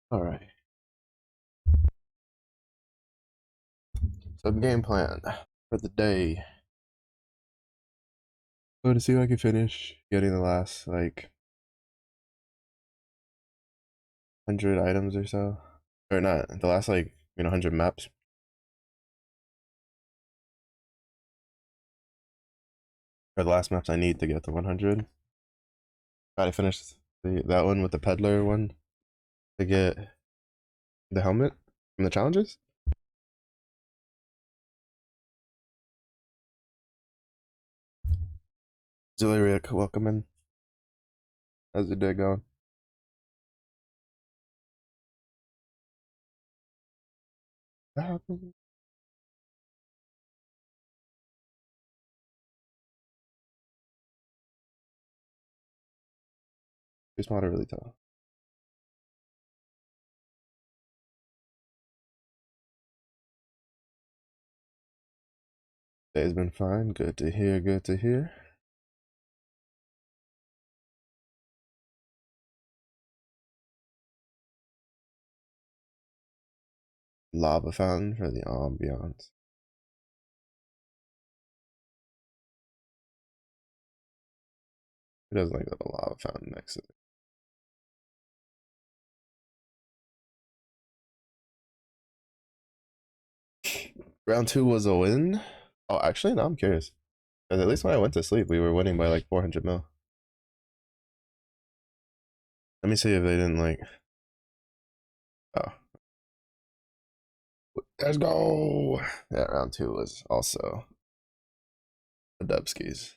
All right. So game plan for the day. So to see if I can finish getting the last like 100 items or so, or not the last 100 maps. Or the last maps I need to get to 100. Gotta finish that one with the peddler one to get the helmet from the challenges. Auxiliary, welcome in. How's the day going? It's not really tough. Day's been fine. Good to hear. Good to hear. Lava fountain for the ambiance. Who doesn't like a lava fountain next to it? Round two was a win. Oh, actually, no, I'm curious. Because at least when I went to sleep, we were winning by like 400 mil. Let me see if they didn't like. Oh, let's go. Yeah, round two was also a dubskis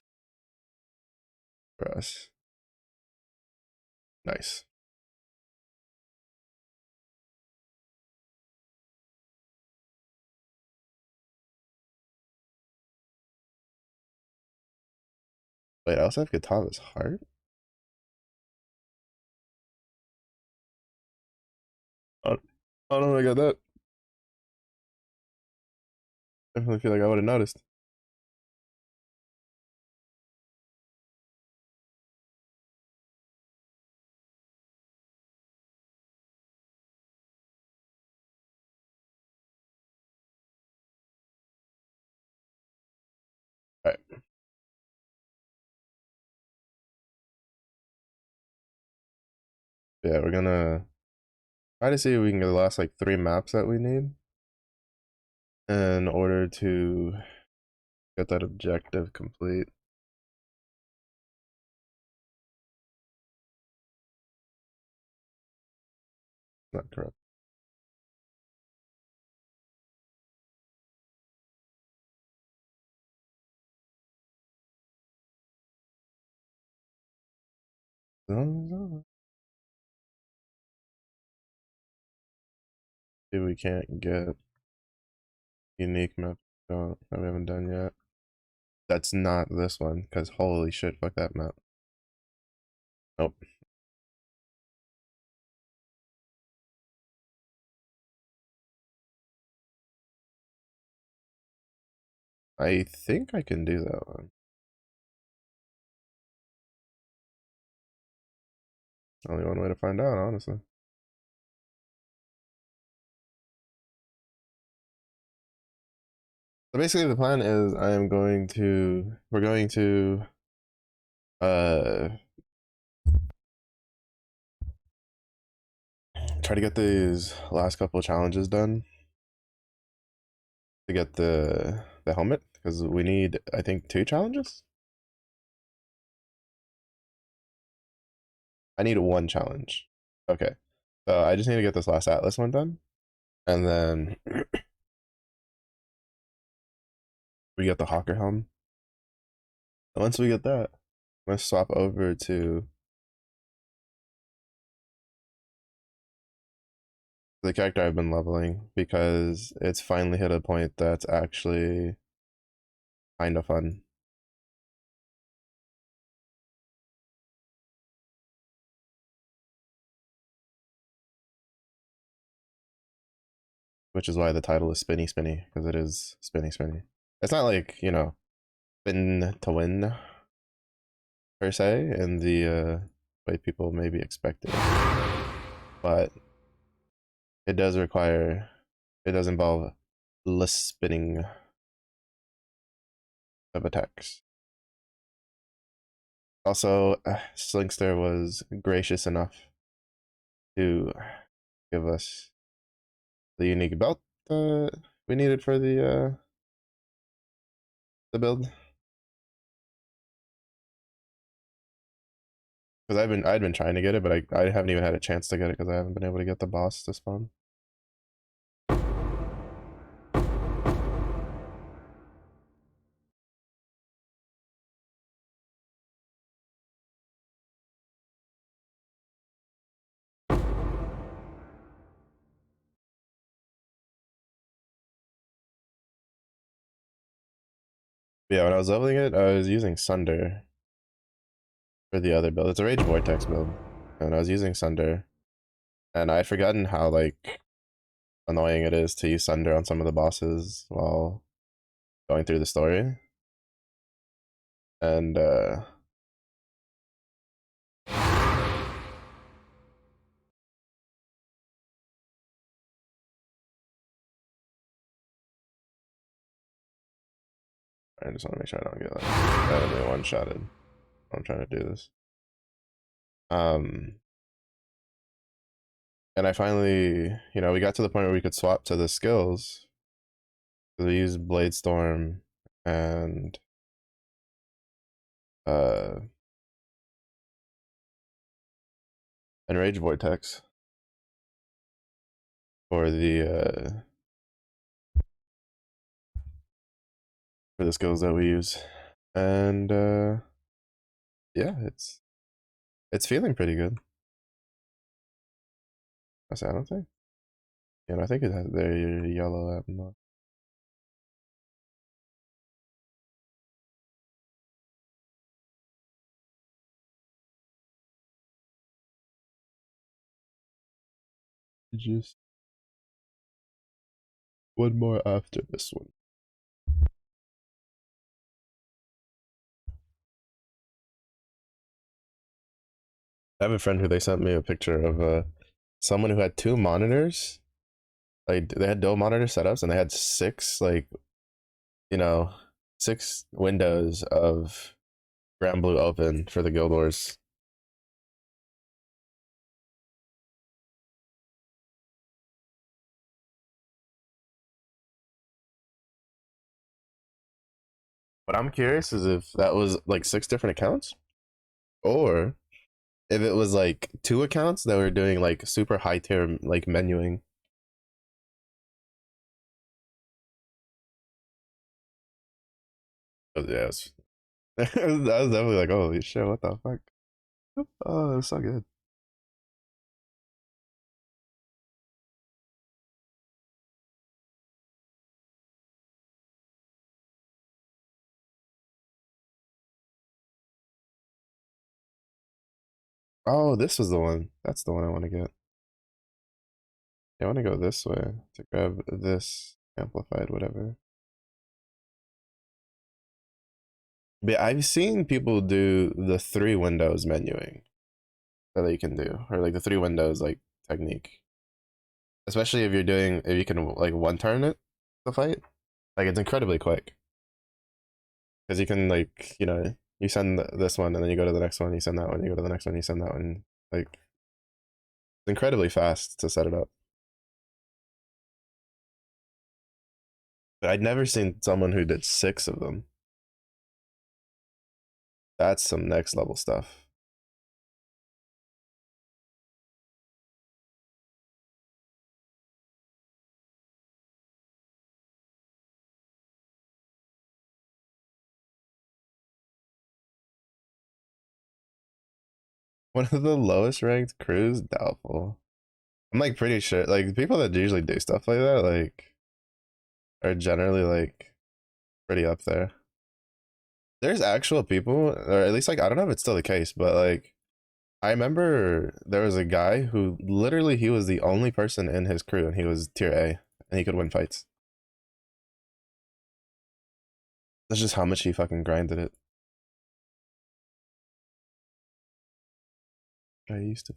for us. Nice. Wait, I also have Katava's heart. Oh, I don't know. I got that. Definitely feel like I would have noticed. All right. Yeah, we're gonna try to see if we can get the last like 3 maps that we need in order to get that objective complete. Not correct. No. See if we can't get unique map that we haven't done yet. That's not this one, because holy shit, fuck that map. Nope. I think I can do that one. Only one way to find out, honestly. So basically the plan is we're going to uh try to get these last couple of challenges done to get the helmet, because we need, I think, 2 challenges. I need 1 challenge. Okay. So I just need to get this last Atlas one done. And then we get the Hawker helm. And once we get that, I'm gonna swap over to the character I've been leveling, because it's finally hit a point that's actually kind of fun. Which is why the title is Spinny Spinny, because it is Spinny Spinny. It's not like, spin to win per se in the way people maybe expect it. But it does require, it does involve less spinning of attacks. Also, Slinkster was gracious enough to give us the unique belt we needed for the build. Because I'd been trying to get it, but I haven't even had a chance to get it because I haven't been able to get the boss to spawn. Yeah, when I was leveling it, I was using Sunder for the other build. It's a Rage Vortex build, and I was using Sunder, and I'd forgotten how like annoying it is to use Sunder on some of the bosses while going through the story. And I just want to make sure I don't get like randomly one-shotted. I'm trying to do this. And I finally, we got to the point where we could swap to the skills. So we used Blade Storm and uh and Rage Vortex for the skills that we use. And yeah, it's feeling pretty good. I don't think. I think it has their yellow at the just one more after this one. I have a friend who they sent me a picture of someone who had two monitors. Like they had dual monitor setups and they had six you know, six windows of Grand Blue open for the Guild Wars. What I'm curious is if that was like six different accounts, or if it was like two accounts that were doing like super high tier like menuing. But yeah, I was definitely like, holy shit, what the fuck? Oh, it's so good. Oh, this was the one. That's the one I want to get. Yeah, I want to go this way to grab this amplified, whatever. But I've seen people do the three windows menuing that you can do, or like the three windows like technique. Especially if you can like one turn it the fight, like it's incredibly quick because you can like you send this one and then you go to the next one, you send that one, you go to the next one, you send that one. Like it's incredibly fast to set it up. But I'd never seen someone who did six of them. That's some next level stuff. One of the lowest ranked crews, doubtful. I'm like pretty sure like people that usually do stuff like that like are generally like pretty up there. There's actual people, or at least like I don't know if it's still the case, but like I remember there was a guy who literally he was the only person in his crew and he was tier A and he could win fights. That's just how much he fucking grinded it. I used to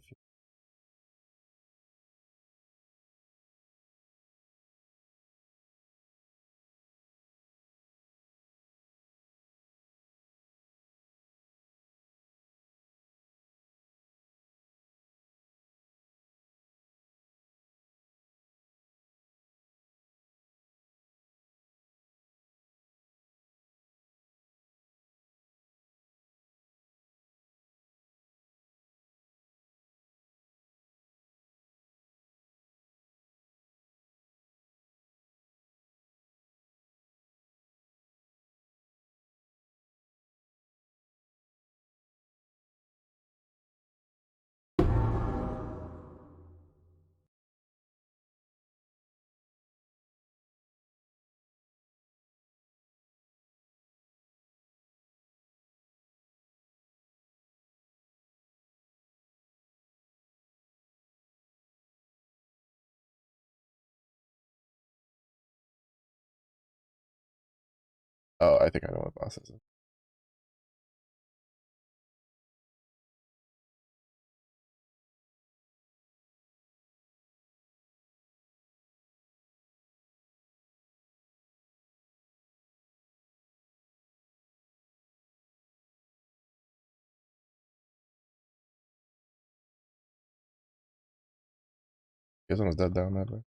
Oh, I think I know what boss is. Guess someone's dead down that way.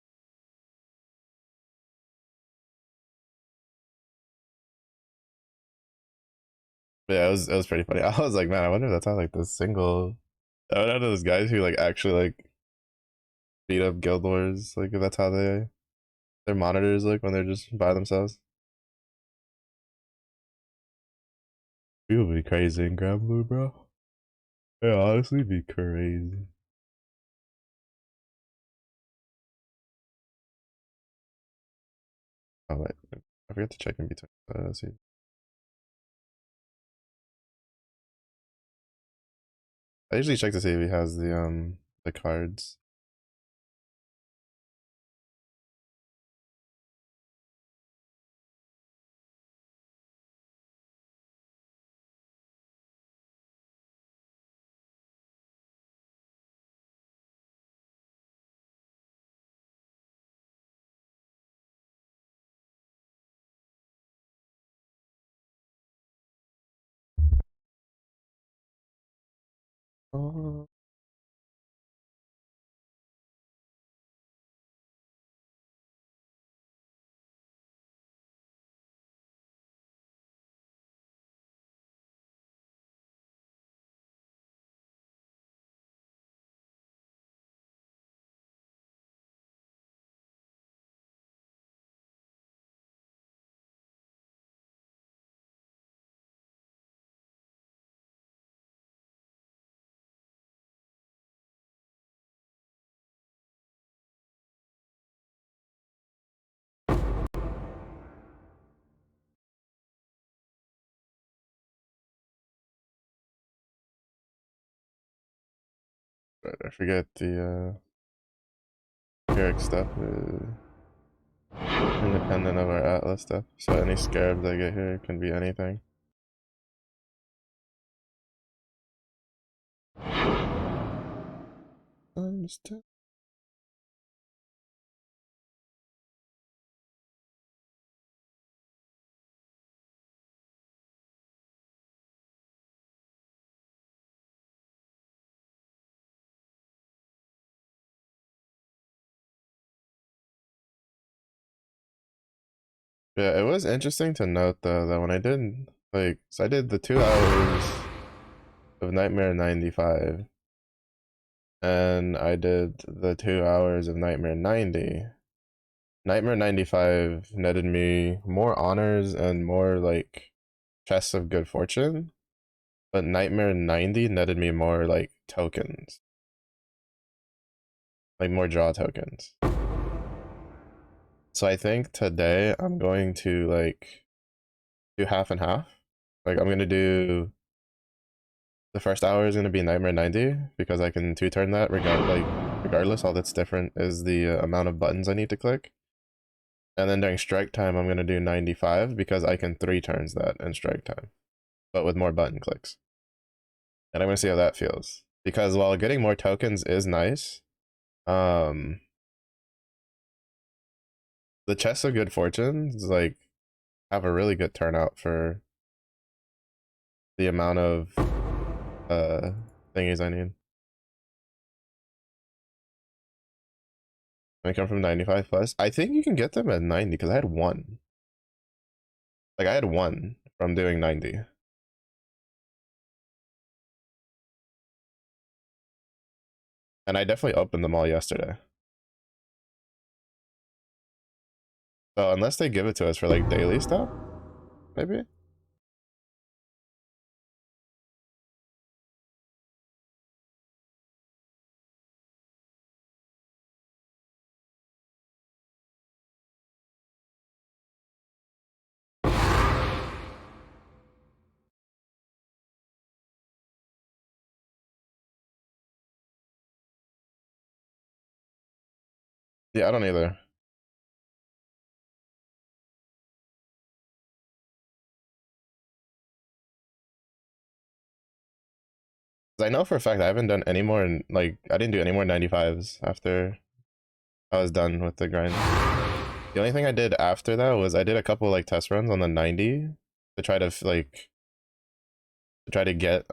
But yeah, it was pretty funny. I was like, man, I wonder if that's how like the single. I wonder those guys who like actually like beat up guild wars, like if that's how their monitors look when they're just by themselves. People be crazy in Grand Blue, bro. Yeah, honestly, be crazy. Oh wait, I forgot to check in between. Let's see. I usually check to see if he has the cards. Oh, right, I forget the Eric stuff is independent of our Atlas stuff. So any scarabs I get here can be anything. Understand. Yeah, it was interesting to note though that when I did like, so I did the 2 hours of Nightmare 95, and I did the 2 hours of Nightmare 90. Nightmare 95 netted me more honors and more like chests of good fortune, but Nightmare 90 netted me more like tokens, like more draw tokens. So I think today I'm going to like do half and half. Like I'm gonna do the first hour is gonna be Nightmare 90 because I can two-turn that regardless. All that's different is the amount of buttons I need to click. And then during strike time, I'm gonna do 95 because I can 3 turns that in strike time, but with more button clicks. And I'm gonna see how that feels. Because while getting more tokens is nice, um, the chests of good fortunes like have a really good turnout for the amount of uh thingies I need. I come from 95 plus. I think you can get them at 90 because I had one. Like I had one from doing 90. And I definitely opened them all yesterday. So unless they give it to us for like daily stuff, maybe. Yeah, I don't either. I know for a fact I haven't done any more, like, I didn't do any more 95s after I was done with the grind. The only thing I did after that was I did a couple like test runs on the 90 to try to like to try to get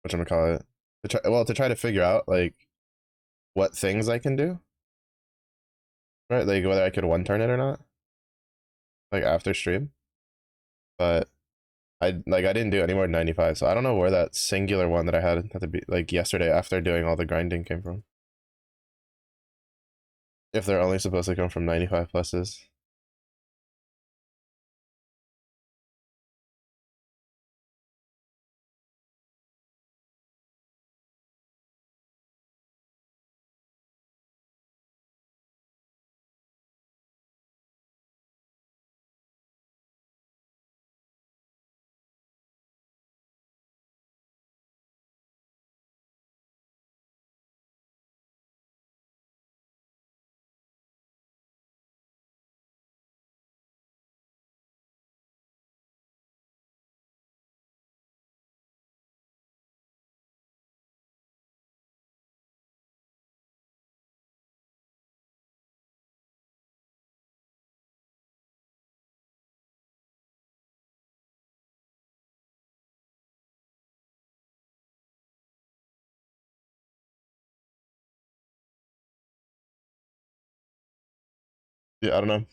whatchamacallit, to try to figure out like what things I can do, right? Like whether I could one turn it or not, like after stream. But I didn't do any more than 95, so I don't know where that singular one that I had at the like yesterday after doing all the grinding came from. If they're only supposed to come from 95 pluses. Yeah, I don't know.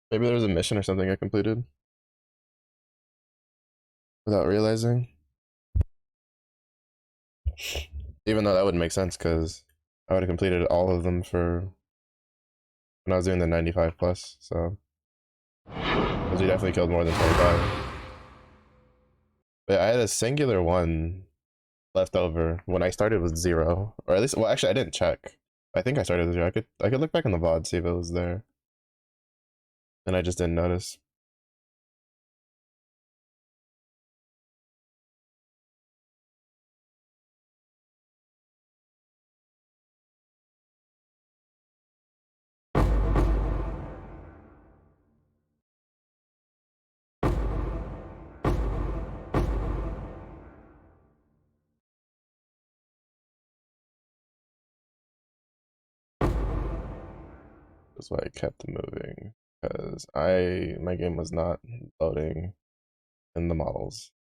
Maybe there was a mission or something I completed without realizing. Even though that wouldn't make sense because I would have completed all of them for when I was doing the 95 plus. So, because we definitely killed more than 25. But I had a singular one left over when I started with 0, or at least, well, actually, I didn't check. I think I started with 0. I could look back in the VOD, see if it was there, and I just didn't notice. That's why I kept moving, because my game was not loading in the models.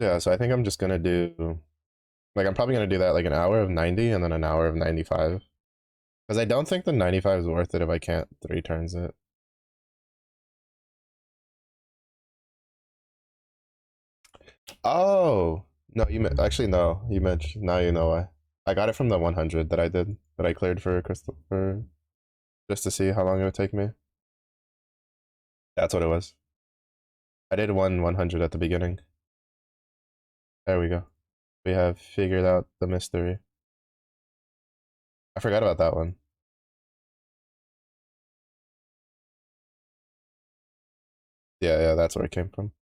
Yeah, so I think I'm just gonna do, like, I'm probably gonna do that like an hour of 90 and then an hour of 95. Because I don't think the 95 is worth it if I can't 3 turns it. Oh, no, actually, no, you mentioned, now you know why. I got it from the 100 that I did, that I cleared for crystal, for just to see how long it would take me. That's what it was. I did 100 at the beginning. There we go. We have figured out the mystery. I forgot about that one. Yeah, that's where it came from.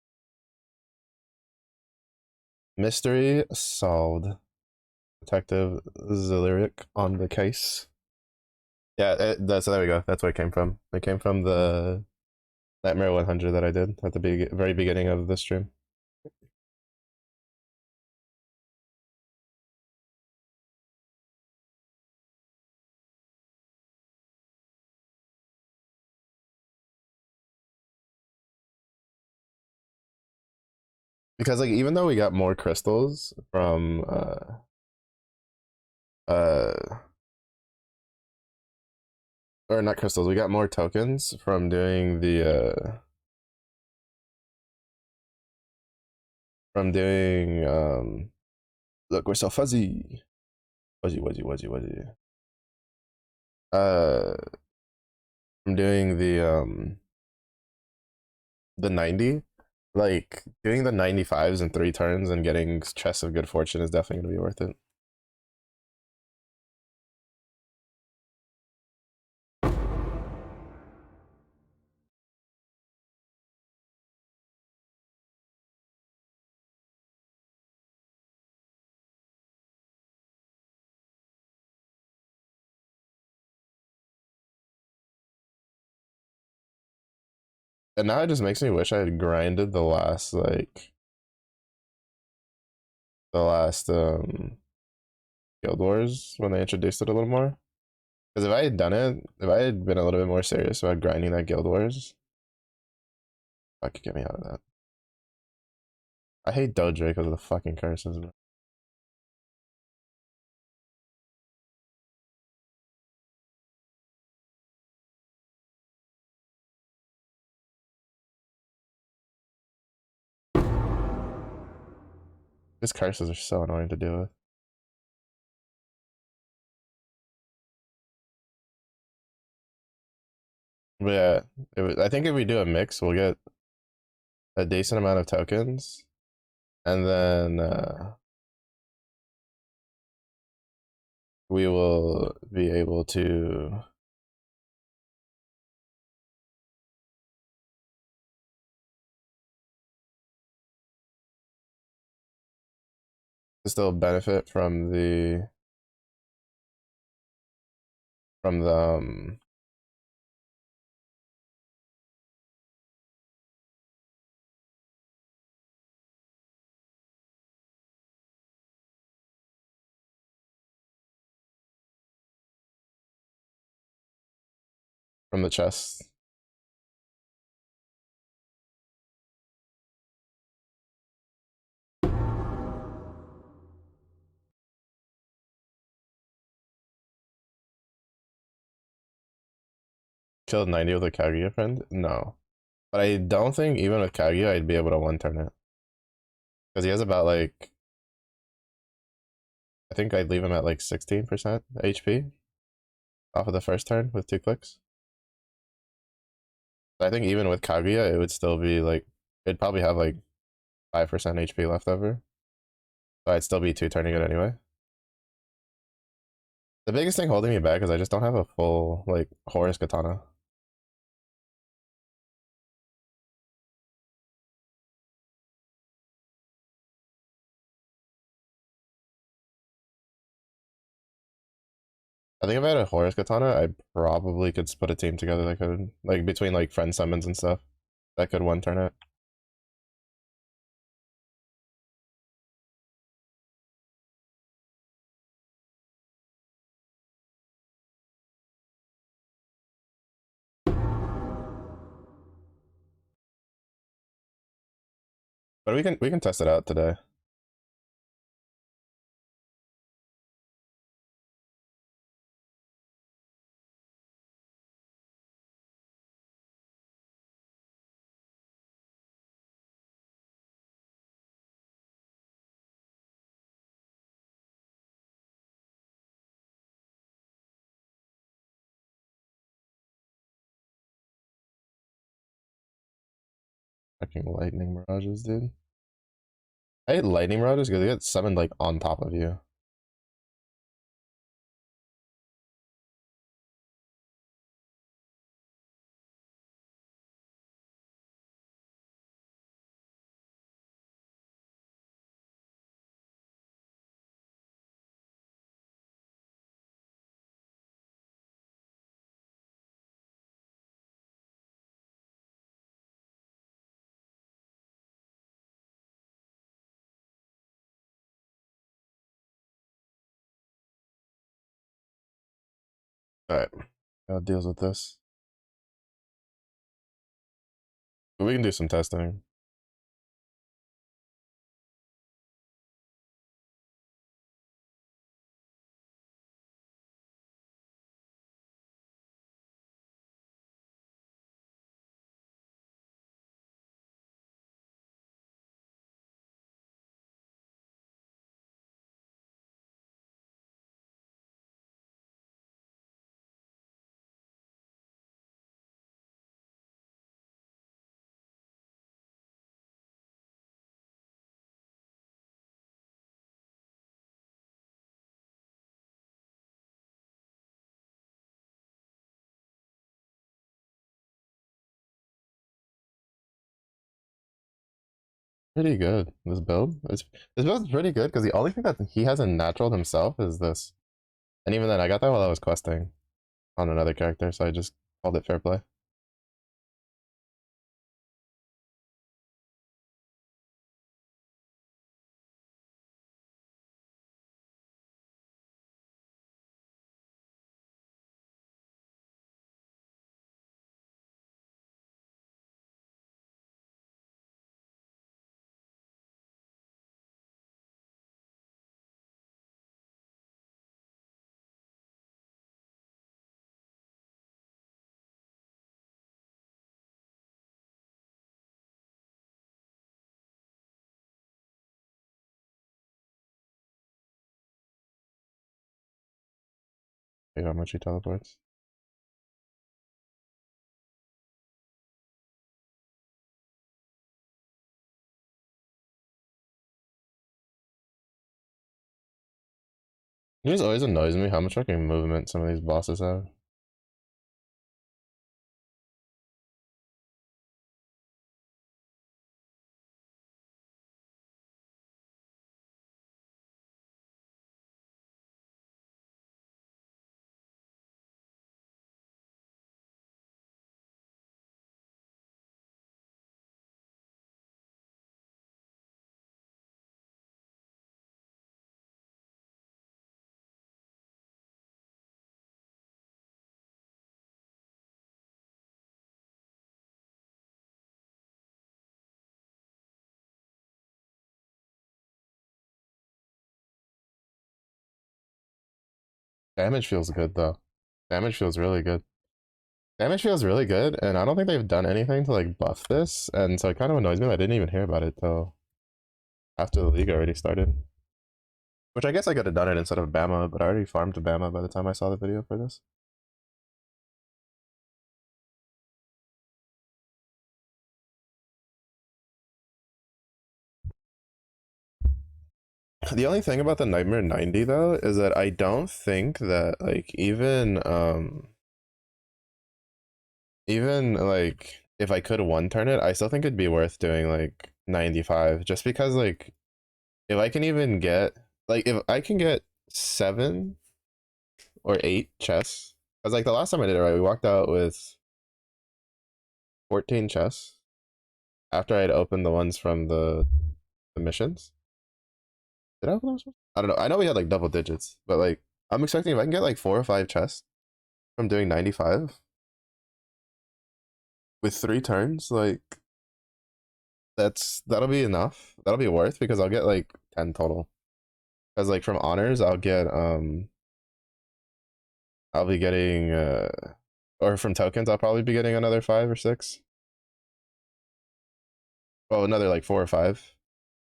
Mystery solved. Detective Ziliric on the case. Yeah, so there we go. That's where it came from. It came from the Nightmare 100 that I did at the very beginning of the stream. Because like even though we got more crystals from uh or not crystals, we got more tokens from doing the from doing look, we're so fuzzy. Fuzzy. Uh from doing the 90. Like doing the 95s in 3 turns and getting Chest of Good Fortune is definitely gonna be worth it. And now it just makes me wish I had grinded the last Guild Wars when they introduced it a little more. Because if I had done it, if I had been a little bit more serious about grinding that Guild Wars, I could get me out of that. I hate Doge because of the fucking curses. These curses are so annoying to deal with. But yeah, I think if we do a mix, we'll get a decent amount of tokens, and then we will be able to still benefit from the from the chest. Killed 90 with a Kaguya friend? No. But I don't think even with Kaguya I'd be able to one turn it. Because he has about like, I think I'd leave him at like 16% HP off of the first turn with 2 clicks. I think even with Kaguya it would still be like, it'd probably have like 5% HP left over. So I'd still be 2 turning it anyway. The biggest thing holding me back is I just don't have a full like Horus Katana. I think if I had a Horus Katana, I probably could put a team together that could, like, between like friend summons and stuff, that could one turn it. But we can test it out today. Fucking lightning mirages, dude. I hate lightning mirages because they get summoned like on top of you. Alright, deals with this. But we can do some testing. Pretty good. This build. This build's pretty good because the only thing that he hasn't natural himself is this. And even then, I got that while I was questing on another character, so I just called it fair play. Wait, how much he teleports? It just always annoys me how much fucking movement some of these bosses have. Damage feels good though. Damage feels really good. Damage feels really good, and I don't think they've done anything to like buff this, and so it kind of annoys me that I didn't even hear about it till after the league already started. Which I guess I could have done it instead of Bama, but I already farmed to Bama by the time I saw the video for this. The only thing about the Nightmare 90 though is that I don't think that like even like if I could one turn it, I still think it'd be worth doing like 95 just because like if I can even get like if I can get 7 or 8 chests, because like the last time I did it right, we walked out with 14 chests after I'd opened the ones from the missions. Did I open those? I don't know. I know we had like double digits, but like I'm expecting if I can get like 4 or 5 chests from doing 95 with 3 turns, like that'll be enough. That'll be worth because I'll get like 10 total. Because like from honors, I'll be getting or from tokens, I'll probably be getting another 5 or 6. Well, another like 4 or 5,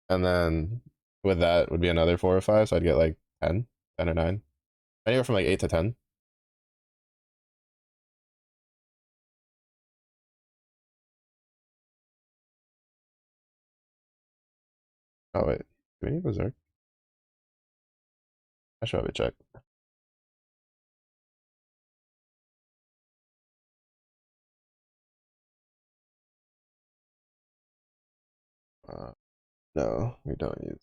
and then with that would be another 4 or 5, so I'd get like 10, 10 or 9, anywhere from like 8 to 10. Oh wait, do we need Berserk? I should probably check. Uh, no, we don't use.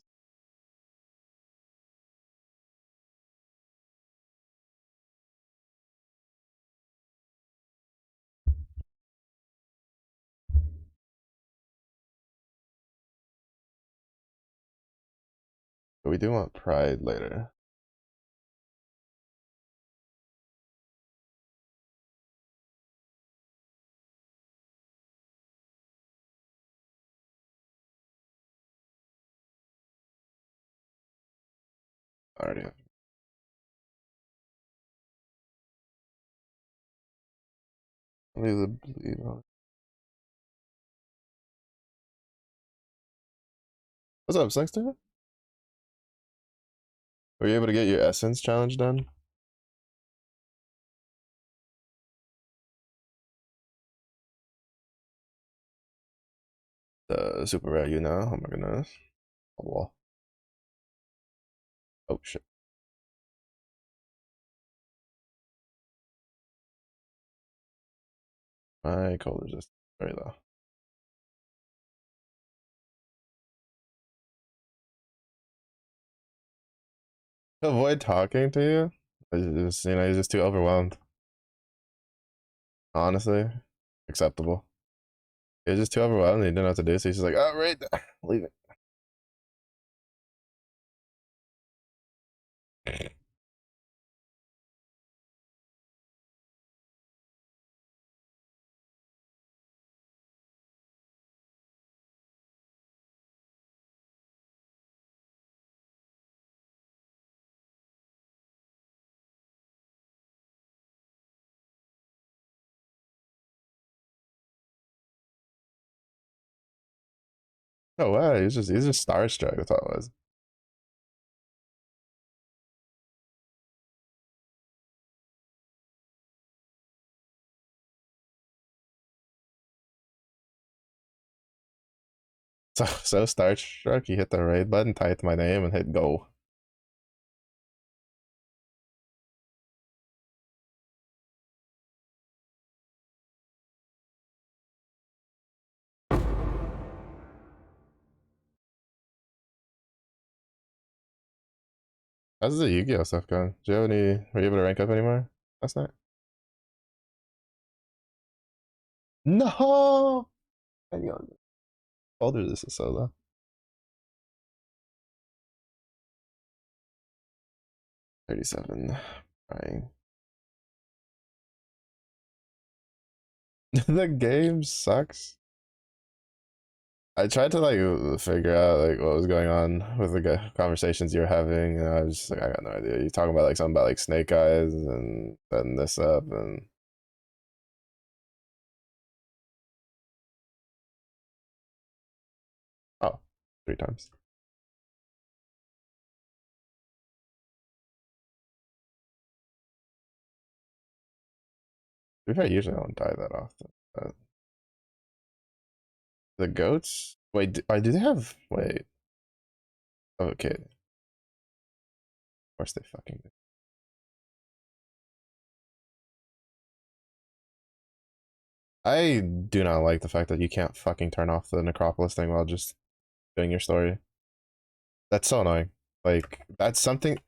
But we do want Pride later. Already have. Leave the bleed on. What's up, Sexter? Were you able to get your Essence challenge done? The super rare, you know? Oh my goodness. Oh, wall. Oh shit. My cold resist very low. Avoid talking to you. He's just too overwhelmed. Honestly, acceptable. He was just too overwhelmed. He didn't know what to do, so he's just like, "Oh, right, leave it." Oh wow, he's just starstruck. That's all it was. So starstruck. He hit the raid button, typed my name, and hit go. How's the Yu-Gi-Oh stuff going? Do you have any? Were you able to rank up anymore last night? No. Hang on. Older this is so low. 37. Crying. The game sucks. I tried to like figure out like what was going on with the conversations you were having, and I was just like, I got no idea. You talking about like something about like snake eyes and setting this up, and oh, 3 times. To be fair, usually I don't die that often. But the goats? Wait, do they have? Wait, okay. Of course they fucking do. I do not like the fact that you can't fucking turn off the necropolis thing while just doing your story. That's so annoying. Like that's something.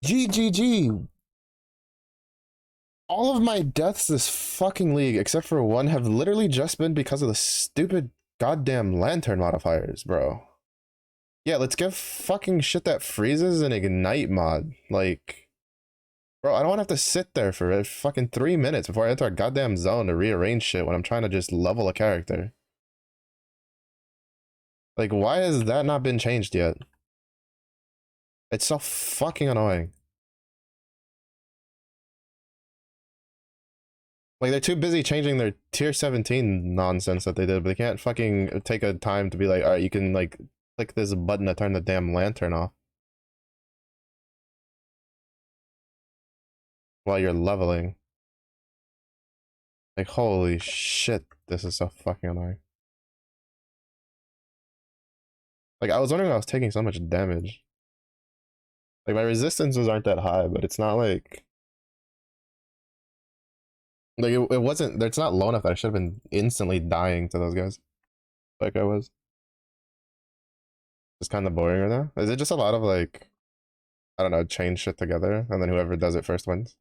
GGG. All of my deaths this fucking league, except for one, have literally just been because of the stupid goddamn lantern modifiers, bro. Yeah, let's give fucking shit that freezes an ignite mod. Like, bro, I don't want to have to sit there for fucking 3 minutes before I enter a goddamn zone to rearrange shit when I'm trying to just level a character. Like, why has that not been changed yet? It's so fucking annoying. Like, they're too busy changing their tier 17 nonsense that they did, but they can't fucking take a time to be like, alright, you can, like, click this button to turn the damn lantern off while you're leveling. Like, holy shit, this is so fucking annoying. Like, I was wondering why I was taking so much damage. Like, my resistances aren't that high, but it's not like it wasn't, it's not low enough that I should have been instantly dying to those guys. Like I was. It's kind of boring right now. Is it just a lot of like, I don't know, chain shit together, and then whoever does it first wins?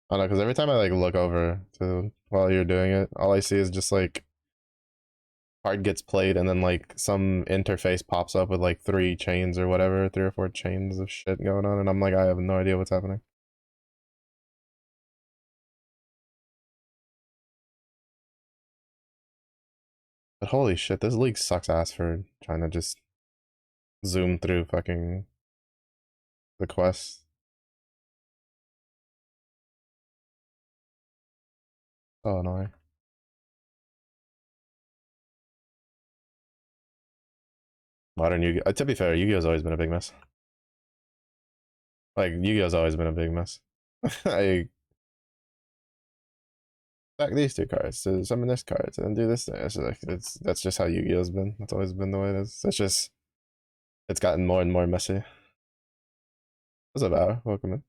I don't know, because every time I like look over to while you're doing it, all I see is just like card gets played and then like some interface pops up with like 3 chains or whatever, 3 or 4 chains of shit going on, and I'm like, I have no idea what's happening. But holy shit, this league sucks ass for trying to just zoom through fucking the quests. So annoying. Modern Yu-Gi-Oh! To be fair, Yu-Gi-Oh's always been a big mess. Like Yu-Gi-Oh's always been a big mess. I Stack these two cards to summon this card, and then do this thing. It's like that's just how Yu-Gi-Oh's been. That's always been the way it is. It's just it's gotten more and more messy. What's up, Hour? Welcome in.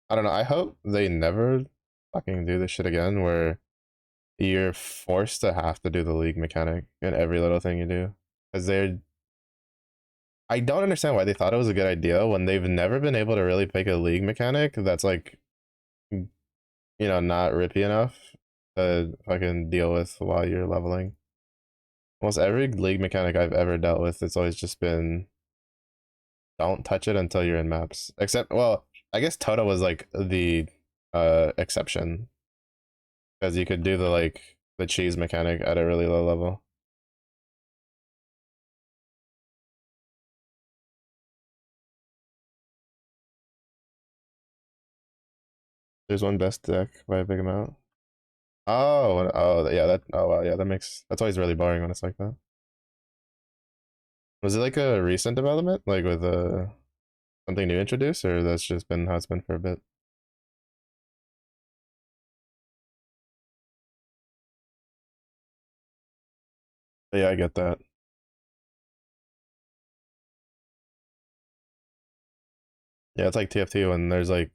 I don't know. I hope they never fucking do this shit again where you're forced to have to do the league mechanic in every little thing you do. Because they're I don't understand why they thought it was a good idea when they've never been able to really pick a league mechanic that's like not rippy enough to fucking deal with while you're leveling. Almost every league mechanic I've ever dealt with, it's always just been don't touch it until you're in maps. Except, well, I guess Toto was like the exception because you could do the cheese mechanic at a really low level. There's one best deck by a big amount. Oh, yeah, wow, yeah, that's always really boring when it's like that. Was it like a recent development, like with something new introduced, or that's just been how it's been for a bit? But yeah, I get that. Yeah, it's like TFT when there's like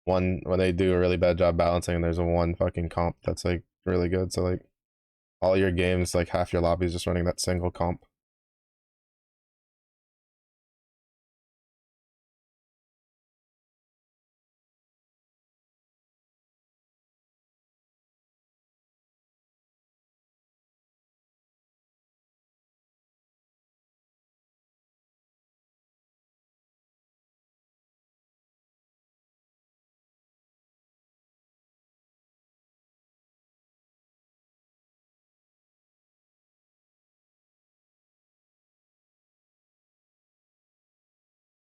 one when they do a really bad job balancing and there's a one fucking comp that's like really good. So like all your games, like half your lobby is just running that single comp.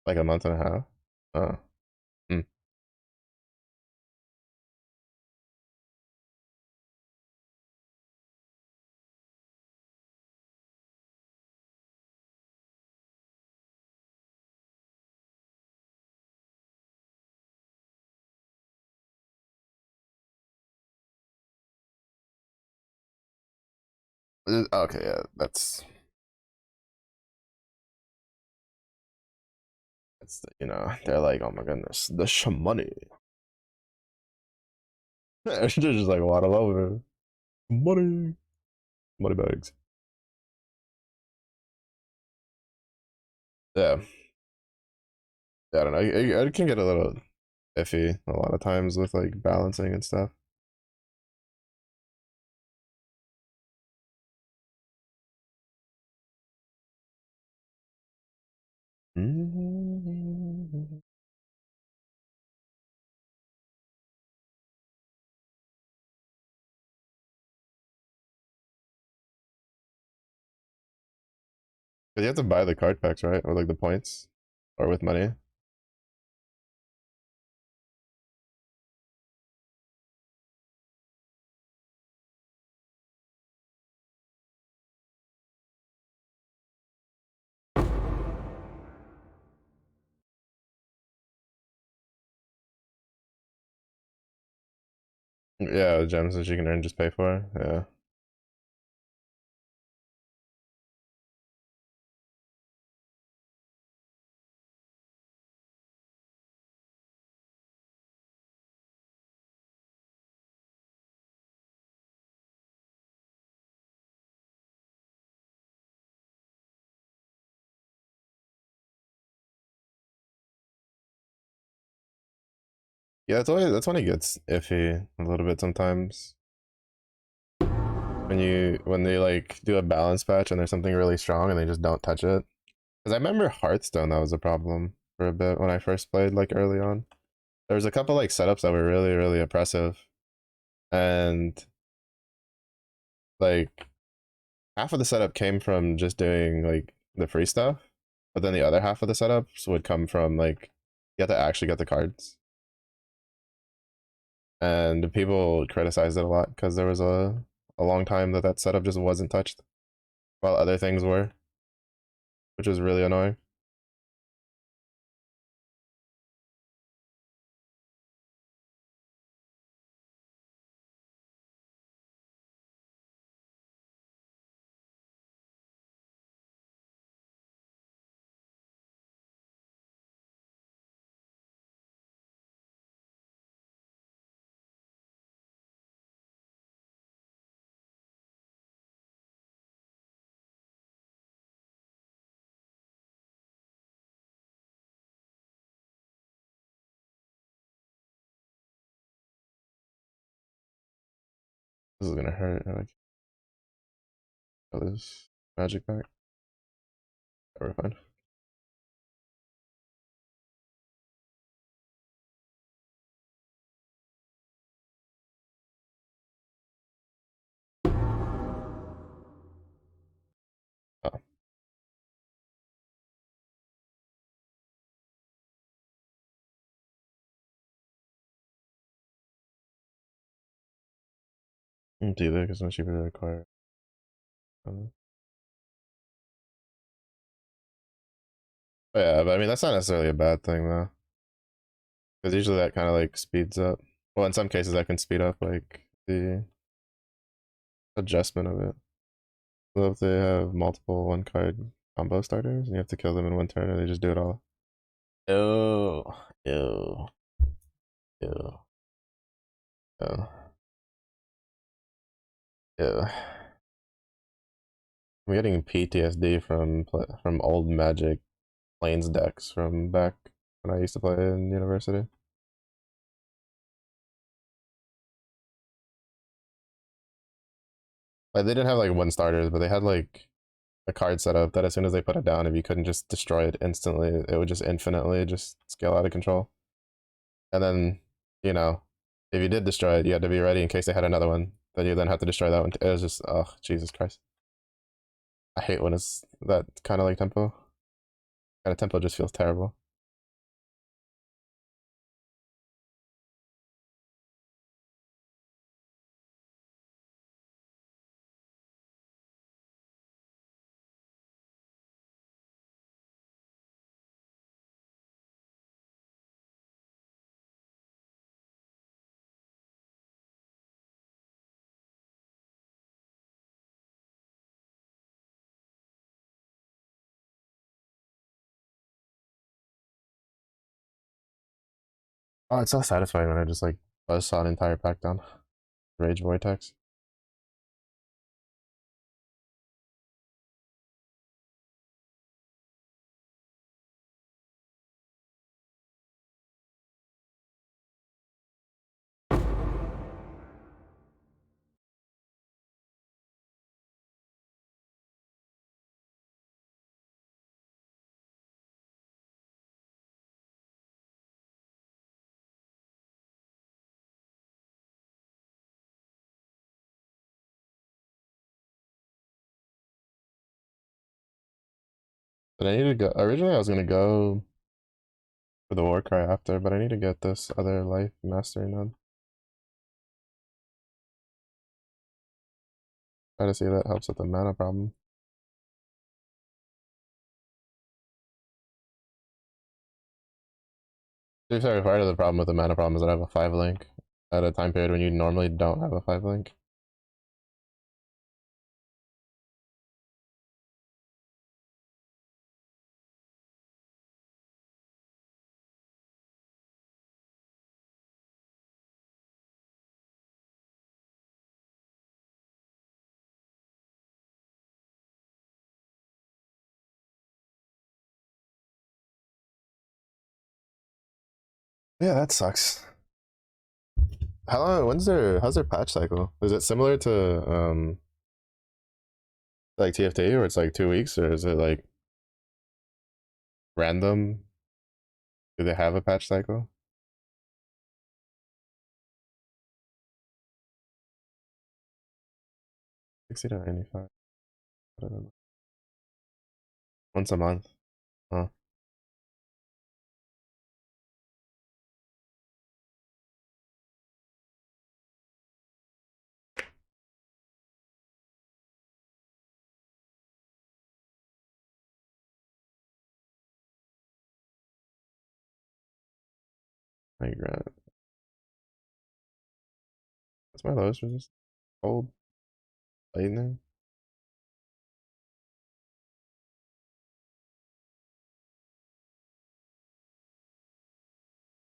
Like a month and a half. Oh. Hmm. Okay, yeah, they're like, oh my goodness, the money. They're just like waddle over. Money. Money bags. Yeah. Yeah, I don't know. It can get a little iffy a lot of times with like balancing and stuff. Mm-hmm. But you have to buy the card packs, right? Or like the points, or with money. Yeah, gems that you can earn just pay for. Yeah. Yeah, that's when it gets iffy a little bit sometimes. When they like do a balance patch and there's something really strong and they just don't touch it. Because I remember Hearthstone that was a problem for a bit when I first played like early on. There was a couple like setups that were really, really oppressive. And like half of the setup came from just doing like the free stuff, but then the other half of the setups would come from like you have to actually get the cards. And people criticized it a lot because there was a long time that setup just wasn't touched while other things were. which is really annoying. This is gonna hurt. I like this magic back. We're fine. Oh, do that because it's cheaper to acquire. Um, yeah, but I mean that's not necessarily a bad thing though, because usually that kind of like speeds up. Well, in some cases that can speed up like the adjustment of it. So if they have multiple one card combo starters, and you have to kill them in one turn, or they just do it all. Ew, ew, ew, ew, ew. I'm getting PTSD from old Magic Plains decks from back when I used to play in university. Like they didn't have like one starters, but they had like a card set up that as soon as they put it down, if you couldn't just destroy it instantly, it would just infinitely just scale out of control. And then, you know, if you did destroy it, you had to be ready in case they had another one. Then you then have to destroy that one. It was just, oh, Jesus Christ. I hate when it's that kind of like tempo. Kind of tempo just feels terrible. Oh, it's so satisfying when I just like buzzsaw an entire pack down. Rage Vortex. But I need to go. Originally, I was gonna go for the Warcry after, but I need to get this other life mastery node. Try to see if that helps with the mana problem. To be fair, part of the problem with the mana problem is that I have a 5 link at a time period when you normally don't have a 5 link. Yeah, that sucks. How long? How's their patch cycle? Is it similar to like TFT where it's like 2 weeks, or is it like random? Do they have a patch cycle? 60 to 95. I don't know. Once a month. Huh. I grant. What's my lowest resistance? Cold lightning.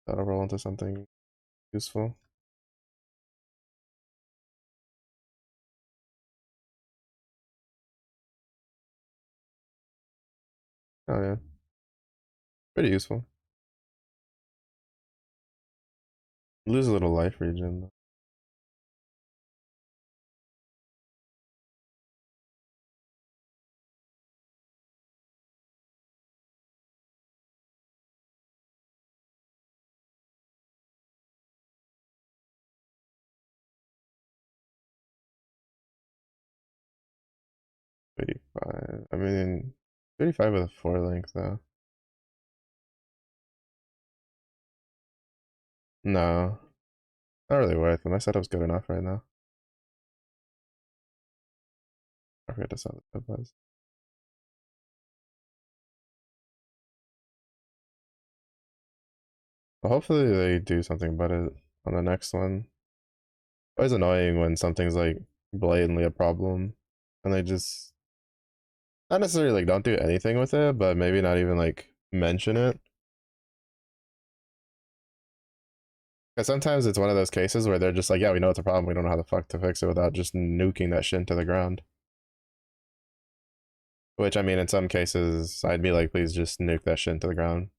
That'll roll into something useful. Oh yeah, pretty useful. Lose a little life regen. 85. I mean, 35 with a 4 length though. No, not really worth it. My setup's good enough right now. I forget to sell the was. But hopefully they do something about it on the next one. Always annoying when something's like blatantly a problem and they just not necessarily like don't do anything with it, but maybe not even like mention it. Because sometimes it's one of those cases where they're just like, yeah, we know it's a problem, we don't know how the fuck to fix it without just nuking that shit into the ground. Which I mean, in some cases, I'd be like, please just nuke that shit into the ground.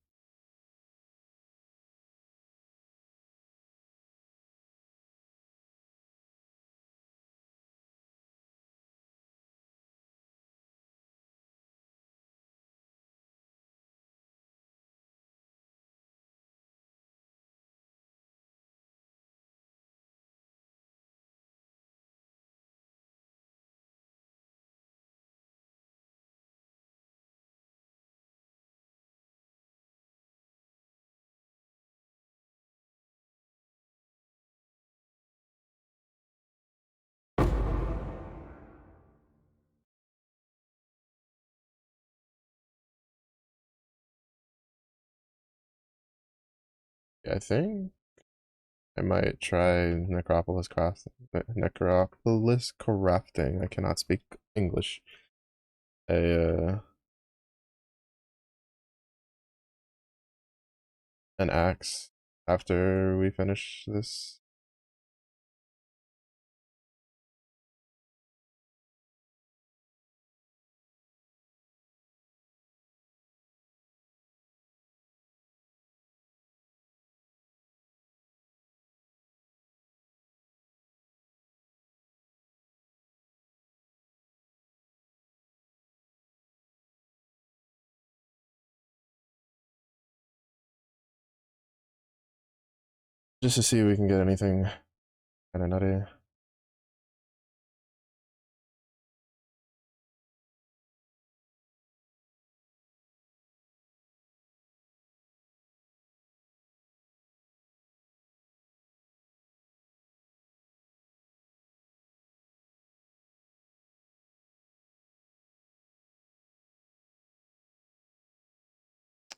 Yeah, I think I might try Necropolis crafting. I cannot speak English. A an axe after we finish this. Just to see if we can get anything kind of nutty.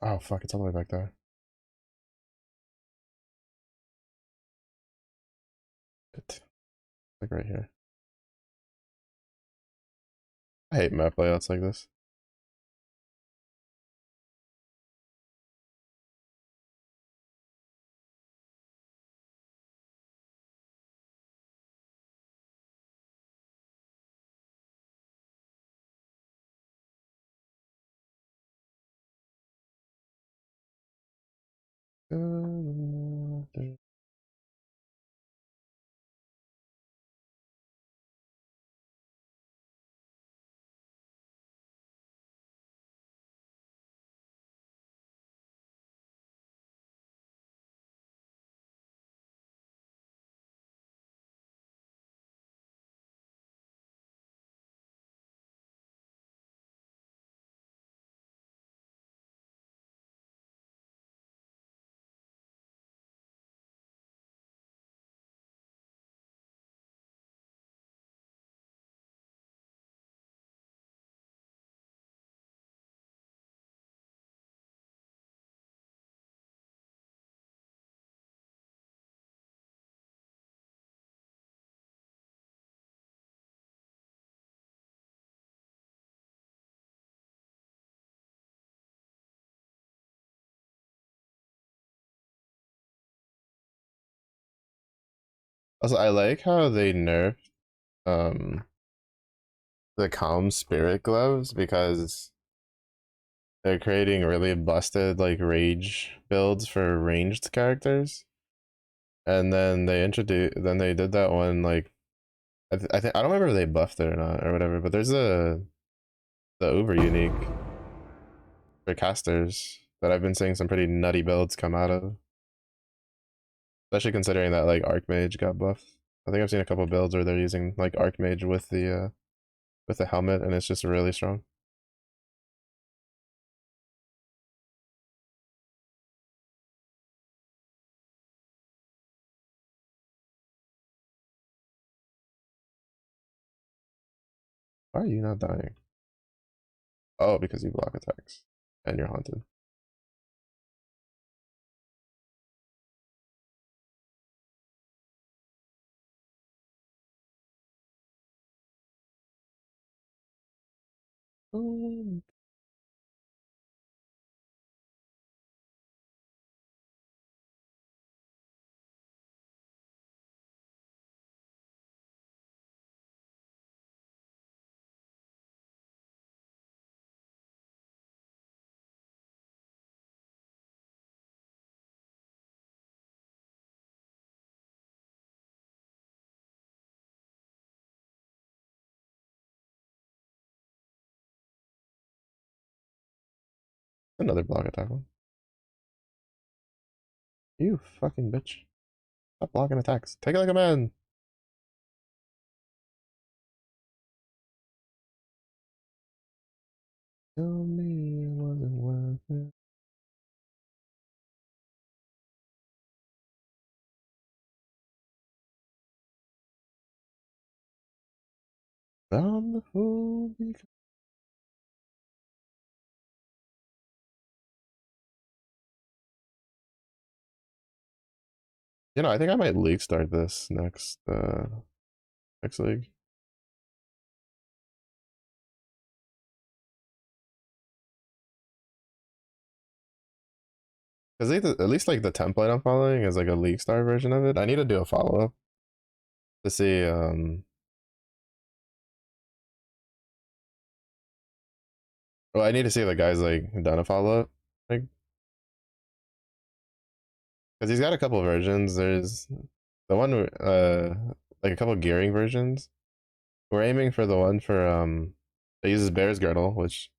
Oh fuck, it's all the way back there. It's like right here. I hate map layouts like this. Also, I like how they nerfed um the calm spirit gloves because they're creating really busted like rage builds for ranged characters. And then they did that one like I think I don't remember if they buffed it or not or whatever, but there's the over unique for casters that I've been seeing some pretty nutty builds come out of. Especially considering that like Archmage got buffed. I think I've seen a couple builds where they're using like Archmage with the helmet and it's just really strong. Why are you not dying? Oh, because you block attacks and you're haunted. Oh, another block attack one. You fucking bitch. Stop blocking attacks. Take it like a man. Tell me it wasn't worth it. I'm the fool because I think I might league start this next league. Cause at least like the template I'm following is like a league star version of it. I need to do a follow up to see well I need to see the guys like done a follow up. Like because he's got a couple versions. There's the one like a couple gearing versions. We're aiming for the one for that uses Bear's Girdle, which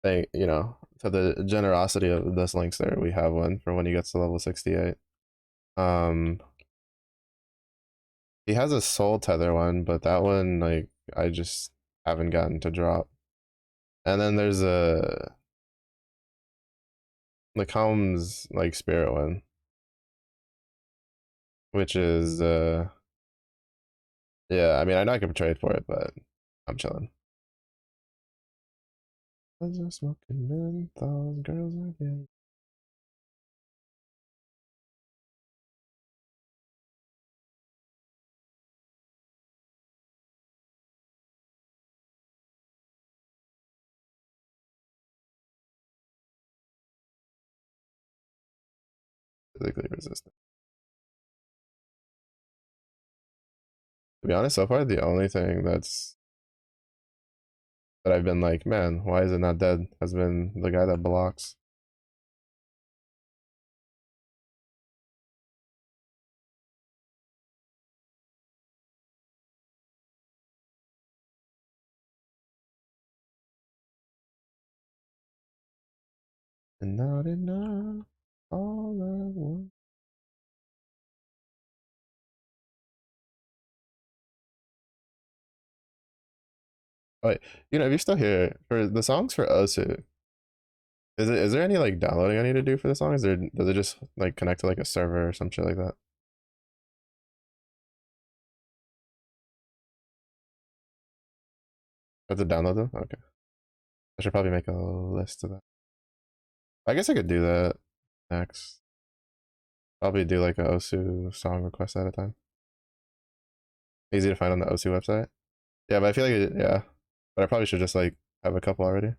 they to the generosity of this links there, we have one for when he gets to level 68. Um he has a soul tether one, but that one like I just haven't gotten to drop. And then there's a the Calm's like spirit one, which is yeah, I mean I know I could trade for it, but I'm chilling. Was I smoking menthols, girls again? Physically resistant. To be honest, so far the only thing that I've been like, man, why is it not dead? Has been the guy that blocks. And not enough. All I want. Oh, wait, if you're still here for the songs for Osu, is there any like downloading I need to do for the songs, or does it just like connect to like a server or some shit like that? I have to download them? Okay. I should probably make a list of that. I guess I could do that next. Probably do like a Osu song request at a time. Easy to find on the Osu website. Yeah, but I feel like yeah. But I probably should just like have a couple already.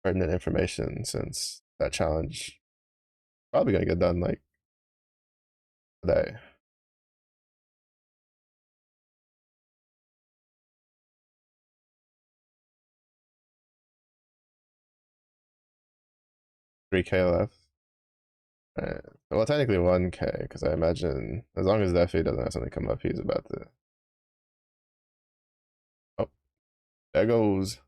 Pertinent information since that challenge probably gonna get done like today. 3K left. Right. Well, technically 1K, because I imagine as long as Defi doesn't have something come up, he's about to. Oh, there goes.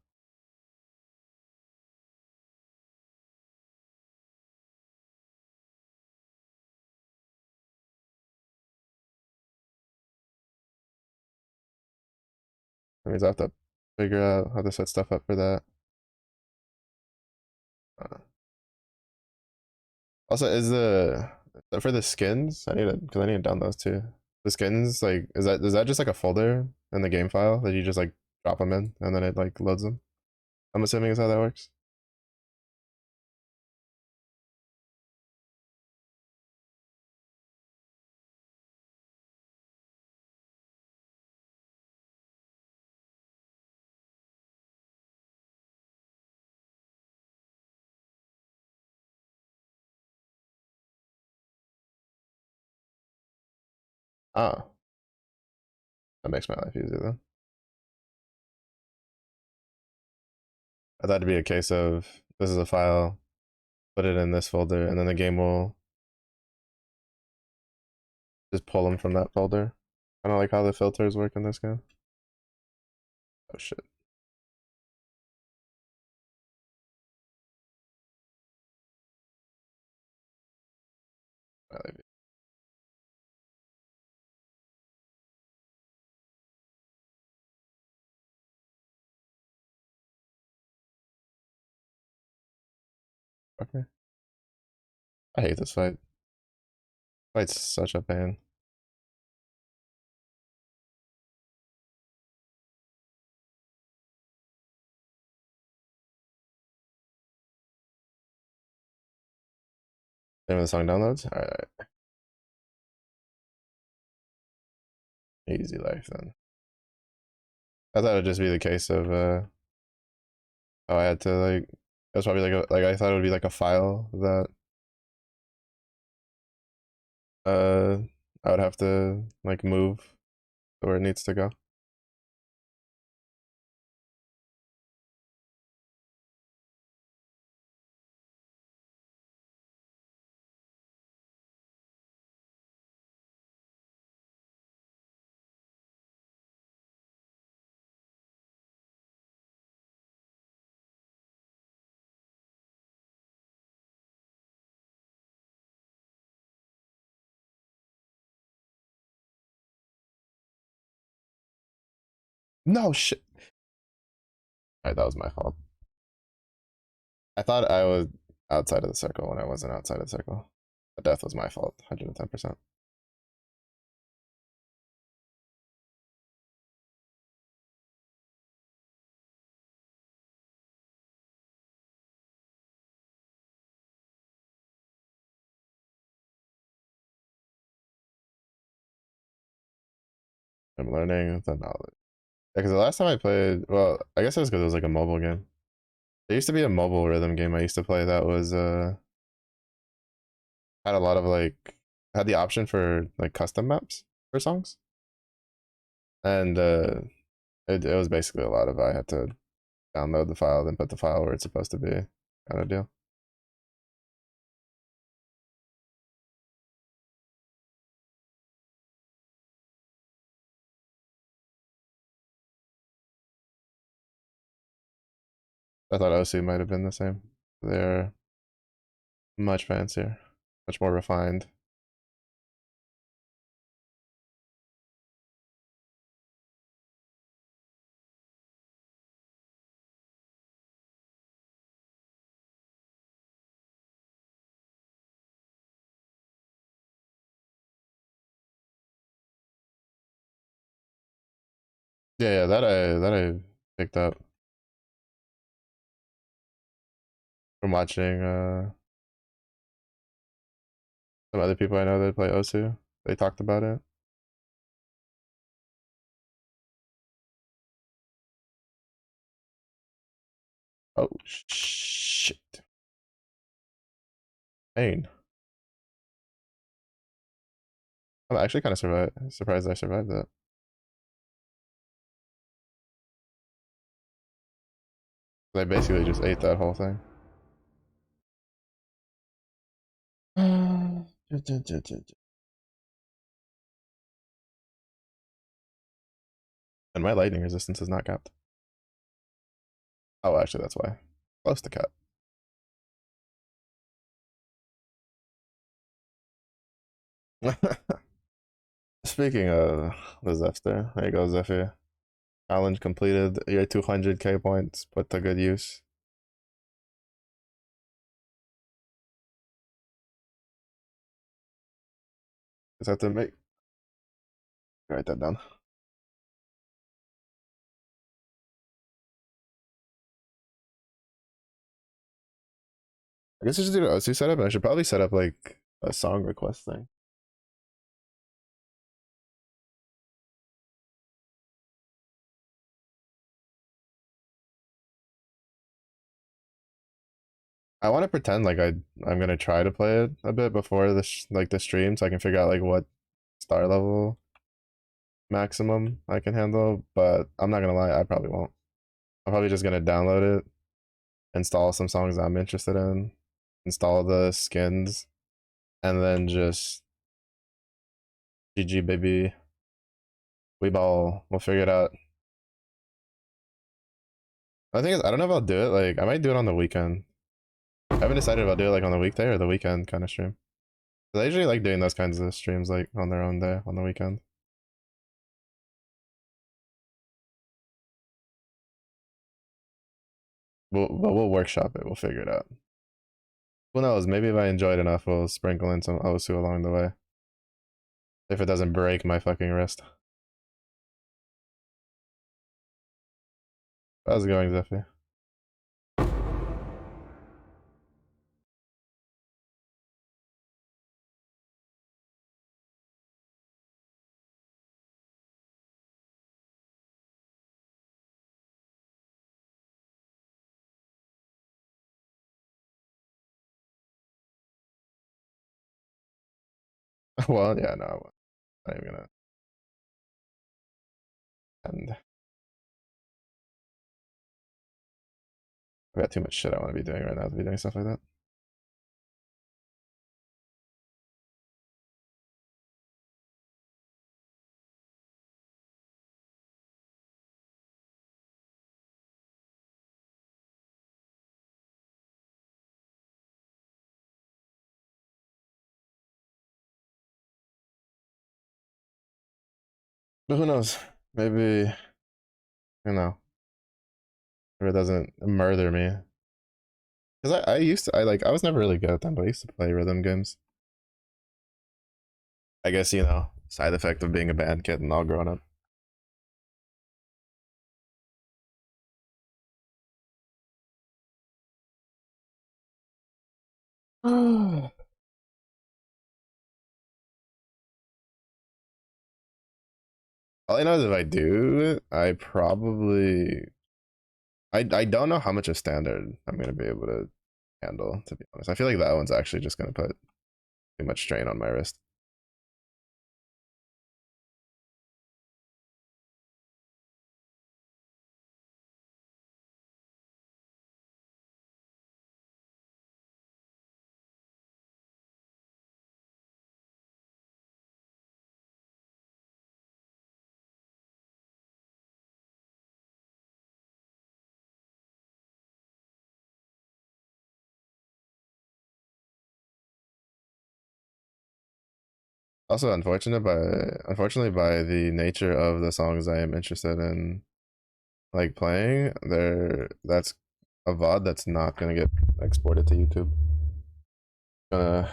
That means I have to figure out how to set stuff up for that. Uh, Also, is the for the skins? I need to because I need to download those too. The skins, like, is that just like a folder in the game file that you just like drop them in and then it like loads them? I'm assuming is how that works. Ah, that makes my life easier then. I thought it'd be a case of this is a file, put it in this folder, and then the game will just pull them from that folder. Kind of like how the filters work in this game. Oh shit. Okay. I hate this fight. Fight's such a pain. Name of the song downloads? Alright, easy life then. I thought it'd just be the case of oh I had to like that's probably like a like I thought it would be like a file that uh I would have to like move to where it needs to go. No shit. Alright, that was my fault. I thought I was outside of the circle when I wasn't outside of the circle. The death was my fault, 110%. I'm learning the knowledge. Because the last time I played, well, I guess it was because it was like a mobile game. There used to be a mobile rhythm game I used to play that was had a lot of like had the option for like custom maps for songs, and it was basically a lot of I had to download the file, then put the file where it's supposed to be, kind of deal. I thought OC might have been the same. They're much fancier, much more refined. Yeah, yeah, that I picked up from watching some other people I know that play OSU. They talked about it. Oh shit. Pain. I'm actually kind of surprised I survived that. I basically just ate that whole thing. And my lightning resistance is not capped. Oh, actually, that's why. Close to cap. Speaking of the Zephyr, there you go, Zephyr. Challenge completed. Your 200k points put to good use. Just have to write that down. I guess I should do the OC setup, and I should probably set up like a song request thing. I want to pretend like I'm gonna try to play it a bit before the stream, so I can figure out like what star level maximum I can handle. But I'm not gonna lie, I probably won't. I'm probably just gonna download it, install some songs I'm interested in, install the skins, and then just GG baby, we ball. We'll figure it out. I think I don't know if I'll do it. Like I might do it on the weekend. I haven't decided if I'll do it like on the weekday or the weekend kind of stream. I usually like doing those kinds of streams like on their own day on the weekend. We'll workshop it. We'll figure it out. Who knows? Maybe if I enjoy it enough, we'll sprinkle in some Osu along the way. If it doesn't break my fucking wrist. How's it going, Zephy? Well, yeah, no, I'm not even gonna end. I've got too much shit I want to be doing right now to be doing stuff like that. But who knows? Maybe, you know, if it doesn't murder me. Because I was never really good at them, but I used to play rhythm games. I guess, side effect of being a bad kid and all grown up. All I know is if I do it, I don't know how much of standard I'm gonna be able to handle, to be honest. I feel like that one's actually just gonna put too much strain on my wrist. Also, unfortunately by the nature of the songs I am interested in like playing, that's a VOD that's not gonna get exported to YouTube. Gonna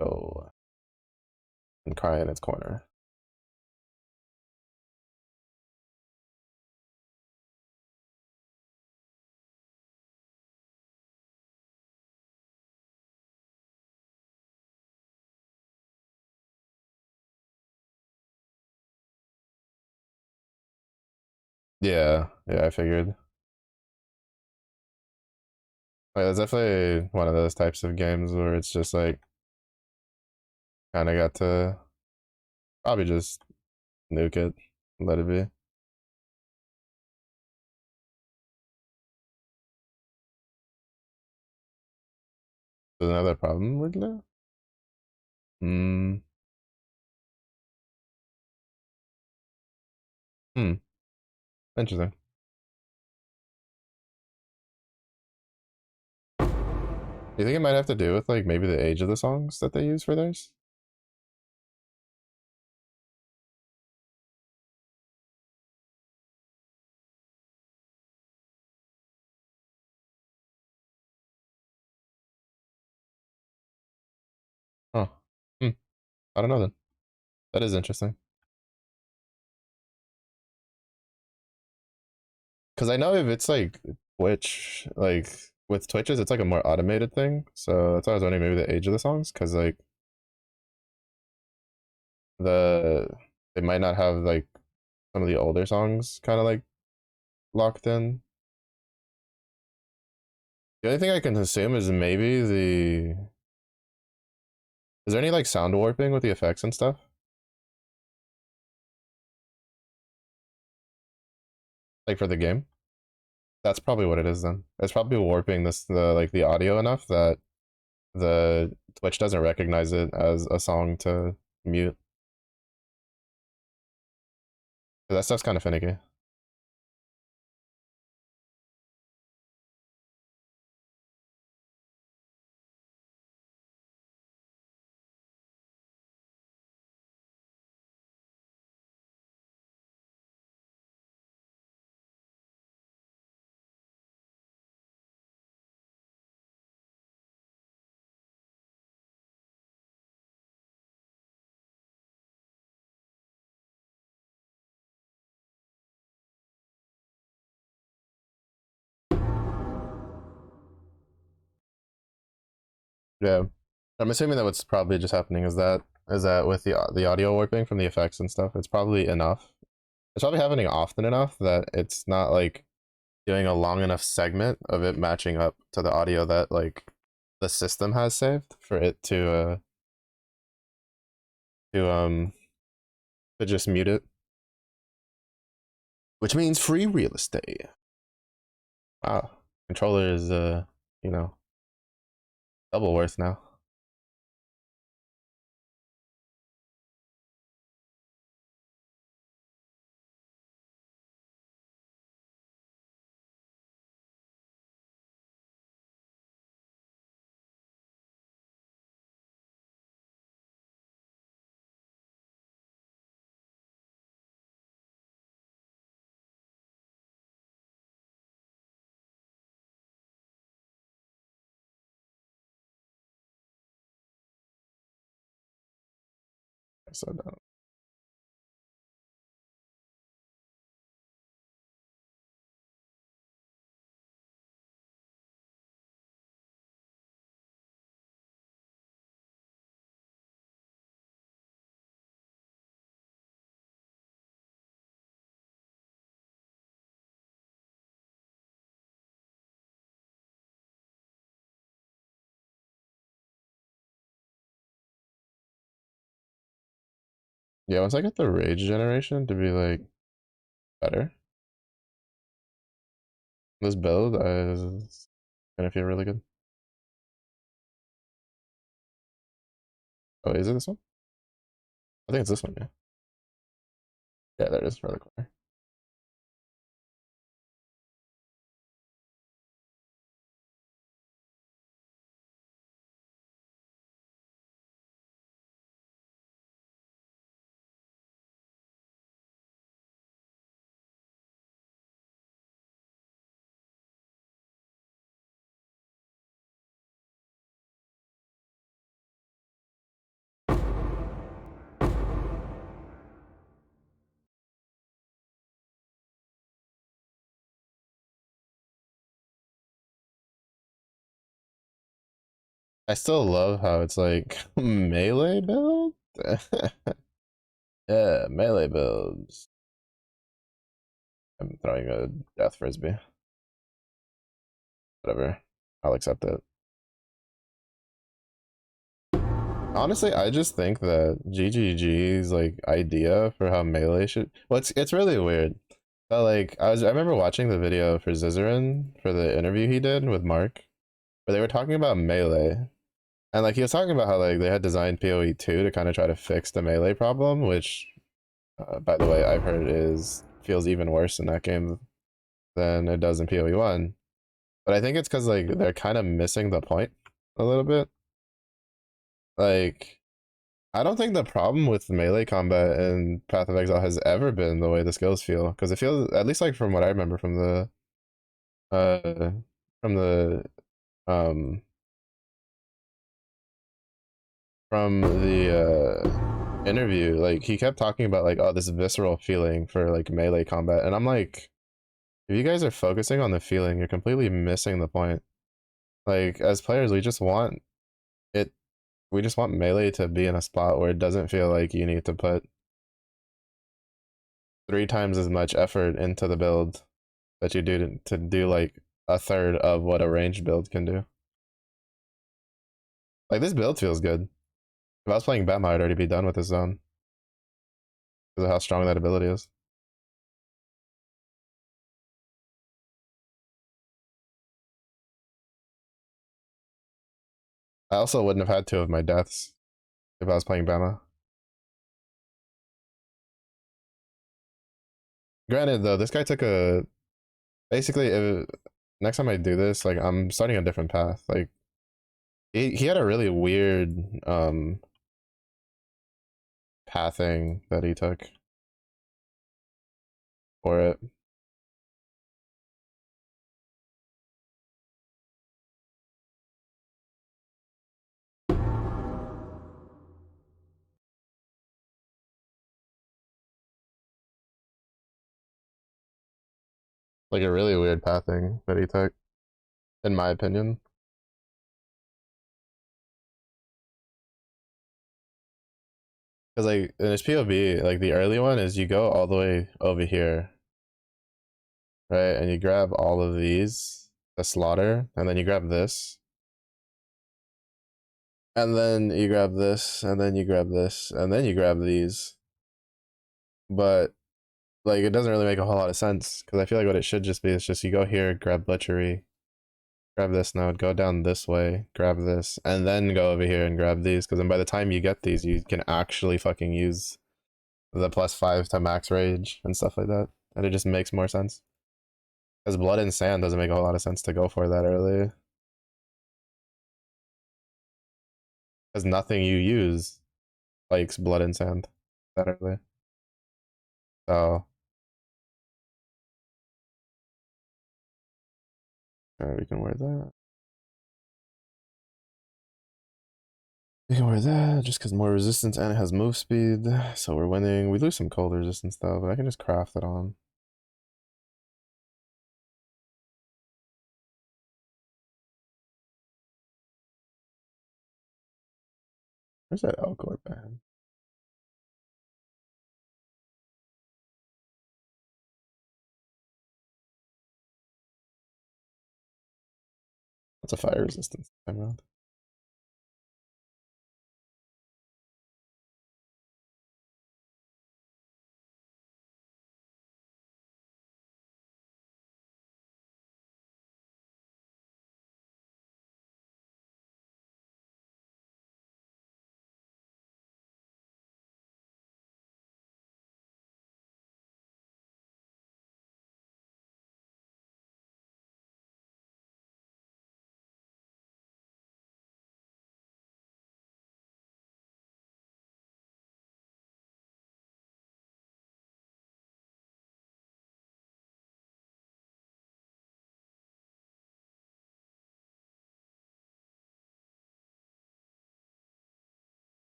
go and cry in its corner. Yeah, I figured. Like, it's definitely one of those types of games where it's just like kind of got to probably just nuke it, let it be. There's another problem with that. Hmm. Hmm. Interesting. Do you think it might have to do with like maybe the age of the songs that they use for theirs? Huh. Hmm. I don't know then. That is interesting. Because I know if it's like Twitch, like with Twitches, it's like a more automated thing. So that's why I was wondering maybe the age of the songs, because like the they might not have like some of the older songs kind of like locked in. The only thing I can assume is maybe the is there any like sound warping with the effects and stuff? Like for the game? That's probably what it is then. It's probably warping the like the audio enough that the Twitch doesn't recognize it as a song to mute. That stuff's kind of finicky. Yeah, I'm assuming that what's probably just happening is that with the audio warping from the effects and stuff, it's probably enough. It's probably happening often enough that it's not like doing a long enough segment of it matching up to the audio that like the system has saved for it to to just mute it, which means free real estate. Wow, controller is you know double worth now. So yeah, once I get the rage generation to be like better, this build is gonna feel really good. Oh, is it this one? I think it's this one. Yeah, yeah, there it is, right corner. I still love how it's like melee build. Yeah, melee builds. I'm throwing a death frisbee. Whatever. I'll accept it. Honestly, I just think that GGG's like idea for how melee should. Well, it's really weird. But like I remember watching the video for Zizarin for the interview he did with Mark, where they were talking about melee, and like he was talking about how like they had designed PoE 2 to kind of try to fix the melee problem, which, by the way, I've heard is feels even worse in that game than it does in PoE 1. But I think it's because like they're kind of missing the point a little bit. Like I don't think the problem with melee combat in Path of Exile has ever been the way the skills feel, because it feels, at least like from what I remember uh from the um interview, like he kept talking about like, oh, this visceral feeling for like melee combat, and I'm like, if you guys are focusing on the feeling, you're completely missing the point. Like as players, it we just want melee to be in a spot where it doesn't feel like you need to put 3 times as much effort into the build that you do to do like a third of what a ranged build can do. Like this build feels good. If I was playing Bema, I'd already be done with this zone because of how strong that ability is. I also wouldn't have had 2 of my deaths if I was playing Bema. Granted, though, this guy took a basically. Next time I do this, like I'm starting a different path. Like he had a really weird pathing that he took for it. Like a really weird pathing that he took, in my opinion. Because like in his POV, like the early one is you go all the way over here, right? And you grab all of these, the slaughter, and then you grab this, and then you grab this, and then you grab this, and then you grab these. But like it doesn't really make a whole lot of sense because I feel like what it should just be is just you go here, grab butchery, grab this node, go down this way, grab this, and then go over here and grab these. Because then by the time you get these, you can actually fucking use the +5 to max rage and stuff like that, and it just makes more sense. Because blood and sand doesn't make a whole lot of sense to go for that early. Because nothing you use likes blood and sand that early. So we can wear that. We can wear that just because more resistance and it has move speed. So we're winning. We lose some cold resistance though, but I can just craft it on. Where's that Elcor band? That's a fire resistance time round.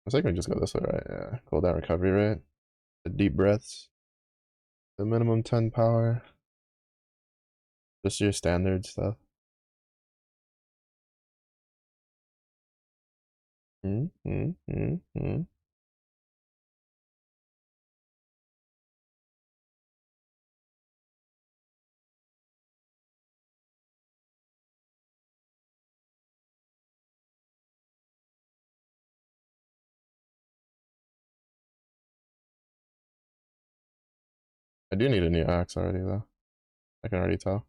I think we just go this way, right? Yeah. Cooldown recovery rate. The deep breaths. The minimum 10 power. Just your standard stuff. Mm. I do need a new axe already though. I can already tell.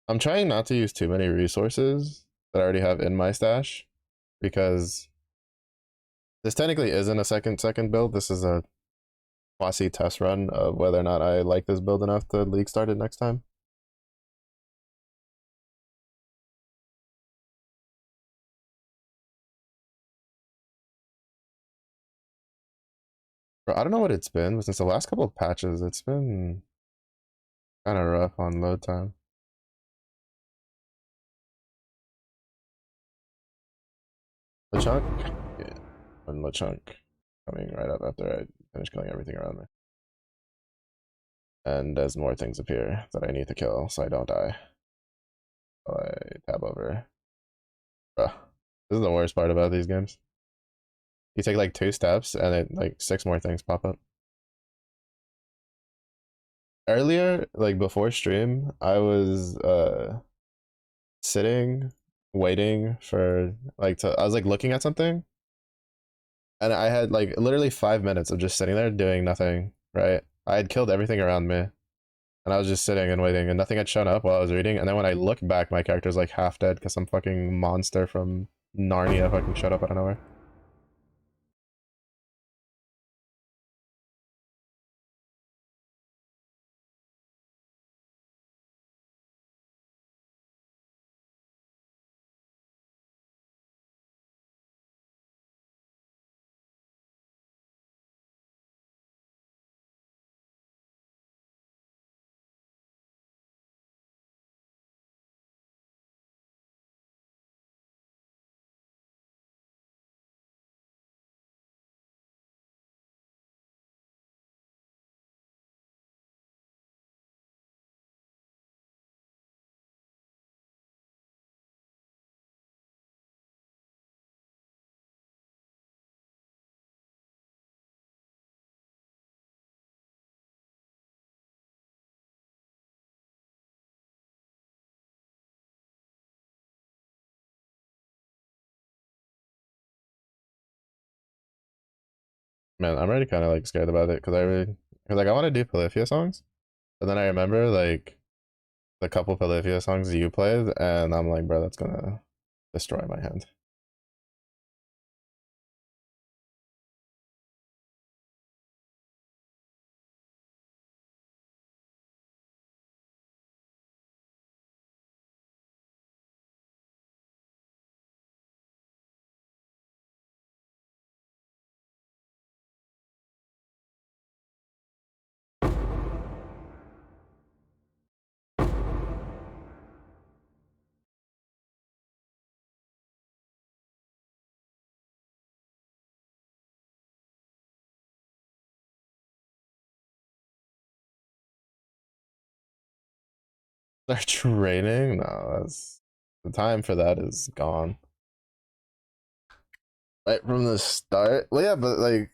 I'm trying not to use too many resources that I already have in my stash because this technically isn't a second build. This is a quasi test run of whether or not I like this build enough to league start it next time. Bro, I don't know what it's been, but since the last couple of patches, it's been kind of rough on load time. LeChunk? Yeah. And LeChunk coming right up after I finish killing everything around me. And as more things appear that I need to kill so I don't die. So I tab over. Bruh. This is the worst part about these games. You take like 2 steps and it like 6 more things pop up. Earlier, like before stream, I was sitting waiting for like to I was like looking at something and I had like literally 5 minutes of just sitting there doing nothing, right? I had killed everything around me and I was just sitting and waiting and nothing had shown up while I was reading. And then when I look back, my character's like half dead because some fucking monster from Narnia fucking showed up out of nowhere. Man, I'm already kind of like scared about it because because like I want to do Polyphia songs, but then I remember like the couple Polyphia songs you played, and I'm like, bro, that's gonna destroy my hand. They're training? No, that's the time for that is gone. Right from the start. Well, yeah, but like,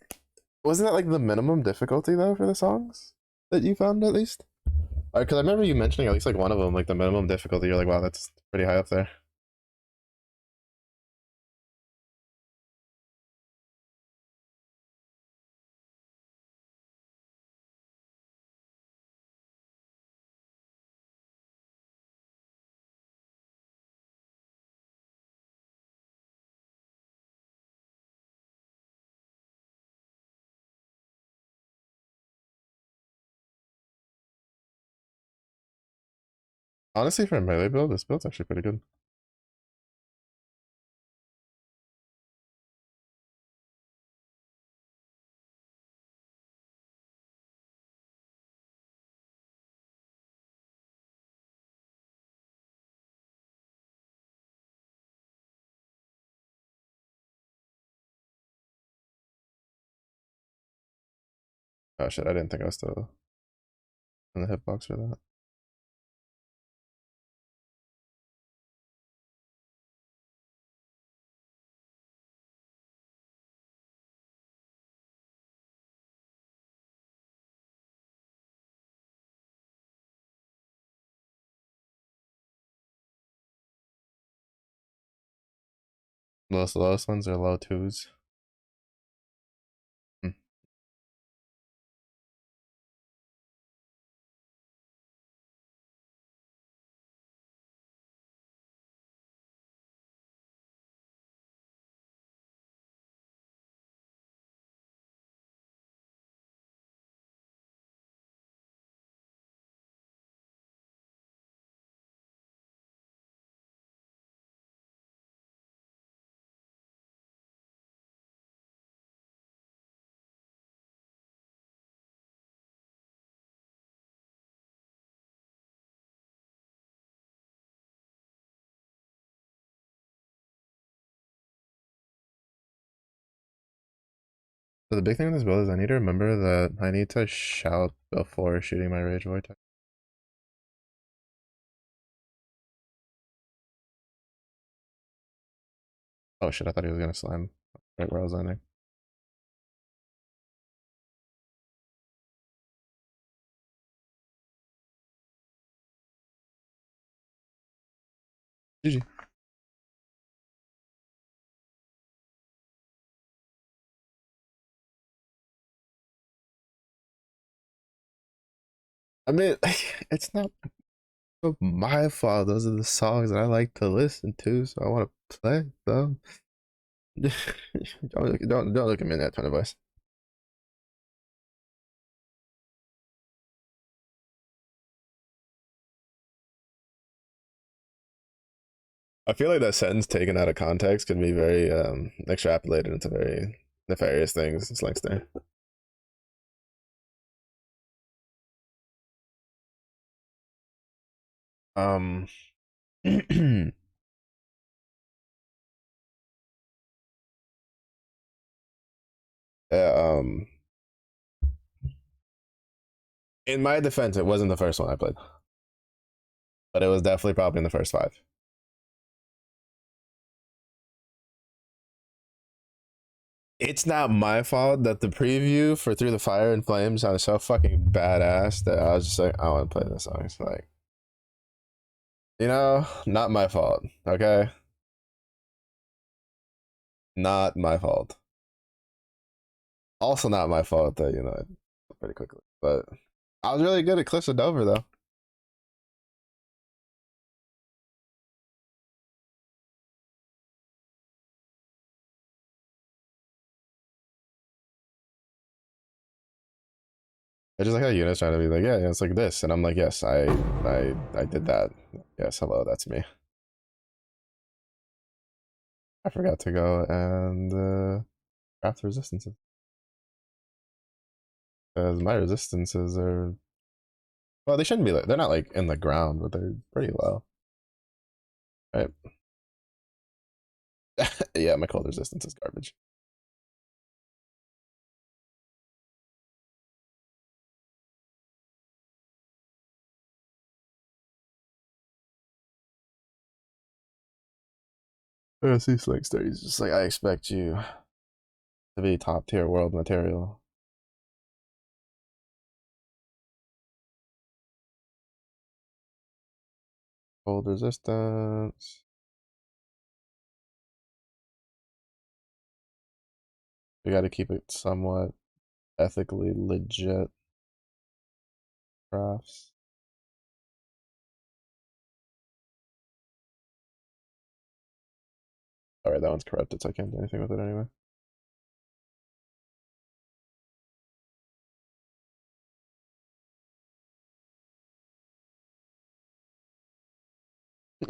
wasn't that like the minimum difficulty though for the songs that you found at least? Because I remember you mentioning at least like one of them, like the minimum difficulty. You're like, wow, that's pretty high up there. Honestly, for a melee build, this build's actually pretty good. Oh shit, I didn't think I was still in the hitbox for that. Lowest ones are low twos. Hmm. So the big thing with this build is I need to remember that I need to shout before shooting my rage vortex. Oh shit, I thought he was gonna slam right where I was landing. GG. I mean, it's not my fault. Those are the songs that I like to listen to, so I want to play them. Don't look at me in that tone of voice. I feel like that sentence taken out of context can be very extrapolated into very nefarious things. It's like there. Um, yeah, in my defense, it wasn't the first one I played, but it was definitely probably in the first five. It's not my fault that the preview for Through the Fire and Flames sounded so fucking badass that I was just like, I want to play this song. It's like, not my fault. Okay, not my fault. Also, not my fault that pretty quickly. But I was really good at Cliffs of Dover though. I just like how Eunice trying to be like, yeah, it's like this, and I'm like, yes, I did that. Yes, hello, that's me. I forgot to go and craft resistances because my resistances are well, they shouldn't be like they're not like in the ground, but they're pretty low, right? Yeah, my cold resistance is garbage. I see Slick He's just like I expect you to be top tier world material. Cold resistance. We got to keep it somewhat ethically legit crafts. All right, that one's corrupted, so I can't do anything with it anyway.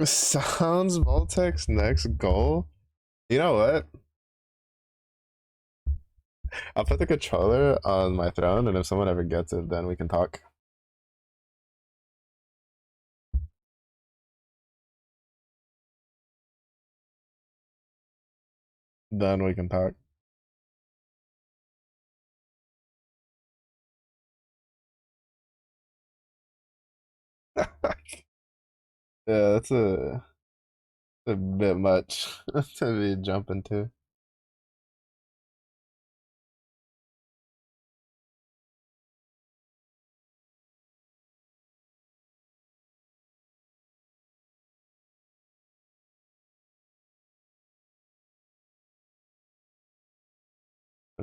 Sounds Voltec's next goal. You know what? I'll put the controller on my throne, and if someone ever gets it, then we can talk. Then we can talk. Yeah, that's a bit much to be jumping to.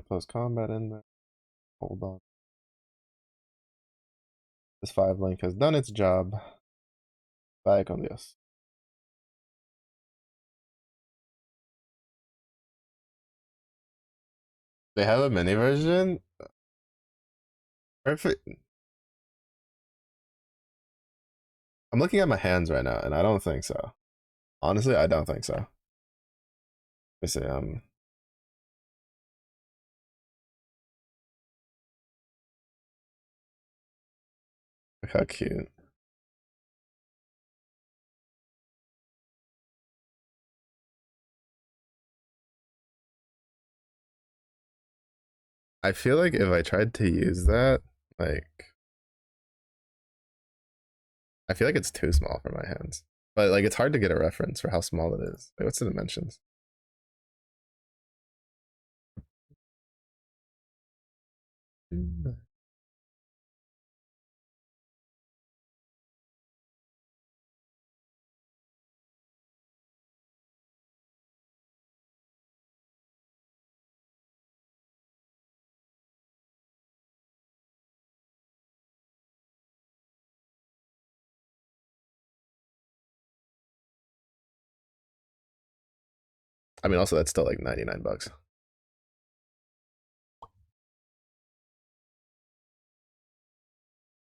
Close combat in there. Hold on. This 5 link has done its job. Vaya con Dios. They have a mini version? Perfect. I'm looking at my hands right now, and I don't think so. Honestly, I don't think so. Let me see. Look how cute. I feel like if I tried to use that, like, I feel like it's too small for my hands. But like, it's hard to get a reference for how small it is. Like, what's the dimensions? I mean, also that's still like 99 bucks.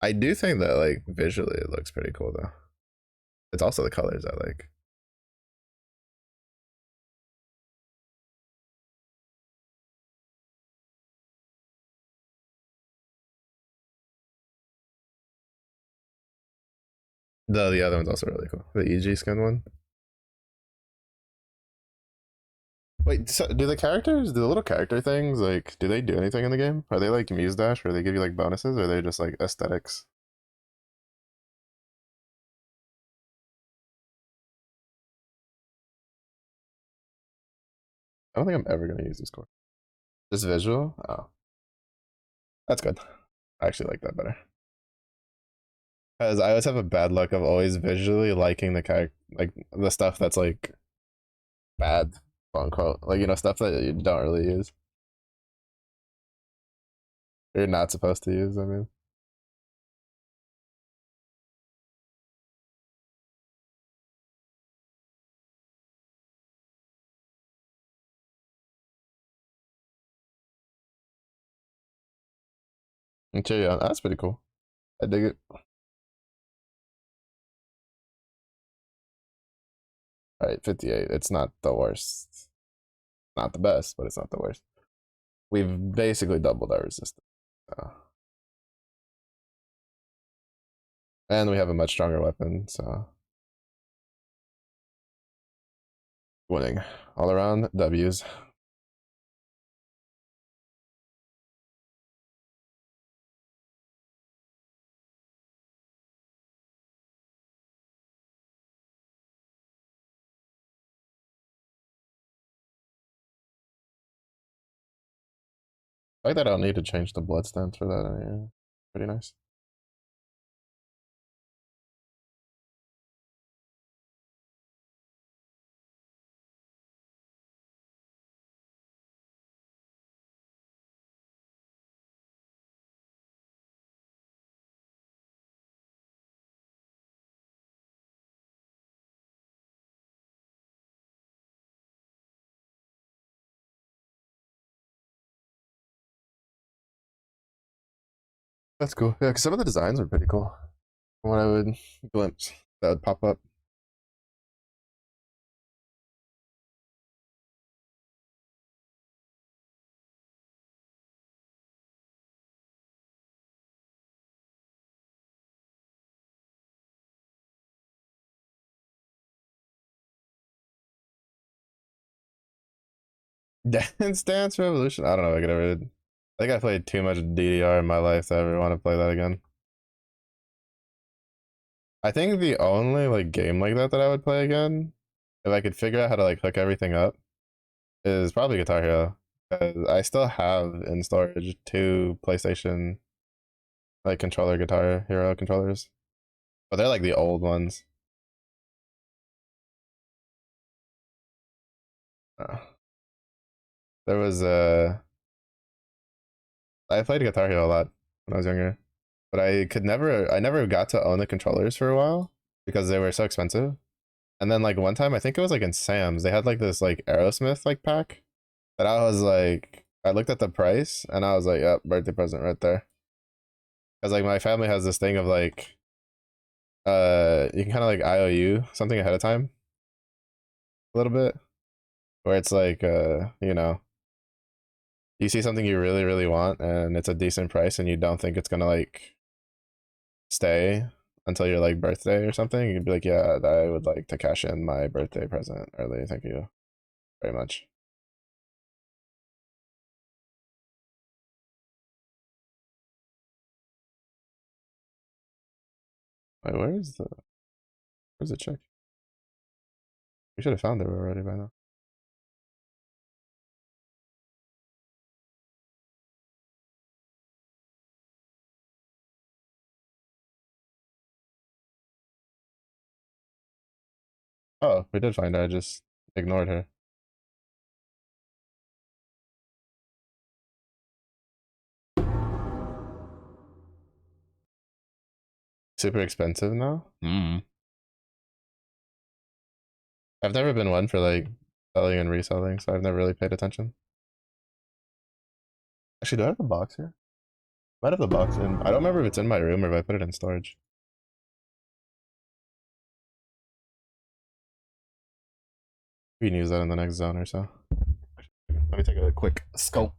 I do think that like visually it looks pretty cool though. It's also the colors I like. The other one's also really cool. The EG skin one. Wait, so do the characters, do the little character things, like, do they do anything in the game? Are they like Muse Dash, where they give you like bonuses, or are they just like aesthetics? I don't think I'm ever gonna use these core. Just visual? Oh, that's good. I actually like that better. Because I always have a bad luck of always visually liking the character, like the stuff that's like bad, quote unquote. Like, you know, stuff that you don't really use. You're not supposed to use, I mean. And cheer you on. That's pretty cool. I dig it. All right, 58. It's not the worst. Not the best, but it's not the worst. We've basically doubled our resistance. So. And we have a much stronger weapon, so winning. All around W's. I like that I don't need to change the blood stance for that. Yeah. Pretty nice. That's cool. Yeah, because some of the designs are pretty cool. What I would glimpse that would pop up. Dance Dance Revolution. I don't know if I could ever. I think I played too much DDR in my life to ever want to play that again. I think the only like game like that that I would play again, if I could figure out how to like hook everything up, is probably Guitar Hero. Because I still have in storage two PlayStation like controller Guitar Hero controllers, but they're like the old ones. Uh, there was I played Guitar Hero a lot when I was younger, but I never got to own the controllers for a while because they were so expensive. And then like one time, I think it was like in Sam's, they had like this like Aerosmith like pack that I was like, I looked at the price and I was like, yep, birthday present right there. Because like my family has this thing of like, you can kind of like IOU something ahead of time a little bit, where it's like, you know, you see something you really really want and it's a decent price and you don't think it's gonna like stay until your like birthday or something, you'd be like, yeah, I would like to cash in my birthday present early. Thank you very much. Wait, where's the chick? We should have found her already by now. Oh, we did find her. I just ignored her. Super expensive now? I've never been one for like selling and reselling, so I've never really paid attention. Actually, do I have the box here? I might have the box in. I don't remember if it's in my room or if I put it in storage. We can use that in the next zone or so. Let me take a quick scope.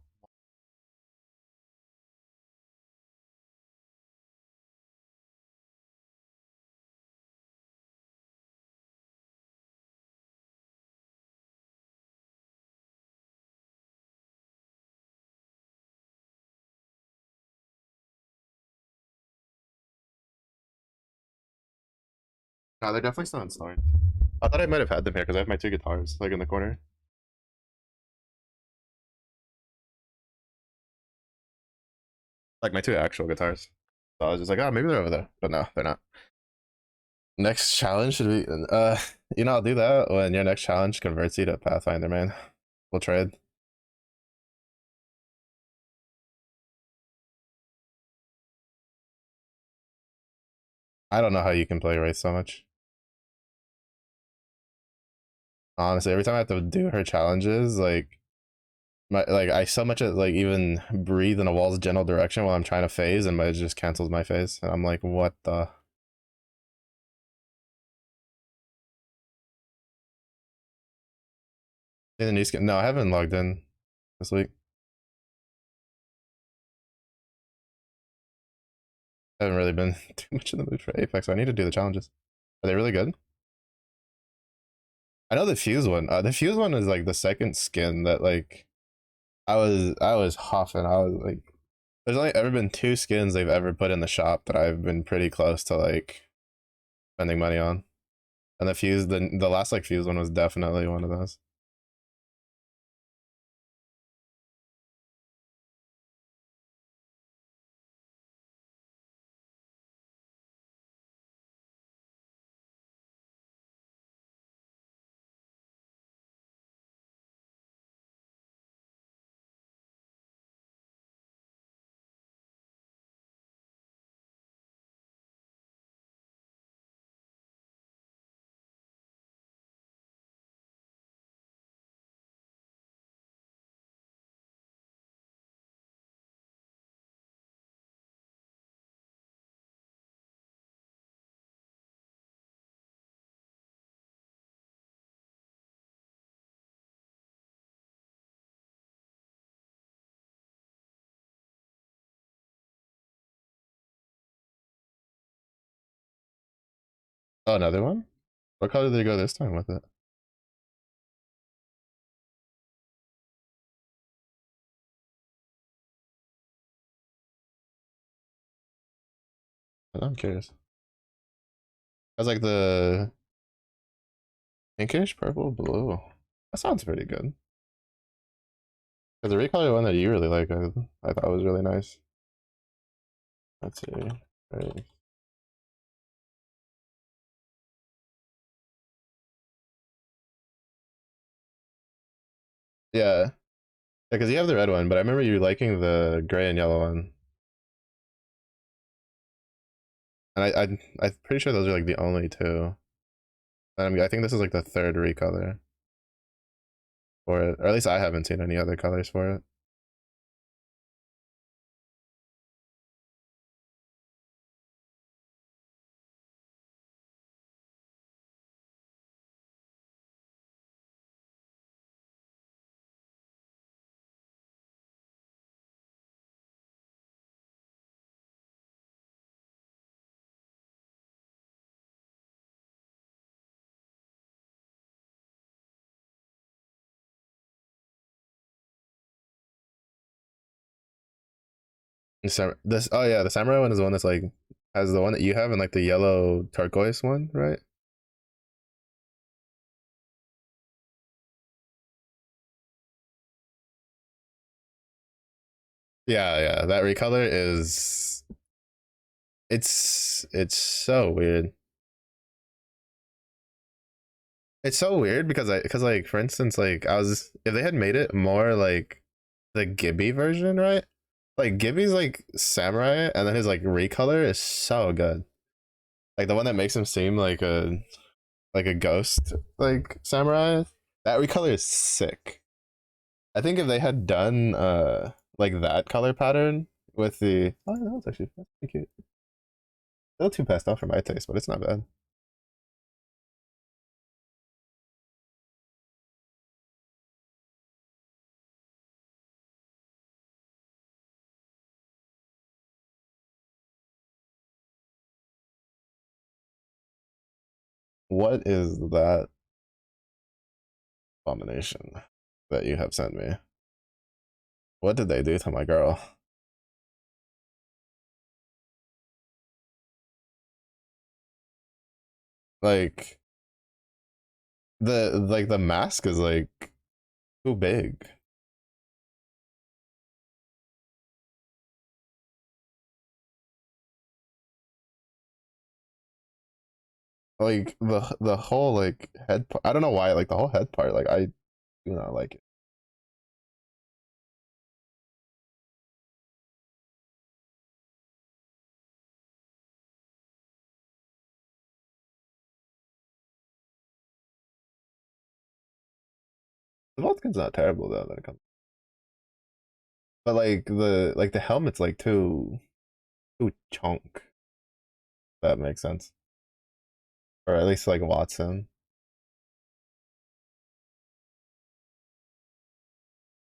No, they're definitely still in storage. I thought I might have had them here because I have my two guitars like in the corner. Like my two actual guitars. So I was just like, oh, maybe they're over there. But no, they're not. Next challenge should be I'll do that when your next challenge converts you to Pathfinder, man. We'll trade. I don't know how you can play race so much. Honestly, every time I have to do her challenges, I so much as like even breathe in a wall's general direction while I'm trying to phase, and it just cancels my phase. And I'm like, what the? In the new skin? No, I haven't logged in this week. I haven't really been too much in the mood for Apex. I need to do the challenges. Are they really good? I know the Fuse one. The Fuse one is like the second skin that like I was huffing. I was like, there's only ever been two skins they've ever put in the shop that I've been pretty close to like spending money on. And the last like Fuse one was definitely one of those. Oh, another one? What color did they go this time with it? I'm curious. That's like the pinkish, purple, blue. That sounds pretty good. Because the recolor one that you really like, I thought was really nice. Let's see. Right. Yeah, because you have the red one, but I remember you liking the gray and yellow one, and I'm pretty sure those are like the only two. I think this is like the third recolor for it, or at least I haven't seen any other colors for it. The oh yeah, the samurai one is the one that's like As the one that you have and like the yellow turquoise one, right? Yeah, yeah. That recolor is it's so weird. It's so weird because like for instance like I was if they had made it more like the Gibby version, right? Like Gibby's like samurai and then his like recolor is so good. Like the one that makes him seem like a ghost like samurai. That recolor is sick. I think if they had done like that color pattern with the oh that was actually that's pretty cute. A little too pastel for my taste, but it's not bad. What is that abomination that you have sent me? What did they do to my girl? Like the mask is like too big. Like the whole like head part, I don't know why like the whole head part like I do not like it. The Vulcan's not terrible though when it comes, but like the helmet's like too chunk. That makes sense, or at least like Watson.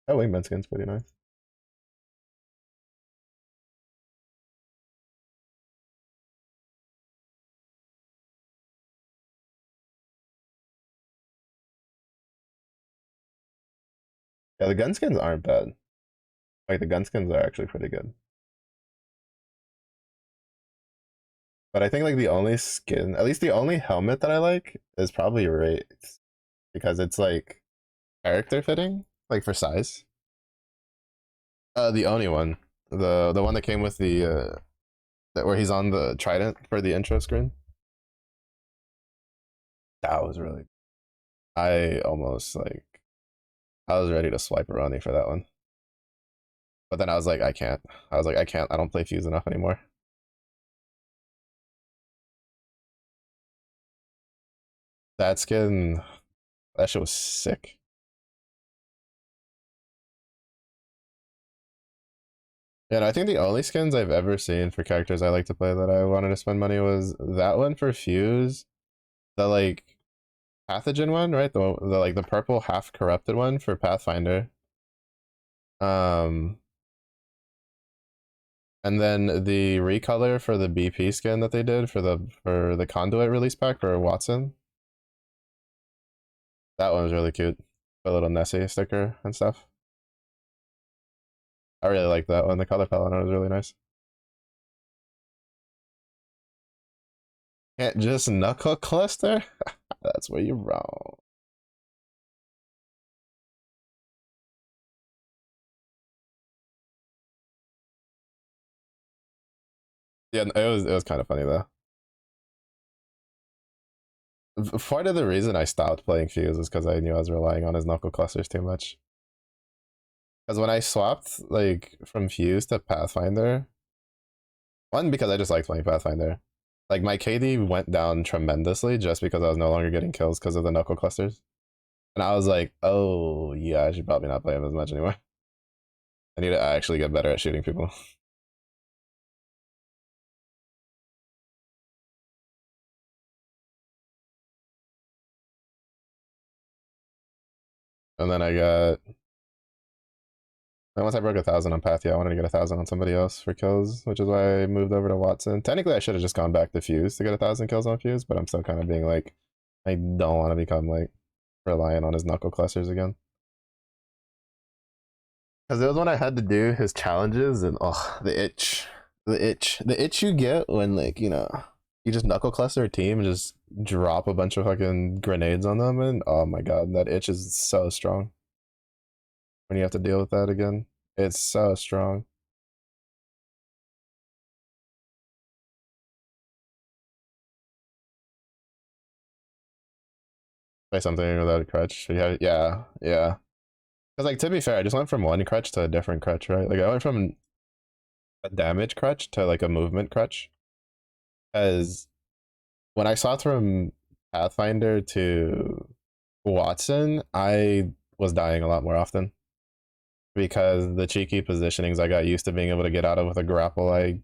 That wingman skin's pretty nice. Yeah, the gun skins aren't bad. Like the gun skins are actually pretty good. But I think like the only skin, at least the only helmet that I like is probably Wraith because it's like character fitting, like for size. The only one, the one that came with the that where he's on the trident for the intro screen. That was really. I almost like I was ready to swipe a Ronnie for that one, but then I was like, I can't. I was like, I can't. I don't play Fuse enough anymore. That skin, that shit was sick. Yeah, and I think the only skins I've ever seen for characters I like to play that I wanted to spend money was that one for Fuse, the like pathogen one, right? The like the purple half corrupted one for Pathfinder. Um, and then the recolor for the BP skin that they did for the conduit release pack for Watson. That one was really cute. The little Nessie sticker and stuff. I really like that one. The color palette on it was really nice. Can't just knuckle cluster? That's where you're wrong. Yeah, it was kind of funny though. Part of the reason I stopped playing Fuse was because I knew I was relying on his knuckle clusters too much. Because when I swapped like from Fuse to Pathfinder, one because I just liked playing Pathfinder. Like my KD went down tremendously just because I was no longer getting kills because of the knuckle clusters. And I was like, oh yeah, I should probably not play him as much anymore. I need to actually get better at shooting people. And then I got and once I broke 1,000 on Path, yeah, I wanted to get 1,000 on somebody else for kills, which is why I moved over to Watson. Technically, I should have just gone back to Fuse to get 1,000 kills on Fuse, but I'm still kind of being like, I don't want to become like reliant on his knuckle clusters again. Because it was when I had to do his challenges, and oh, the itch. The itch you get when like you just knuckle cluster a team and just drop a bunch of fucking grenades on them, and oh my god, that itch is so strong when you have to deal with that again. It's so strong. Play something without a crutch. Yeah, yeah, yeah. Because like to be fair, I just went from one crutch to a different crutch, right? Like I went from a damage crutch to like a movement crutch. As when I swapped from Pathfinder to Watson, I was dying a lot more often because the cheeky positionings I got used to being able to get out of with a grapple, I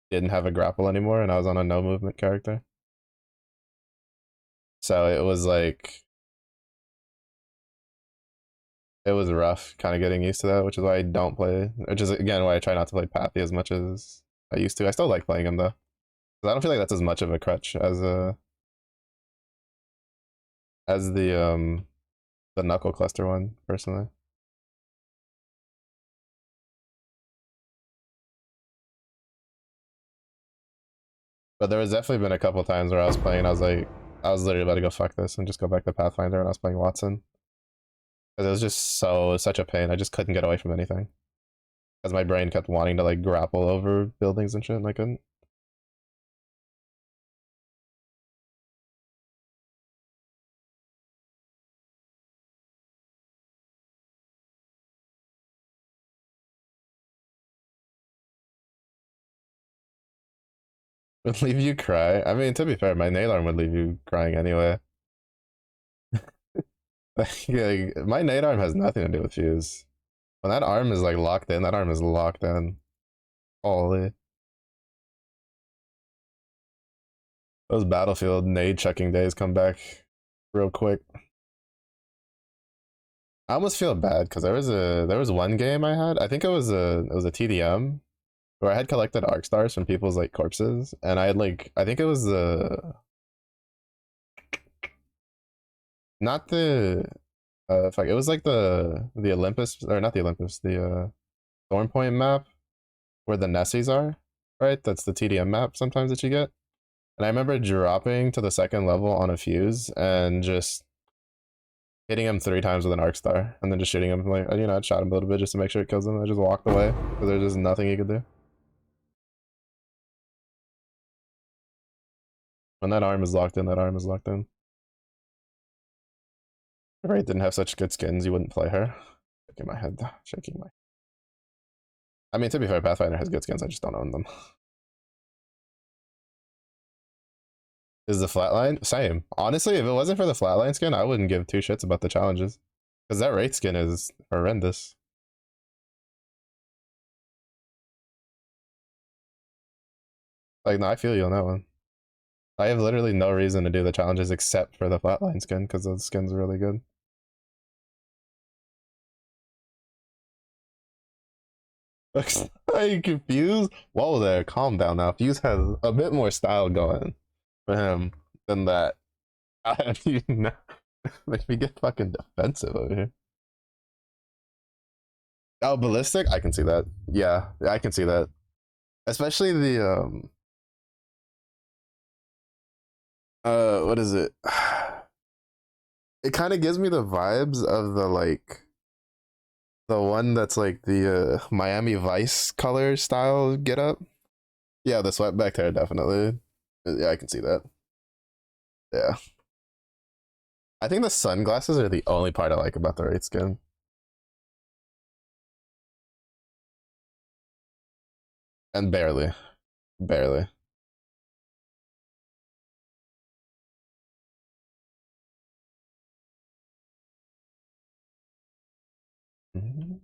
didn't have a grapple anymore, and I was on a no movement character. So it was like it was rough, kind of getting used to that, which is why I don't play. Which is again why I try not to play Pathy as much as I used to. I still like playing him though, because I don't feel like that's as much of a crutch as the knuckle cluster one personally. But there was definitely been a couple times where I was playing and I was like, I was literally about to go fuck this and just go back to Pathfinder, and I was playing Watson. Because it was just such a pain. I just couldn't get away from anything. Because my brain kept wanting to like grapple over buildings and shit, and I couldn't. Would leave you cry. I mean, to be fair, my nail arm would leave you crying anyway. Like, my nade arm has nothing to do with fuse. When that arm is like locked in, that arm is locked in. Holy. Those battlefield nade checking days come back real quick. I almost feel bad because there was one game I had. I think it was a TDM where I had collected arc stars from people's like corpses, and I had like I think it was the not the fuck, it was like the Olympus, or not the Olympus, the Thorn Point map where the Nessies are, right? That's the TDM map sometimes that you get. And I remember dropping to the second level on a fuse and just hitting him 3 times with an arc star, and then just shooting him like I shot him a little bit just to make sure it kills him. I just walked away because there's just nothing he could do. When that arm is locked in, that arm is locked in. If Wraith didn't have such good skins, you wouldn't play her. Shaking my head, shaking my. I mean, to be fair, Pathfinder has good skins. I just don't own them. Is the flatline same? Honestly, if it wasn't for the flatline skin, I wouldn't give two shits about the challenges, because that Wraith skin is horrendous. Like, no, I feel you on that one. I have literally no reason to do the challenges except for the flatline skin because the skin's really good. Looks like Fuse. Whoa there, calm down now. Fuse has a bit more style going for him than that. You know, make me get fucking defensive over here. Oh, ballistic? I can see that. Yeah, I can see that. Especially the what is it? It kind of gives me the vibes of the like the one that's like the Miami Vice color style get up. Yeah, the sweatback hair definitely. Yeah, I can see that. Yeah. I think the sunglasses are the only part I like about the right skin. And barely. Barely. Mhm.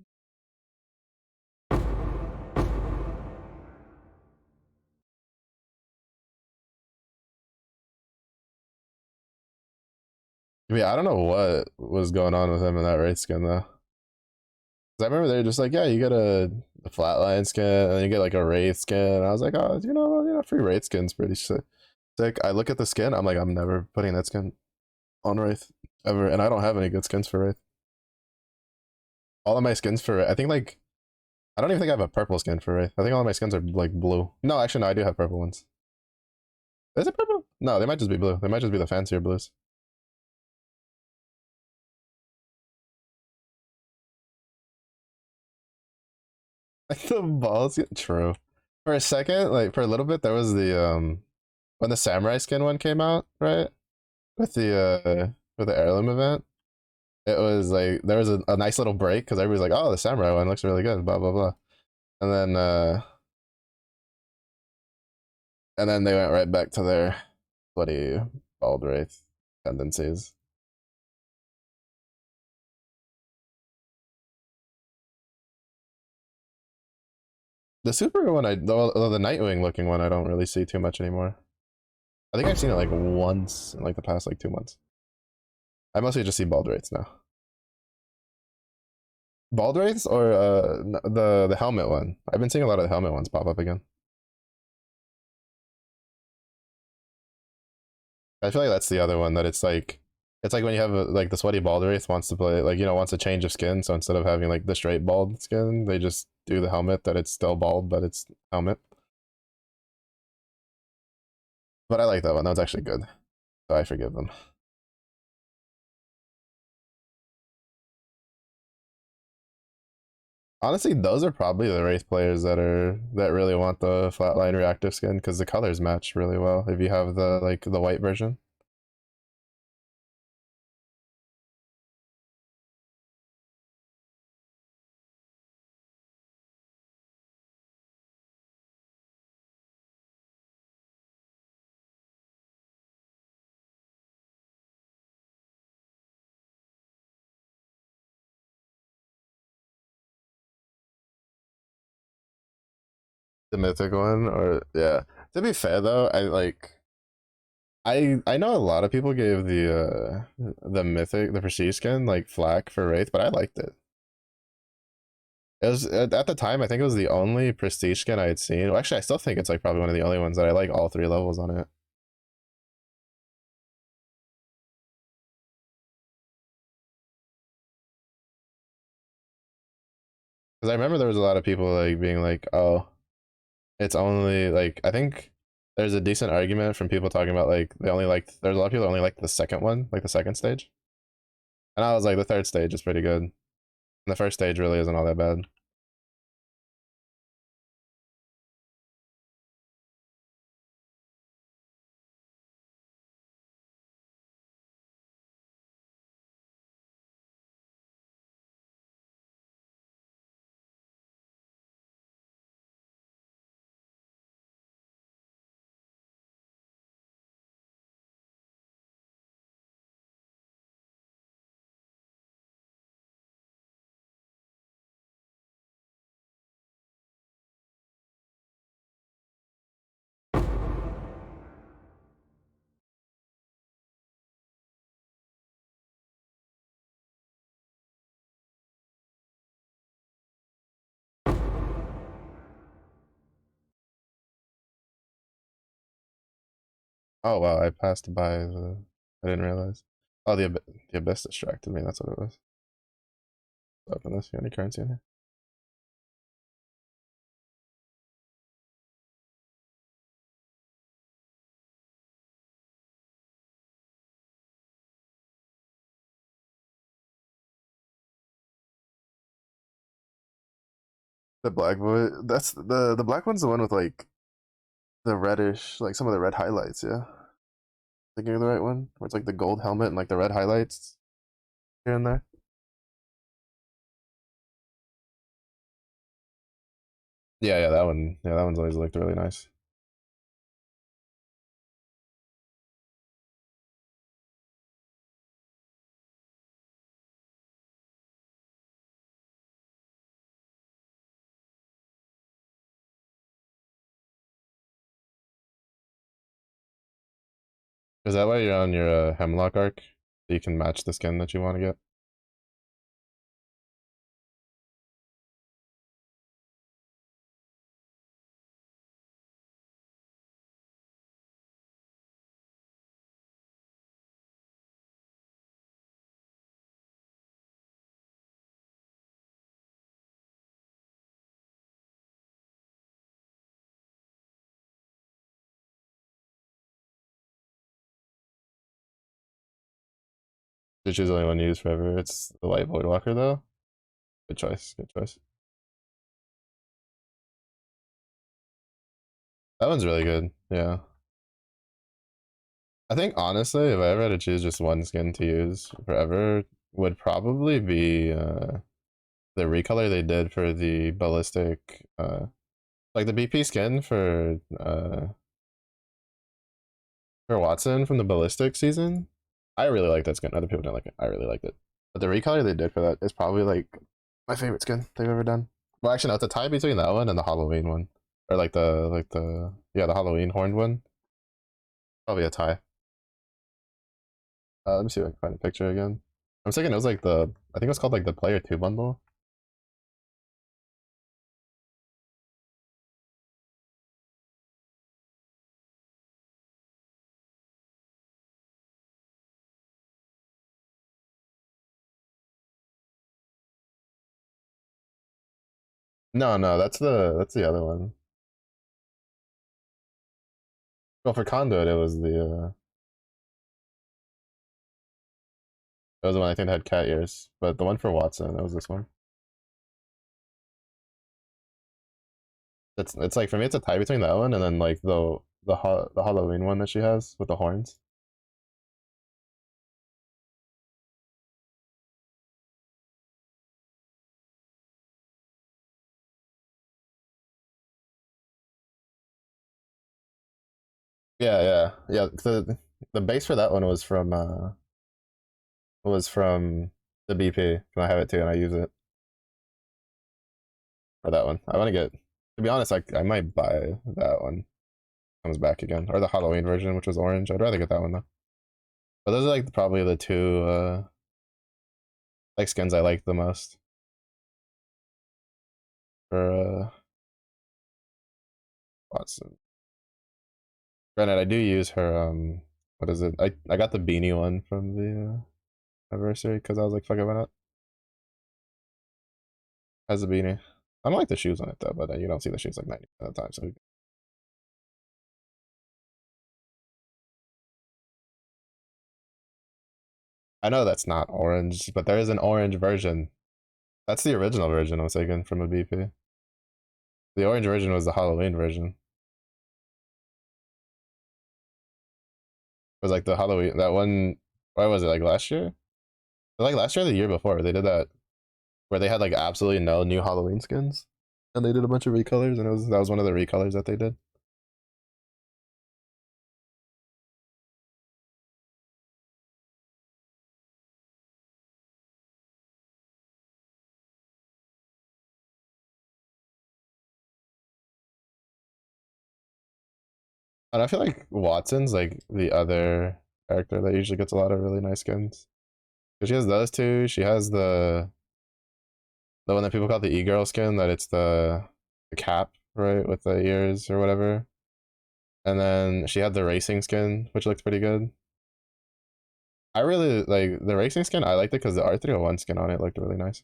Yeah, I don't know what was going on with him in that right skin though. 'Cause I remember they were just like, yeah, you get a flatline skin, and then you get like a wraith skin. And I was like, oh, free wraith skin's pretty sick. I look at the skin, I'm like, I'm never putting that skin on wraith ever, and I don't have any good skins for wraith. All of my skins for I think like I don't even think I have a purple skin for Wraith. I think all my skins are like blue. No, actually, no, I do have purple ones. Is it purple? No, they might just be blue. They might just be the fancier blues. Like the balls get true. For a second, like for a little bit, there was the when the samurai skin one came out, right? With the heirloom event. It was like there was a nice little break because everybody's like, oh, the samurai one looks really good, blah blah blah. And then they went right back to their bloody bald wraith tendencies. The super one, the Nightwing looking one, I don't really see too much anymore. I think I've seen it like once in like the past like 2 months. I mostly just see bald wraiths now. Bald wraiths or the helmet one. I've been seeing a lot of the helmet ones pop up again. I feel like that's the other one that it's like when you have like the sweaty bald wraith wants to play like wants a change of skin, so instead of having like the straight bald skin, they just do the helmet that it's still bald but it's helmet. But I like that one. That was actually good. So I forgive them. Honestly, those are probably the wraith players that really want the flatline reactive skin because the colors match really well if you have the like the white version. The mythic one, or yeah. To be fair though, I know a lot of people gave the mythic the prestige skin like flack for wraith, but I liked it. It was at the time I think it was the only prestige skin I had seen. Well, actually, I still think it's like probably one of the only ones that I like all three levels on it. Because I remember there was a lot of people like being like, "Oh, it's only like I think there's a decent argument from people talking about like they only like there's a lot of people that only like the second one, like the second stage." And I was like, the third stage is pretty good. And the first stage really isn't all that bad. Oh wow, I passed by the. I didn't realize. Oh, the abyss distracted me. That's what it was. Open this. You got any currency in here? The black boy. That's the black one's the one with like the reddish, like some of the red highlights. Yeah, thinking of the right one, where it's like the gold helmet and like the red highlights here and there. Yeah, yeah, that one. Yeah, that one's always looked really nice. Is that why you're on your hemlock arc? So you can match the skin that you want to get. To choose only one to use forever. It's the Light Voidwalker though. Good choice. Good choice. That one's really good. Yeah. I think honestly, if I ever had to choose just one skin to use forever, would probably be the recolor they did for the ballistic, like the BP skin for Watson from the ballistic season. I really like that skin. Other people don't like it. I really liked it. But the recolor they did for that is probably like my favorite skin they've ever done. Well, actually, no, it's a tie between that one and the Halloween one, or like the yeah the Halloween horned one. Probably a tie. Let me see if I can find a picture again. I'm thinking it was like I think it was called like the Player Two bundle. No, no, that's the other one. Well, for Conduit, it was the one I think that had cat ears, but the one for Watson, that was this one. It's like for me, it's a tie between that one and then like the Halloween one that she has with the horns. Yeah, yeah, yeah. The base for that one was from the BP, and I have it too, and I use it for that one. I want to get. To be honest, I might buy that one. Comes back again, or the Halloween version, which was orange. I'd rather get that one though. But those are like probably the two like skins I like the most for Watson. Granted, I do use her what is it? I got the beanie one from the anniversary because I was like, fuck it, why not? Has a beanie. I don't like the shoes on it though, but you don't see the shoes like 90% of the time. So I know that's not orange, but there is an orange version. That's the original version I was taken from a BP. The orange version was the Halloween version. It was like the Halloween that one. Why was it like last year? Like last year, or the year before, they did that where they had like absolutely no new Halloween skins, and they did a bunch of recolors, and that was one of the recolors that they did. And I feel like Watson's like the other character that usually gets a lot of really nice skins. Because she has those two. She has the one that people call the e-girl skin. That it's the cap right with the ears or whatever. And then she had the racing skin, which looked pretty good. I really like the racing skin. I liked it because the R301 skin on it looked really nice.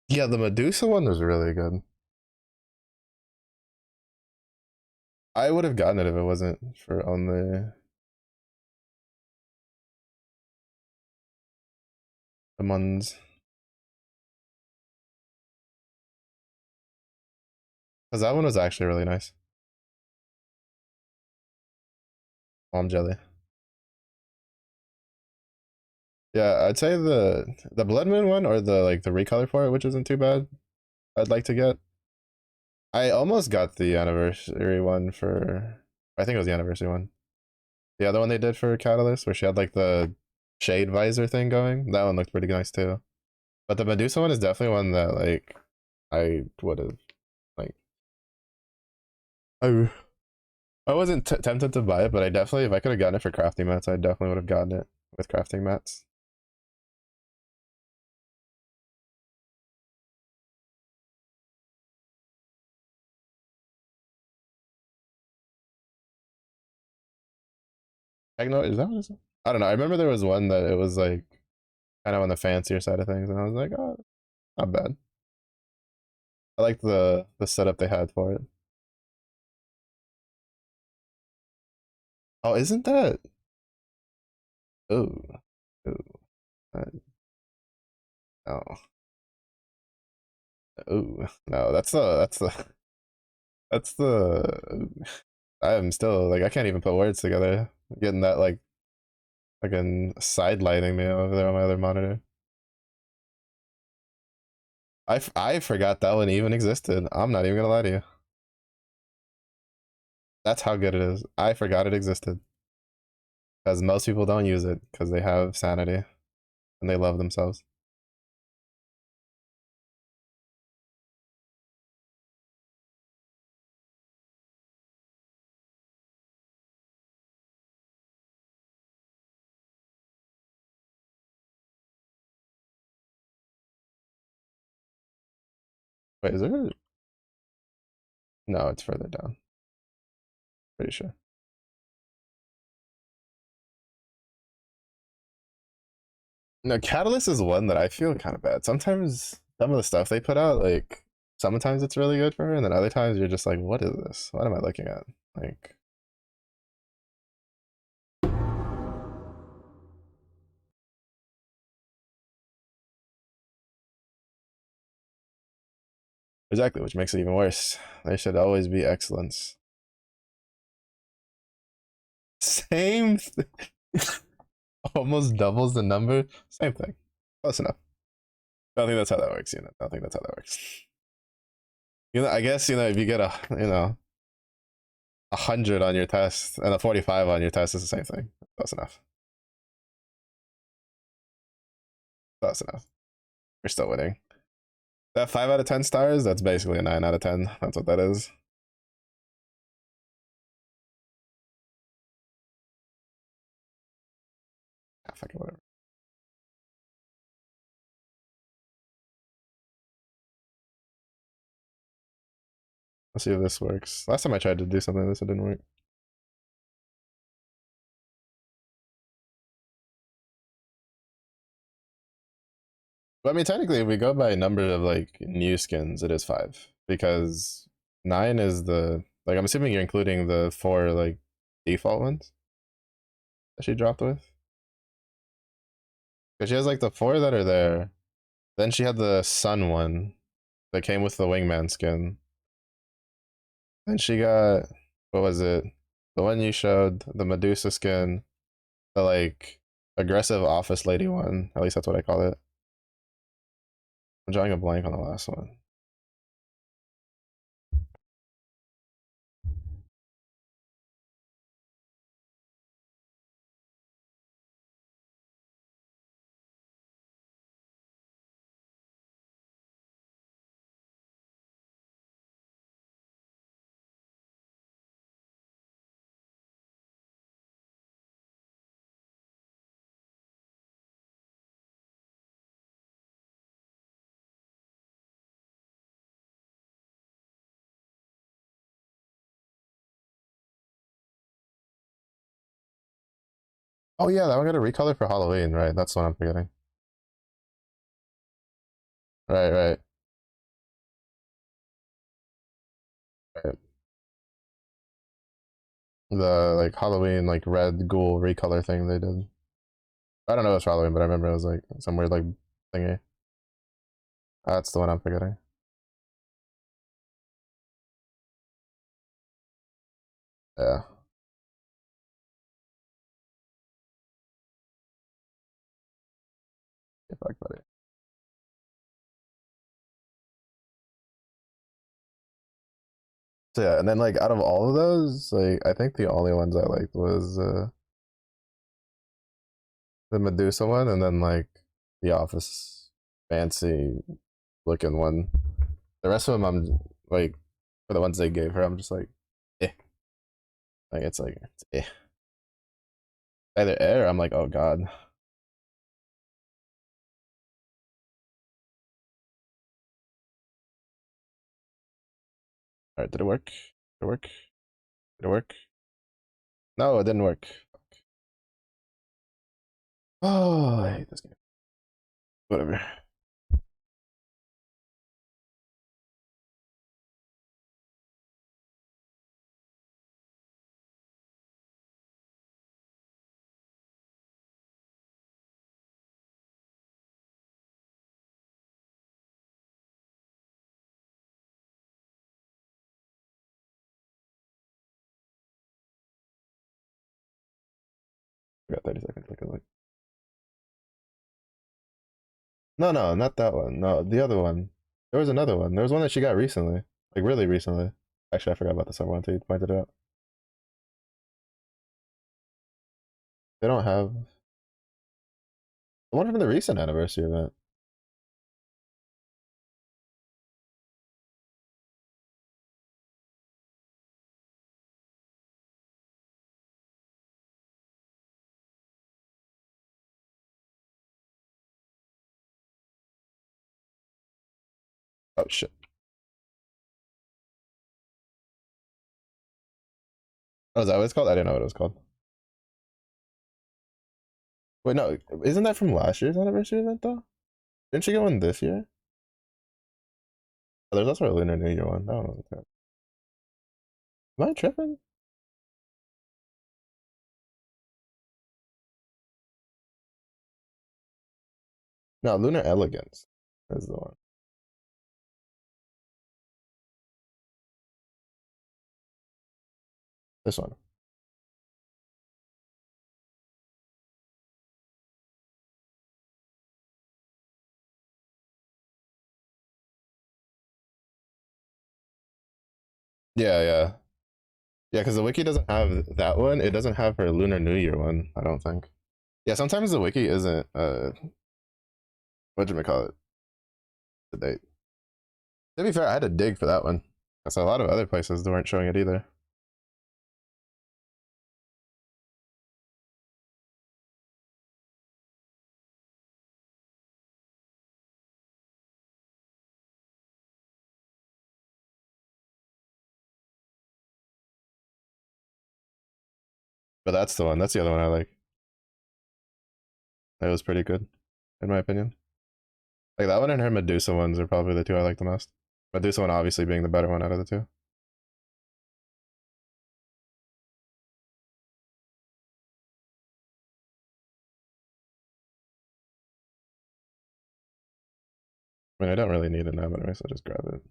Yeah, the Medusa one was really good. I would have gotten it if it wasn't for on the Muns. Because that one was actually really nice. Palm jelly. Yeah, I'd say the Blood Moon one or the like the recolor for it, which isn't too bad. I'd like to get. I almost got the anniversary one for. I think it was the anniversary one. The other one they did for Catalyst, where she had like the shade visor thing going. That one looked pretty nice too. But the Medusa one is definitely one that like I would have like. I I wasn't tempted to buy it, but I definitely, if I could have gotten it for crafting mats, I definitely would have gotten it with crafting mats. Techno, is that what it's? I don't know. I remember there was one that it was like kind of on the fancier side of things, and I was like, oh, not bad. I like the setup they had for it. Oh, isn't that? Oh, oh, no, oh, no. That's the. I'm still like I can't even put words together. Getting that like fucking side lighting me over there on my other monitor. I forgot that one even existed. I'm not even gonna lie to you. That's how good it is. I forgot it existed because most people don't use it because they have sanity and they love themselves. Wait, is there? No, it's further down. Pretty sure. No, Catalyst is one that I feel kind of bad. Sometimes some of the stuff they put out, like sometimes it's really good for her, and then other times you're just like, what is this? What am I looking at? Like, exactly, which makes it even worse. They should always be excellence. Same, almost doubles the number. Same thing. Close enough. I don't think that's how that works. I don't think that's how that works. I guess if you get a 100 on your test and a 45 on your test is the same thing. Close enough. Close enough. You're still winning. That 5 out of 10 stars, that's basically a 9 out of 10. That's what that is. Ah, fuck it, whatever. Let's see if this works. Last time I tried to do something like this, it didn't work. But I mean, technically, if we go by number of like new skins, it is 5 because 9 is the like. I'm assuming you're including the 4 like default ones that she dropped with. Because she has like the 4 that are there. Then she had the sun one that came with the wingman skin. Then she got what was it? The one you showed, the Medusa skin, the like aggressive office lady one. At least that's what I call it. I'm drawing a blank on the last one. Oh yeah, that one got a recolor for Halloween, right? That's what I'm forgetting. Right, right, right. The like Halloween like red ghoul recolor thing they did. I don't know if it's Halloween, but I remember it was like some weird like thingy. That's the one I'm forgetting. Yeah. Get back, buddy. So yeah, and then like out of all of those, like I think the only ones I liked was the Medusa one, and then like the Office fancy looking one. The rest of them, I'm like, for the ones they gave her, I'm just eh. It's eh. Either air, I'm like, oh god. All right, did it work? Did it work? Did it work? No, it didn't work. Oh, I hate this game. Whatever. I got 30 seconds. Like. No, no, not that one. No, the other one. There was another one. There was one that she got recently, like really recently. Actually, I forgot about the summer one until you pointed it out. They don't have the one from the recent anniversary event. Oh shit. Oh, is that what it's called? I didn't know what it was called. Wait, no, isn't that from last year's anniversary event though? Didn't she get one this year? Oh, there's also a Lunar New Year one. That one wasn't terrible. Am I tripping? No, Lunar Elegance is the one. This one. Yeah, yeah. Yeah, because the wiki doesn't have that one. It doesn't have her Lunar New Year one, I don't think. Yeah, sometimes the wiki isn't what do we call it? The date. To be fair, I had to dig for that one. So a lot of other places weren't showing it either. But that's the one. That's the other one I like. That was pretty good, in my opinion. Like that one and her Medusa ones are probably the two I like the most. Medusa one obviously being the better one out of the two. I mean, I don't really need it now, but anyway, so I'll just grab it.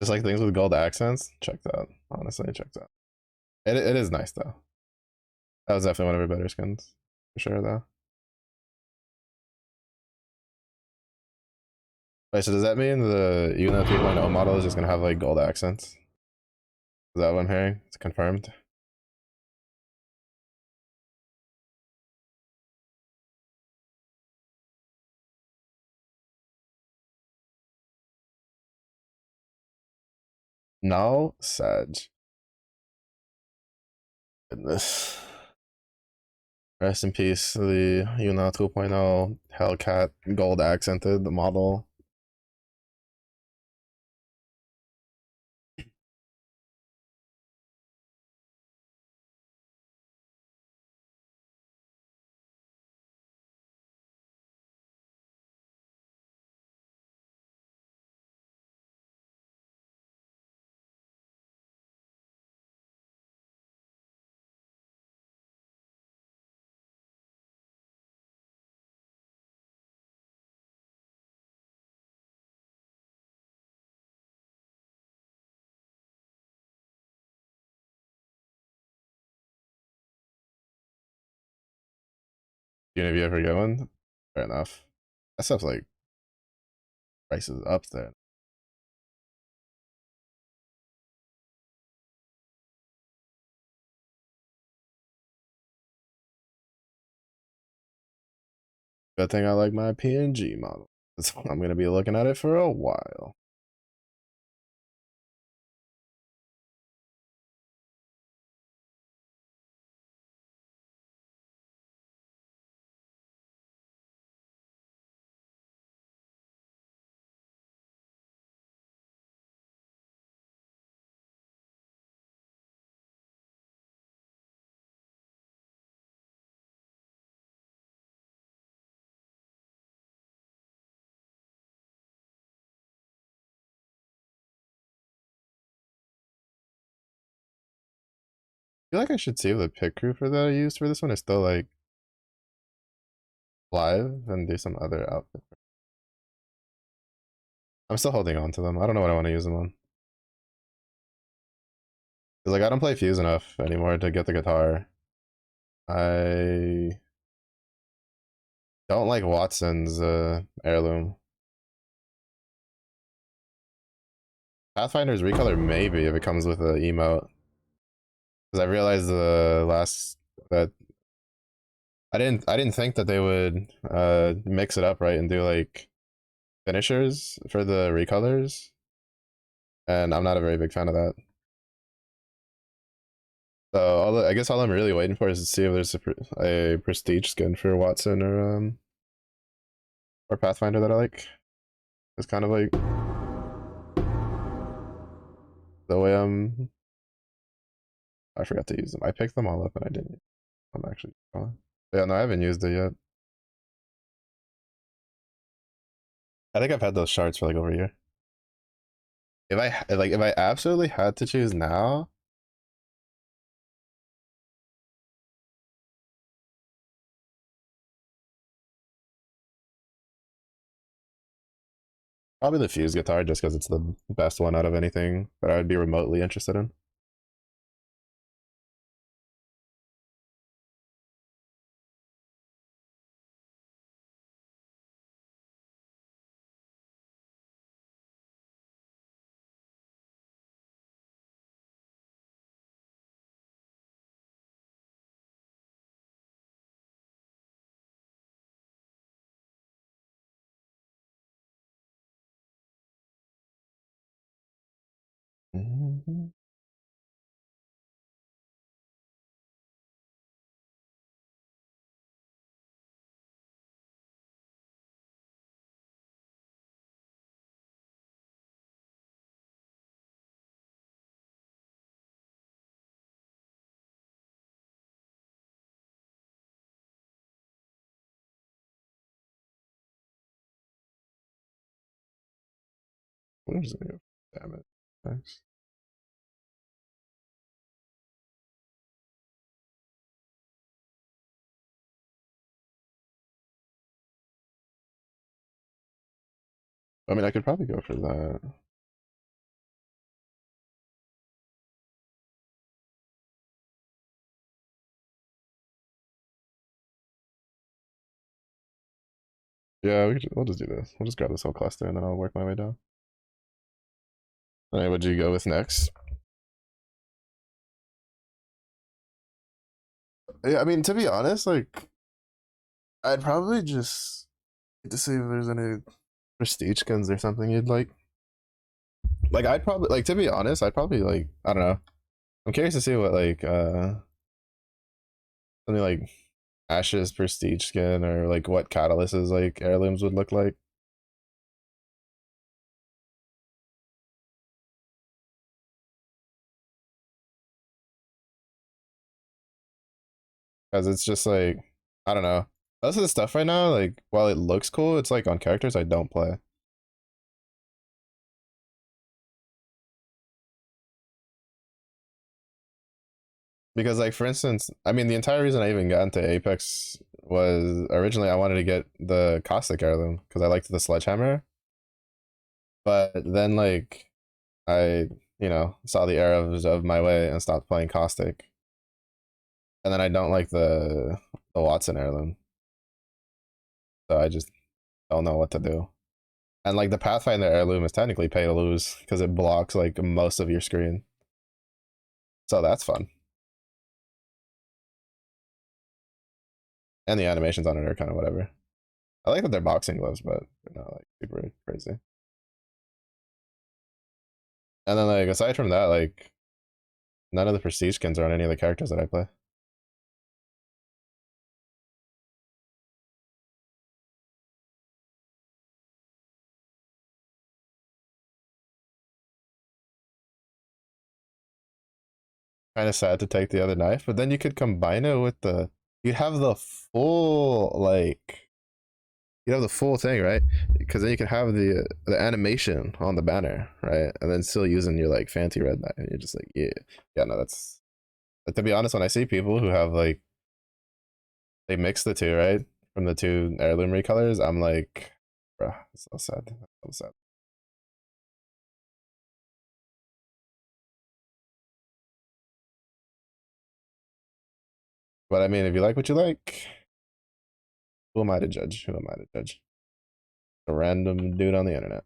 Just like things with gold accents. Check that. Honestly, check that. It is nice though. That was definitely one of her better skins. For sure though. Wait, so does that mean the Una 3.0 model is just gonna have like gold accents? Is that what I'm hearing? It's confirmed. No, Sag. Goodness. Rest in peace, the Una 2.0 Hellcat gold accented model. Have you ever get one? Fair enough. That stuff's like prices up there. Good thing I like my PNG model. I'm gonna be looking at it for a while. I feel like I should save the pick crew for that I used for this one. Is still like live and do some other outfit. I'm still holding on to them. I don't know what I want to use them on. Cause like I don't play Fuse enough anymore to get the guitar. I don't like Watson's heirloom. Pathfinder's recolor maybe if it comes with an emote. Because I realized the last that I didn't think that they would mix it up right and do like finishers for the recolors, and I'm not a very big fan of that. So I guess all I'm really waiting for is to see if there's a prestige skin for Watson or Pathfinder that I like. It's kind of like the way I forgot to use them. I picked them all up and I didn't. I'm actually gone. Yeah, no, I haven't used it yet. I think I've had those shards for like over a year. If I absolutely had to choose now, probably the Fuse guitar just because it's the best one out of anything that I would be remotely interested in. Mm-hmm. I'm just gonna go. Damn it. Thanks. I mean, I could probably go for that. Yeah, we'll just do this. We'll just grab this whole cluster and then I'll work my way down. Alright, what'd you go with next? Yeah, I mean, to be honest, like, I'd probably just to see if there's any prestige skins or something you'd like. Like, I'd probably, like, to be honest, I'd probably, like, I don't know. I'm curious to see what, like, something like Ash's prestige skin or, like, what Catalyst's, like, heirlooms would look like. Because it's just, like, I don't know. Most of the stuff right now, like, while it looks cool, it's, like, on characters I don't play. Because, like, for instance, I mean, the entire reason I even got into Apex was originally I wanted to get the Caustic heirloom because I liked the sledgehammer. But then, like, I, saw the arrows of my way and stopped playing Caustic. And then I don't like the Watson heirloom. So I just don't know what to do. And like the Pathfinder heirloom is technically pay to lose because it blocks like most of your screen. So that's fun. And the animations on it are kind of whatever. I like that they're boxing gloves, but they're not like super crazy. And then like aside from that, like none of the prestige skins are on any of the characters that I play. Kind of sad to take the other knife, but then you could combine it with the. You'd have the full like. You have the full thing, right? Because then you can have the animation on the banner, right? And then still using your like fancy red knife. And you're just like, yeah, yeah. No, that's. But to be honest, when I see people who have like they mix the two, right, from the two heirloom recolors, I'm like, bruh, it's so sad. So sad. But I mean, if you like what you like, who am I to judge? Who am I to judge? A random dude on the internet.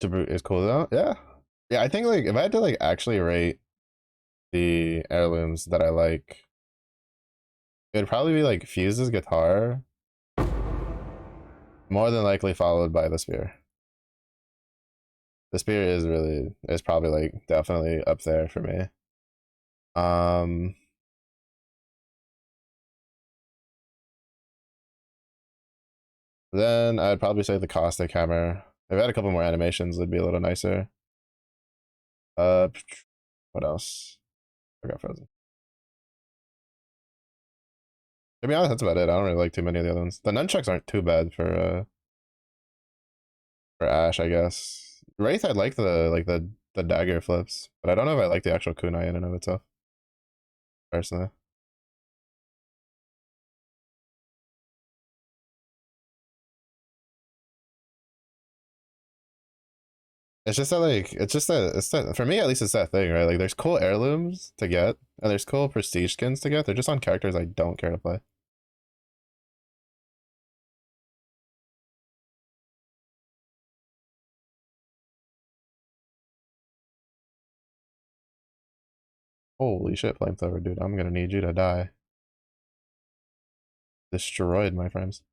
Is cool though. Yeah, yeah. I think like if I had to like actually rate the heirlooms that I like, it'd probably be like Fuse's guitar, more than likely followed by the spear. The spear is probably like definitely up there for me. Um, then I'd probably say the caustic hammer. If I had a couple more animations, it'd be a little nicer. Uh, what else? I got frozen. To be honest, that's about it. I don't really like too many of the other ones. The nunchucks aren't too bad for Ash, I guess. Wraith, I like the dagger flips, but I don't know if I like the actual kunai in and of itself, personally. It's just that like it's that for me at least it's that thing, right? Like there's cool heirlooms to get and there's cool prestige skins to get. They're just on characters I don't care to play. Holy shit, flamethrower, dude! I'm gonna need you to die. Destroyed, my friends.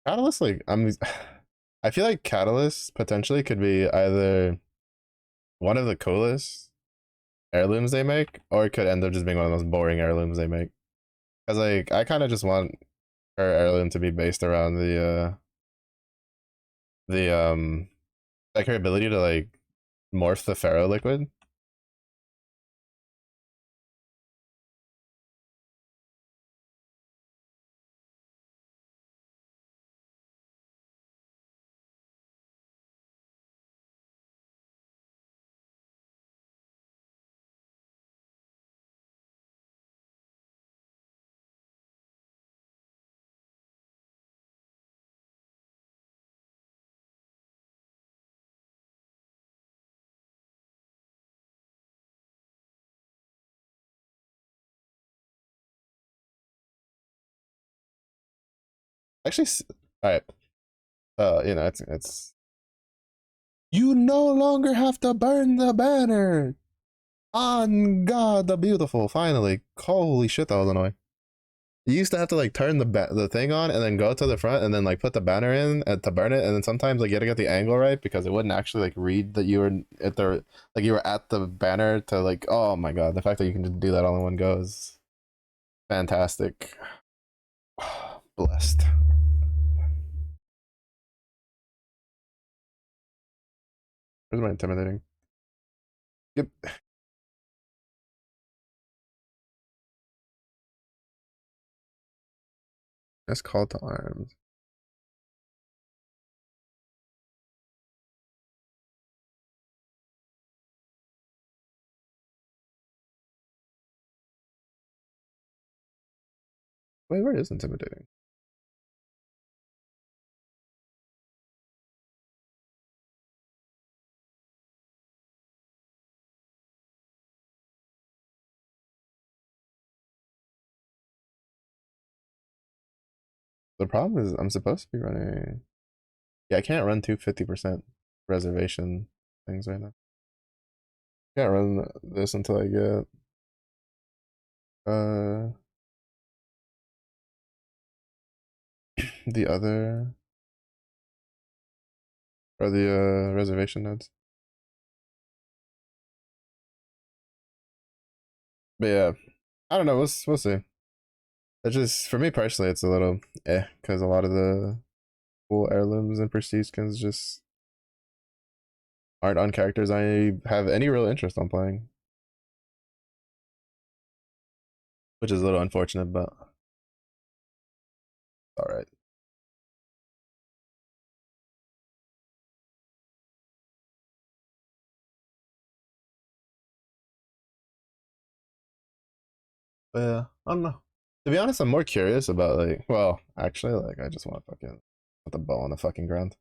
Catalyst, like I feel like Catalyst potentially could be either one of the coolest heirlooms they make, or it could end up just being one of the most boring heirlooms they make. Cause like I kind of just want her heirloom to be based around the like her ability to like morph the Pharaoh liquid. Actually, all right. You know, it's you no longer have to burn the banner. On God, the beautiful. Finally, holy shit, that was annoying. You used to have to like turn the thing on and then go to the front and then like put the banner in to burn it, and then sometimes like you had to get the angle right because it wouldn't actually like read that you were at the like you were at the banner to like. Oh my God, the fact that you can just do that all in one go is fantastic. Blessed. Where's my intimidating? Yep. That's call to arms. Wait, where is intimidating? The problem is I'm supposed to be running. Yeah, I can't run 250% reservation things right now. Can't run this until I get uh the other or the reservation nodes. But yeah, I don't know. We'll see. It's just for me personally, it's a little because a lot of the cool heirlooms and prestige skins just aren't on characters I have any real interest on playing, which is a little unfortunate, but all right. But yeah, I don't know. To be honest, I'm more curious about like, well, actually, like I just want to fucking put the bow on the fucking ground.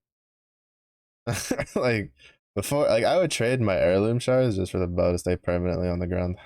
Like before, like I would trade my heirloom shards just for the bow to stay permanently on the ground.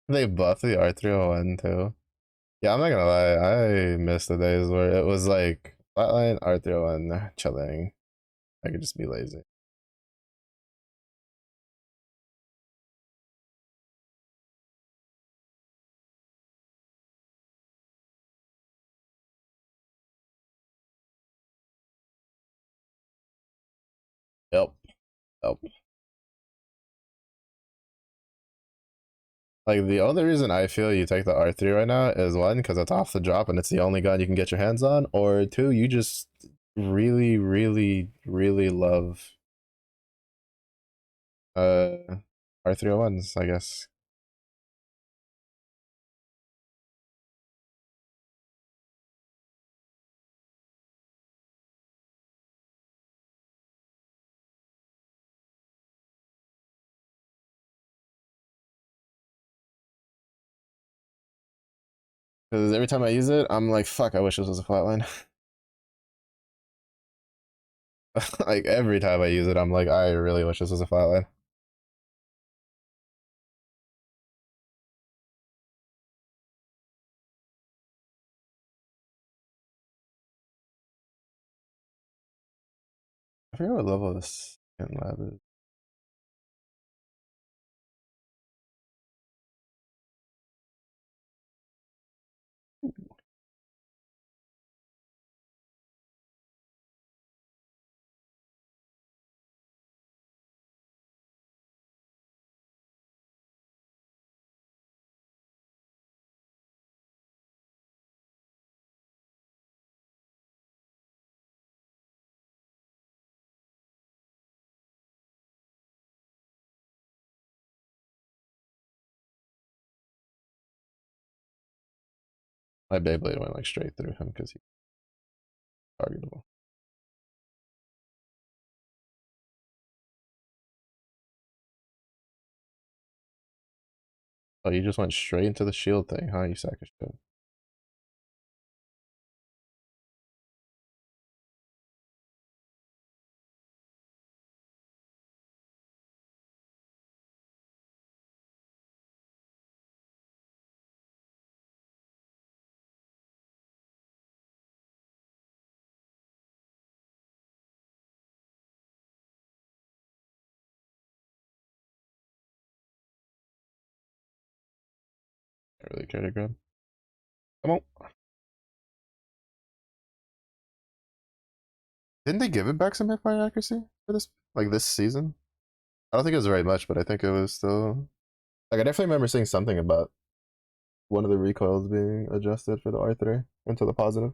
They buffed the R301 too. Yeah, I'm not gonna lie, I miss the days where it was like flatline R301 chilling. I could just be lazy. Yep. Yep. Like the only reason I feel you take the R3 right now is one, because it's off the drop and it's the only gun you can get your hands on, or two, you just really, really, really love uh R301s, I guess. Because every time I use it, I'm like, fuck, I wish this was a flatline. Like every time I use it, I'm like, I really wish this was a flatline. I forget what level this in lab is. My Beyblade went like straight through him because he's targetable. Oh, you just went straight into the shield thing, huh? You sack of shit. I really care to grab. Come on. Didn't they give it back some hip fire accuracy for this, like this season? I don't think it was very much, but I think it was still. Like I definitely remember seeing something about one of the recoils being adjusted for the R3 into the positive.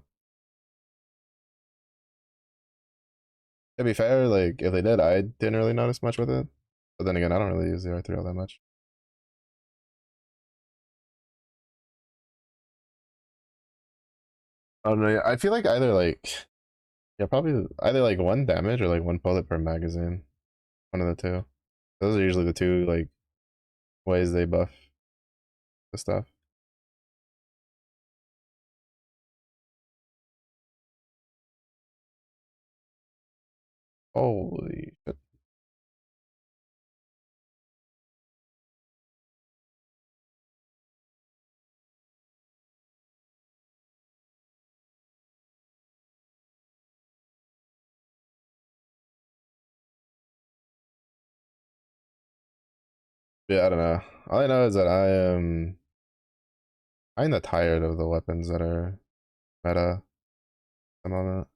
To be fair, like if they did, I didn't really notice much with it. But then again, I don't really use the R3 all that much. I don't know. Yeah, I feel like either like yeah, probably either like one damage or like one bullet per magazine. One of the two. Those are usually the two like ways they buff the stuff. Holy shit. Yeah, I don't know. All I know is that I am kinda tired of the weapons that are meta at the moment.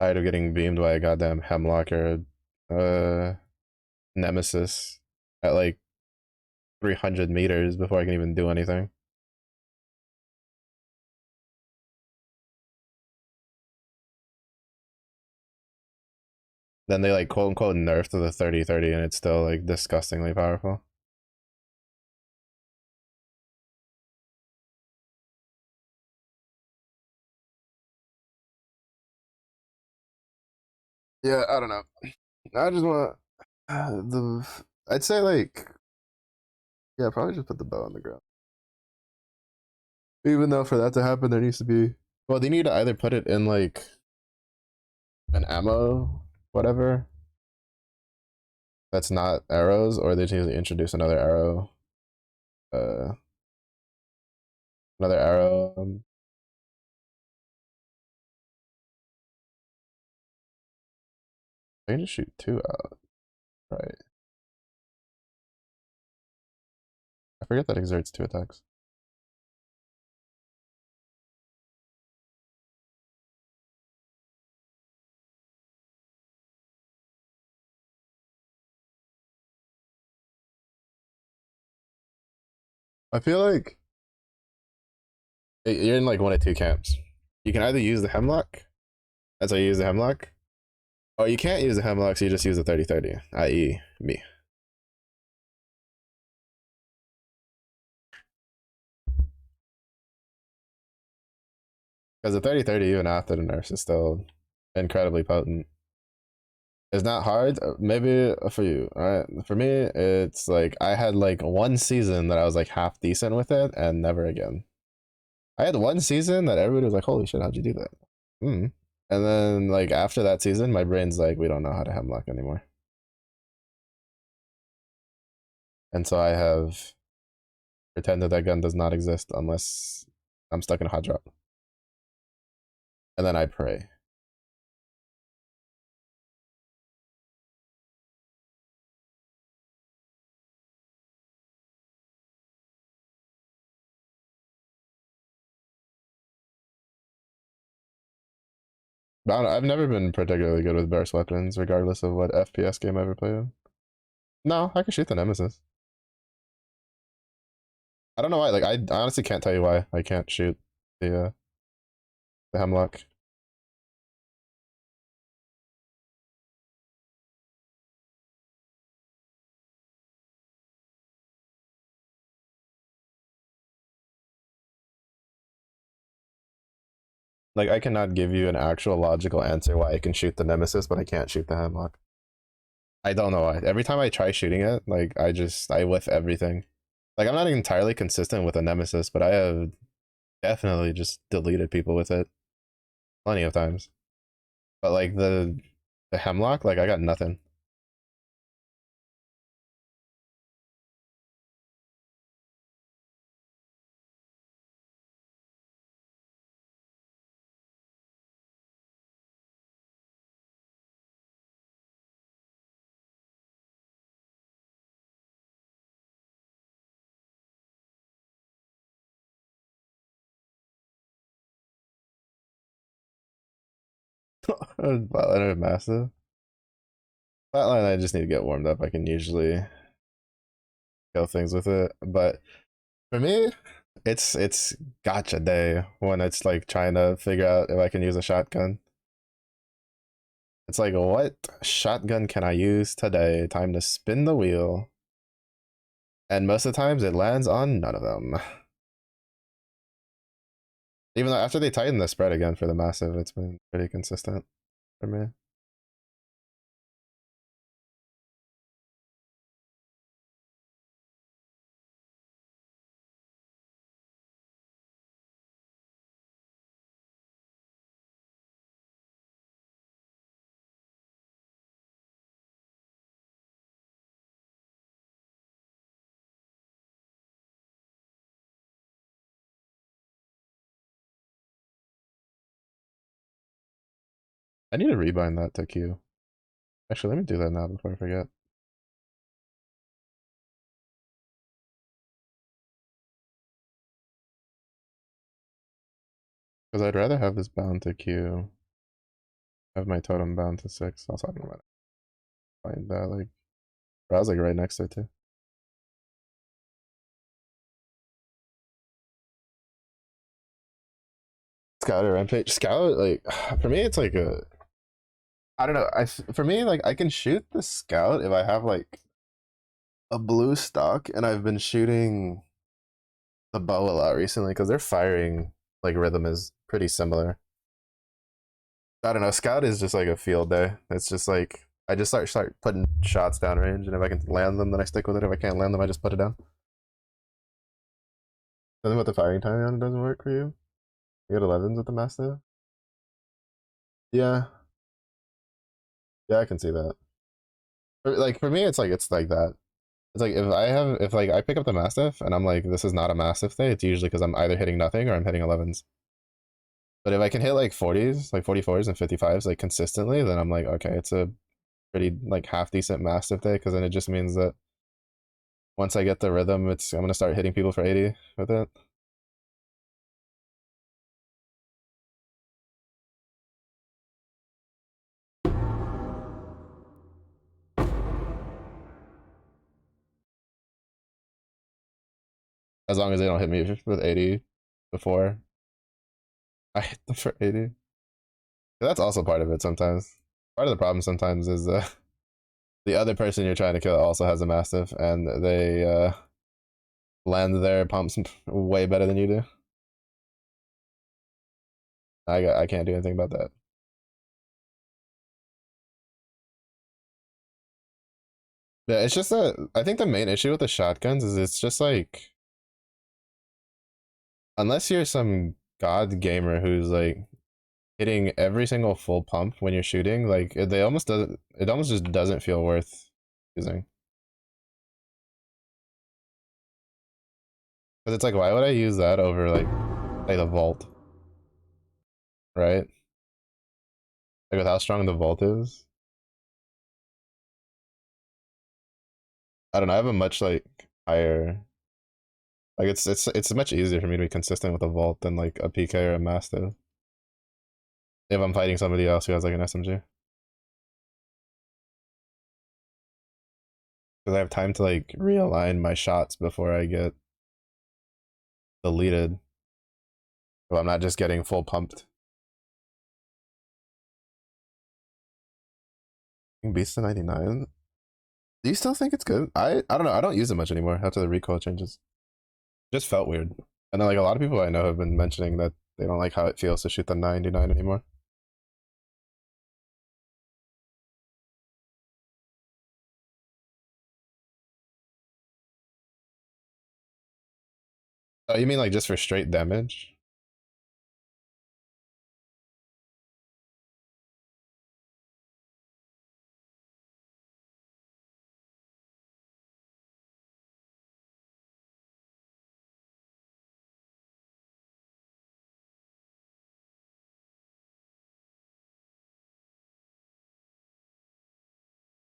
Tired of getting beamed by a goddamn hemlock or nemesis at like 300 meters before I can even do anything. Then they like quote unquote nerf to the 30-30 and it's still like disgustingly powerful. Yeah, I don't know. I just want the. I'd say like yeah, probably just put the bow on the ground. Even though for that to happen, there needs to be. Well, they need to either put it in like an ammo, whatever, that's not arrows, or they need to introduce another arrow. Uh, another arrow. I can just shoot two out, right? I forget that exerts two attacks. I feel like you're in like one of two camps. You can either use the hemlock. That's how you use the hemlock. Or you can't use the hemlock, so you just use the 30-30, i.e. me. Because the 30-30, even after the nerfs, is still incredibly potent. It's not hard, maybe for you. All right, for me, it's like I had like one season that I was like half decent with it, and never again. I had one season that everybody was like, "Holy shit, how'd you do that?" Hmm. And then like after that season, my brain's like, "We don't know how to hemlock anymore," and so I have pretended that gun does not exist unless I'm stuck in a hot drop, and then I pray. But I've never been particularly good with burst weapons, regardless of what FPS game I ever played. No, I can shoot the nemesis. I don't know why. Like I honestly can't tell you why I can't shoot the hemlock. Like I cannot give you an actual logical answer why I can shoot the nemesis, but I can't shoot the hemlock. I don't know why. Every time I try shooting it, like I whiff everything. Like I'm not entirely consistent with a nemesis, but I have definitely just deleted people with it plenty of times. But like the hemlock, like I got nothing. Flatline massive. Flatline, I just need to get warmed up. I can usually kill things with it, but for me, it's gotcha day when it's like trying to figure out if I can use a shotgun. It's like, what shotgun can I use today? Time to spin the wheel. And most of the times it lands on none of them. Even though after they tighten the spread again for the massive, it's been pretty consistent for me. I need to rebind that to Q. Actually, let me do that now before I forget. Because I'd rather have this bound to Q. Have my totem bound to 6. Also, I don't know about it. Find that, like, I was like right next to it too. Scout or rampage. Scout, like, for me, it's like a. I don't know. For me, like, I can shoot the scout if I have like a blue stock, and I've been shooting the bow a lot recently because their firing like rhythm is pretty similar. I don't know. Scout is just like a field day. It's just like I just start putting shots downrange, and if I can land them, then I stick with it. If I can't land them, I just put it down. Something about the firing time on it doesn't work for you. You got 11s with the master. Yeah, yeah, I can see that. Like for me, it's like that. It's like if like I pick up the mastiff and I'm like this is not a mastiff day. It's usually because I'm either hitting nothing or I'm hitting 11s. But if I can hit like 40s, like 44s and 55s like consistently, then I'm like okay, it's a pretty like half decent mastiff day because then it just means that once I get the rhythm, I'm gonna start hitting people for 80 with it. As long as they don't hit me with 80 before I hit them for 80. That's also part of it sometimes. Part of the problem sometimes is the other person you're trying to kill also has a mastiff and they land their pumps way better than you do. I can't do anything about that. Yeah, it's just that I think the main issue with the shotguns is it's just like unless you're some god gamer who's like hitting every single full pump when you're shooting, like it almost just doesn't feel worth using. Because it's like why would I use that over like the vault, right? Like with how strong the vault is. I don't know, I have a much like higher like it's much easier for me to be consistent with a vault than like a PK or a mastiff. If I'm fighting somebody else who has like an SMG. Because I have time to like realign my shots before I get deleted. So I'm not just getting full pumped. Beast to 99. Do you still think it's good? I don't know. I don't use it much anymore after the recoil changes. It just felt weird. And then like a lot of people I know have been mentioning that They don't like how it feels to shoot the 99 anymore. Oh, you mean like just for straight damage?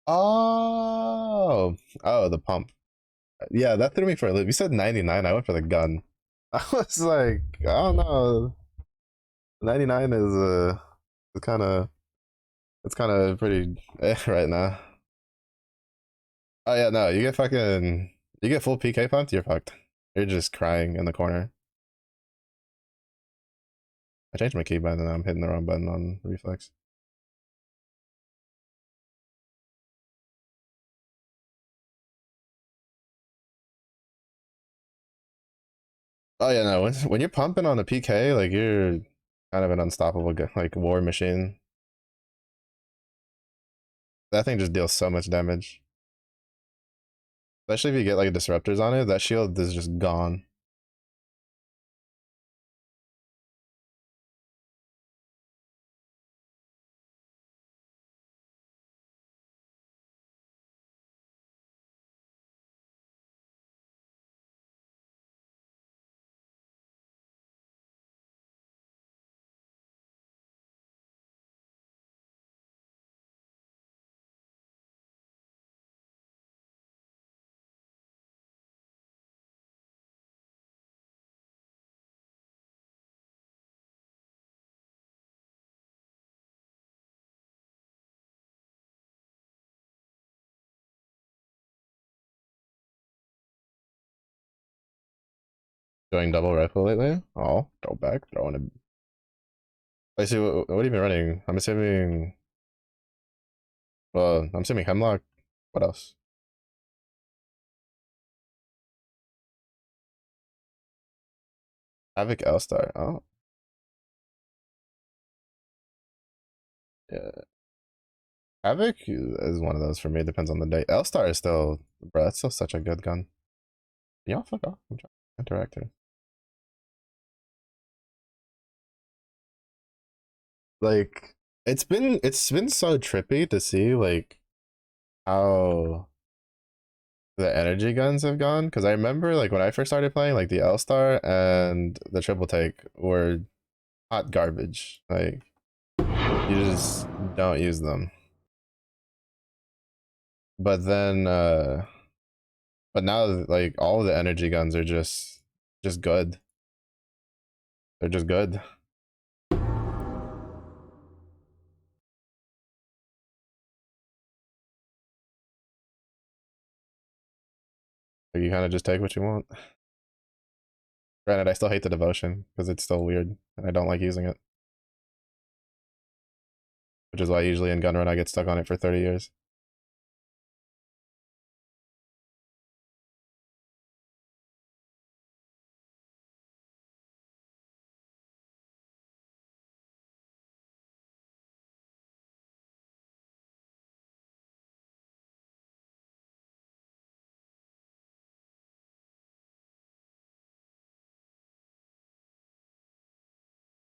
Oh, oh, the pump. Yeah, that threw me for a loop. You said 99. I went for the gun. I was like, I don't know. 99 is kind of it's kind of pretty right now. Oh yeah, no, you get full PK pumped, you're fucked. You're just crying in the corner. I changed my keybind and I'm hitting the wrong button on reflex. Oh yeah, no, when you're pumping on the PK, like you're kind of an unstoppable like war machine. That thing just deals so much damage. Especially if you get like disruptors on it, that shield is just gone. Going double rifle lately? Oh, throw back, throwing it. I see. What have you been running? I'm assuming. Well, I'm assuming Hemlock. What else? Havoc L-Star. Oh, yeah. Havoc is one of those for me. Depends on the day. L-Star is still, bro. That's still such a good gun. Y'all fuck off. I'm trying to interact here. Like, it's been so trippy to see like how the energy guns have gone. Because I remember like when I first started playing, like the L-Star and the triple take were hot garbage. Like you just don't use them. But then but now like all of the energy guns are just good. They're just good. Like you kind of just take what you want. Granted, I still hate the devotion because it's still weird and I don't like using it. Which is why usually in gun run I get stuck on it for 30 years.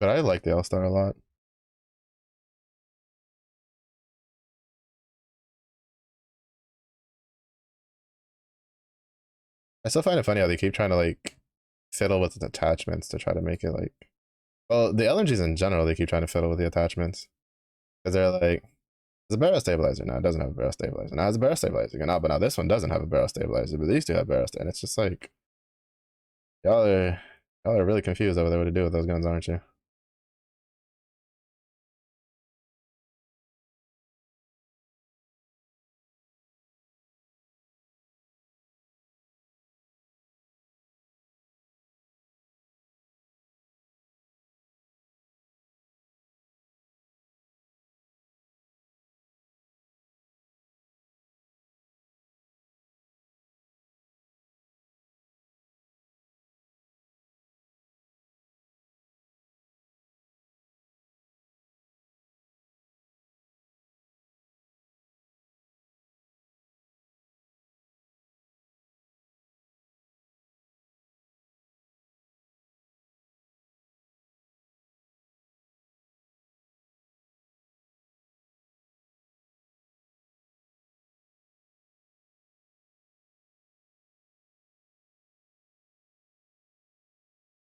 But I like the L-Star a lot. I still find it funny how they keep trying to like fiddle with the attachments to try to make it like, well, the LMGs in general, they keep trying to fiddle with the attachments because they're like, it's a barrel stabilizer. Now it doesn't have a barrel stabilizer. Now it's a barrel stabilizer. Now, but now this one doesn't have a barrel stabilizer, but these two have barrel stabilizer. And it's just like, y'all are, y'all are really confused over there what to do with those guns, aren't you?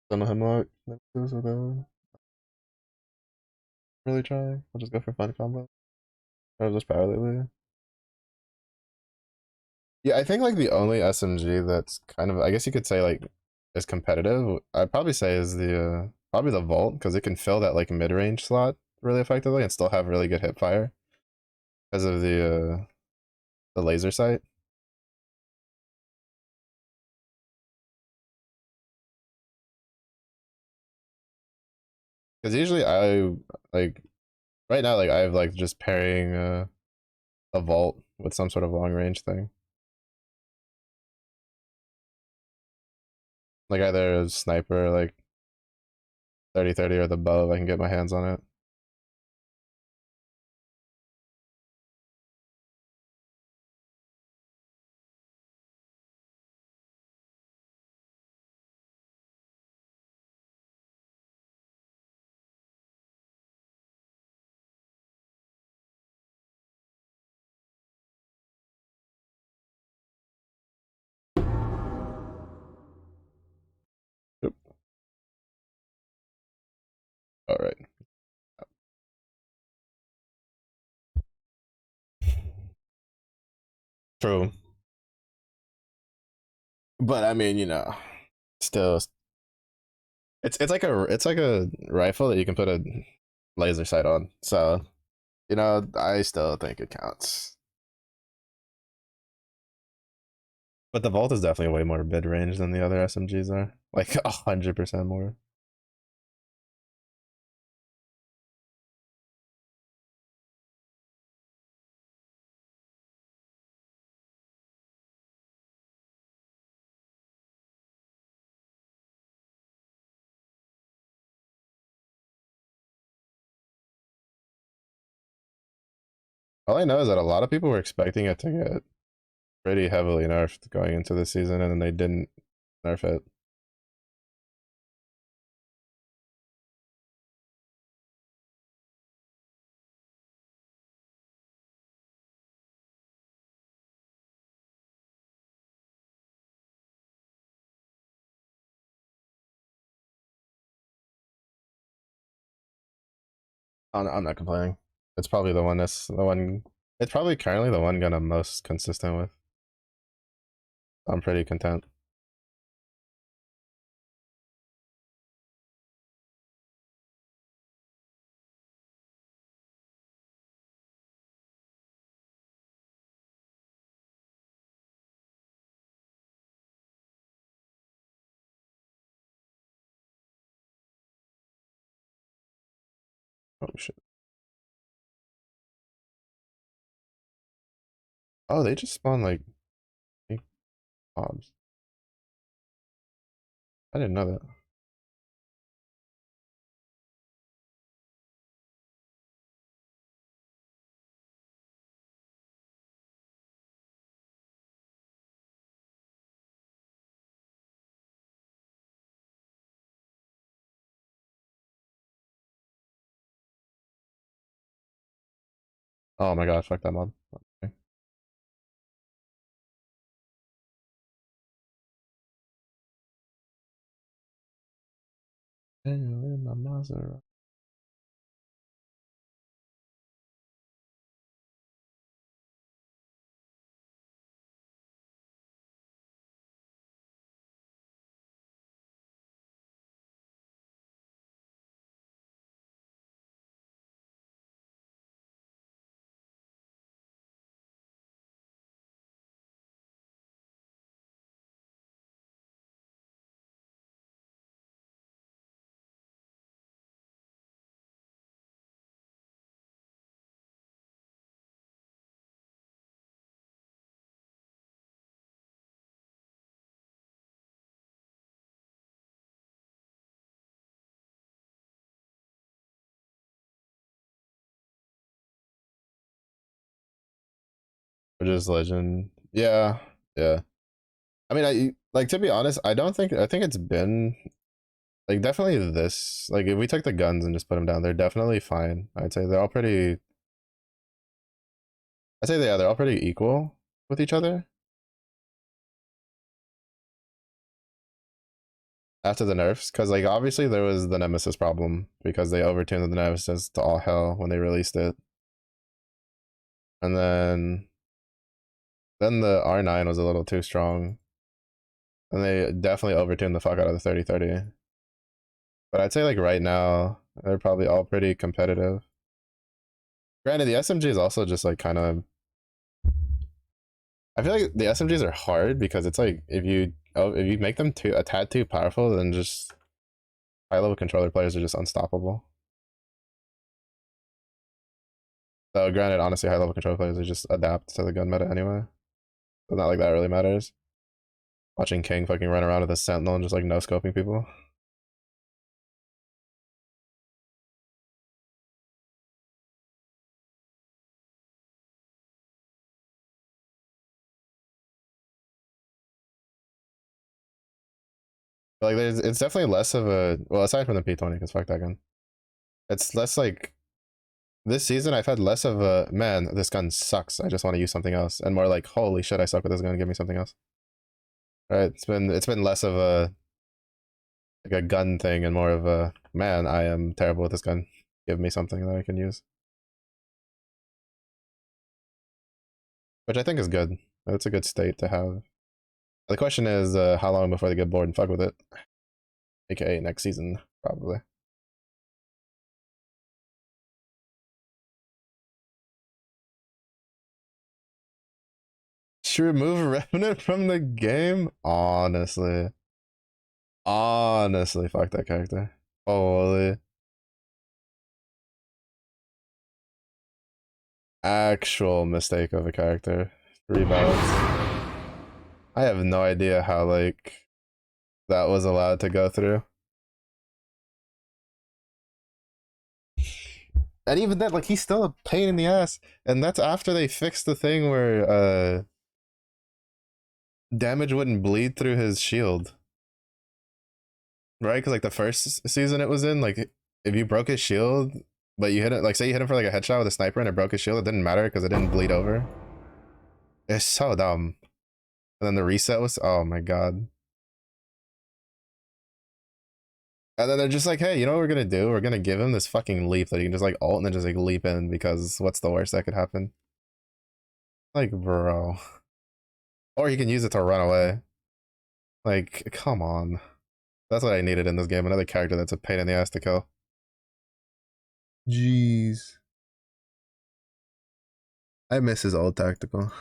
Don't know hemlock. Never goes with a really try. I'll just go for fun combo. Or just power lately. Yeah, I think like the only SMG that's kind of, I guess you could say like is competitive. I'd probably say is the probably the Vault, because it can fill that like mid range slot really effectively and still have really good hip fire because of the laser sight. Because usually I like right now like I have like just pairing a Vault with some sort of long range thing, like either a sniper like 30-30 or the bow if I can get my hands on it. Yep. All right. True. But I mean, still, it's like a rifle that you can put a laser sight on. So I still think it counts. But the Vault is definitely way more mid range than the other SMGs are. Like 100% more. All I know is that a lot of people were expecting it to get pretty heavily nerfed going into the season, and then they didn't nerf it. I'm not complaining. It's probably the one that's the one. It's probably currently the one gun I'm most consistent with. I'm pretty content. Oh shit. Oh, they just spawned like 8 mobs. I didn't know that. Oh my god, fuck that mob. Okay. In my Maserati. Which is legend. Yeah, yeah. I mean, I like to be honest. I don't think. I think it's been like definitely this. Like if we took the guns and just put them down, they're definitely fine. I'd say they're all pretty. I'd say they're all pretty equal with each other. after the nerfs, because like obviously there was the Nemesis problem because they overtuned the Nemesis to all hell when they released it, and then the R9 was a little too strong, and they definitely overtuned the fuck out of the 3030. But I'd say like right now they're probably all pretty competitive. Granted, the SMG is also just like kind of. I feel like the SMGs are hard because it's like if you make them too a tad too powerful, then just high level controller players are just unstoppable. So granted, honestly, high level controller players are just adapt to the gun meta anyway. So not like that really matters. Watching King fucking run around with a sentinel and just like no scoping people. But like it's definitely less of a well aside from the P20 because fuck that gun. It's less like this season I've had less of a man this gun sucks I just want to use something else and more like holy shit I suck with this gun give me something else. Right? It's been less of a like a gun thing and more of a man I am terrible with this gun. Give me something that I can use, which I think is good. That's a good state to have. The question is how long before they get bored and fuck with it, aka next season probably. Should remove Revenant from the game? Honestly, fuck that character. Holy. Actual mistake of a character. Rebalance. I have no idea how, like, that was allowed to go through. And even then, like, he's still a pain in the ass. And that's after they fixed the thing where, damage wouldn't bleed through his shield. Right? Because, like, the first season it was in, like, if you broke his shield, but you hit it, like, say you hit him for, like, a headshot with a sniper and it broke his shield, it didn't matter because it didn't bleed over. It's so dumb. And then the reset was, oh my god. And then they're just like, hey, you know what we're gonna do? We're gonna give him this fucking leap that he can just like ult and then just like leap in because what's the worst that could happen? Like, bro. Or he can use it to run away. Like, come on. That's what I needed in this game. Another character that's a pain in the ass to kill. Jeez. I miss his old tactical.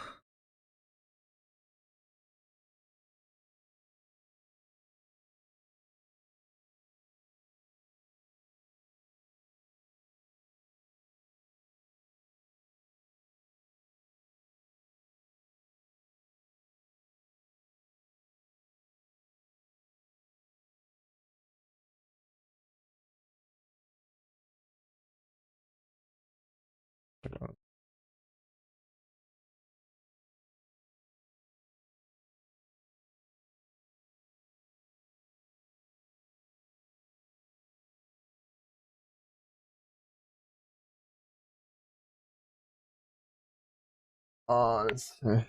Honestly.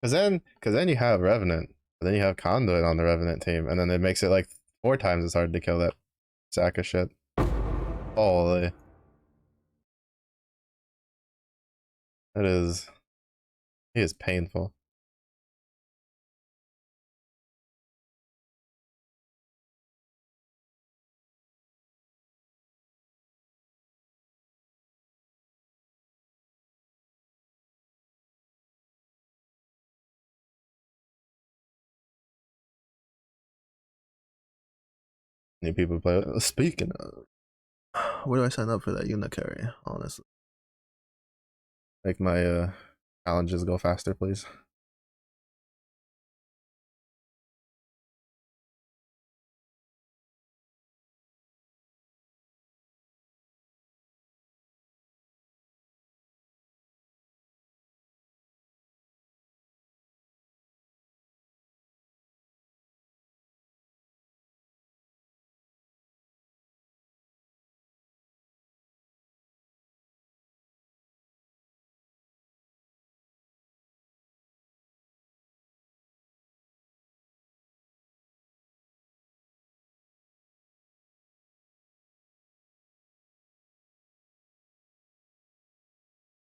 Cause then you have Revenant. Then you have Conduit on the Revenant team, and then it makes it like 4 times as hard to kill that sack of shit. Holy. It is. He is painful. New people play. Speaking of, where do I sign up for that Unicarry? Honestly, make my challenges go faster, please.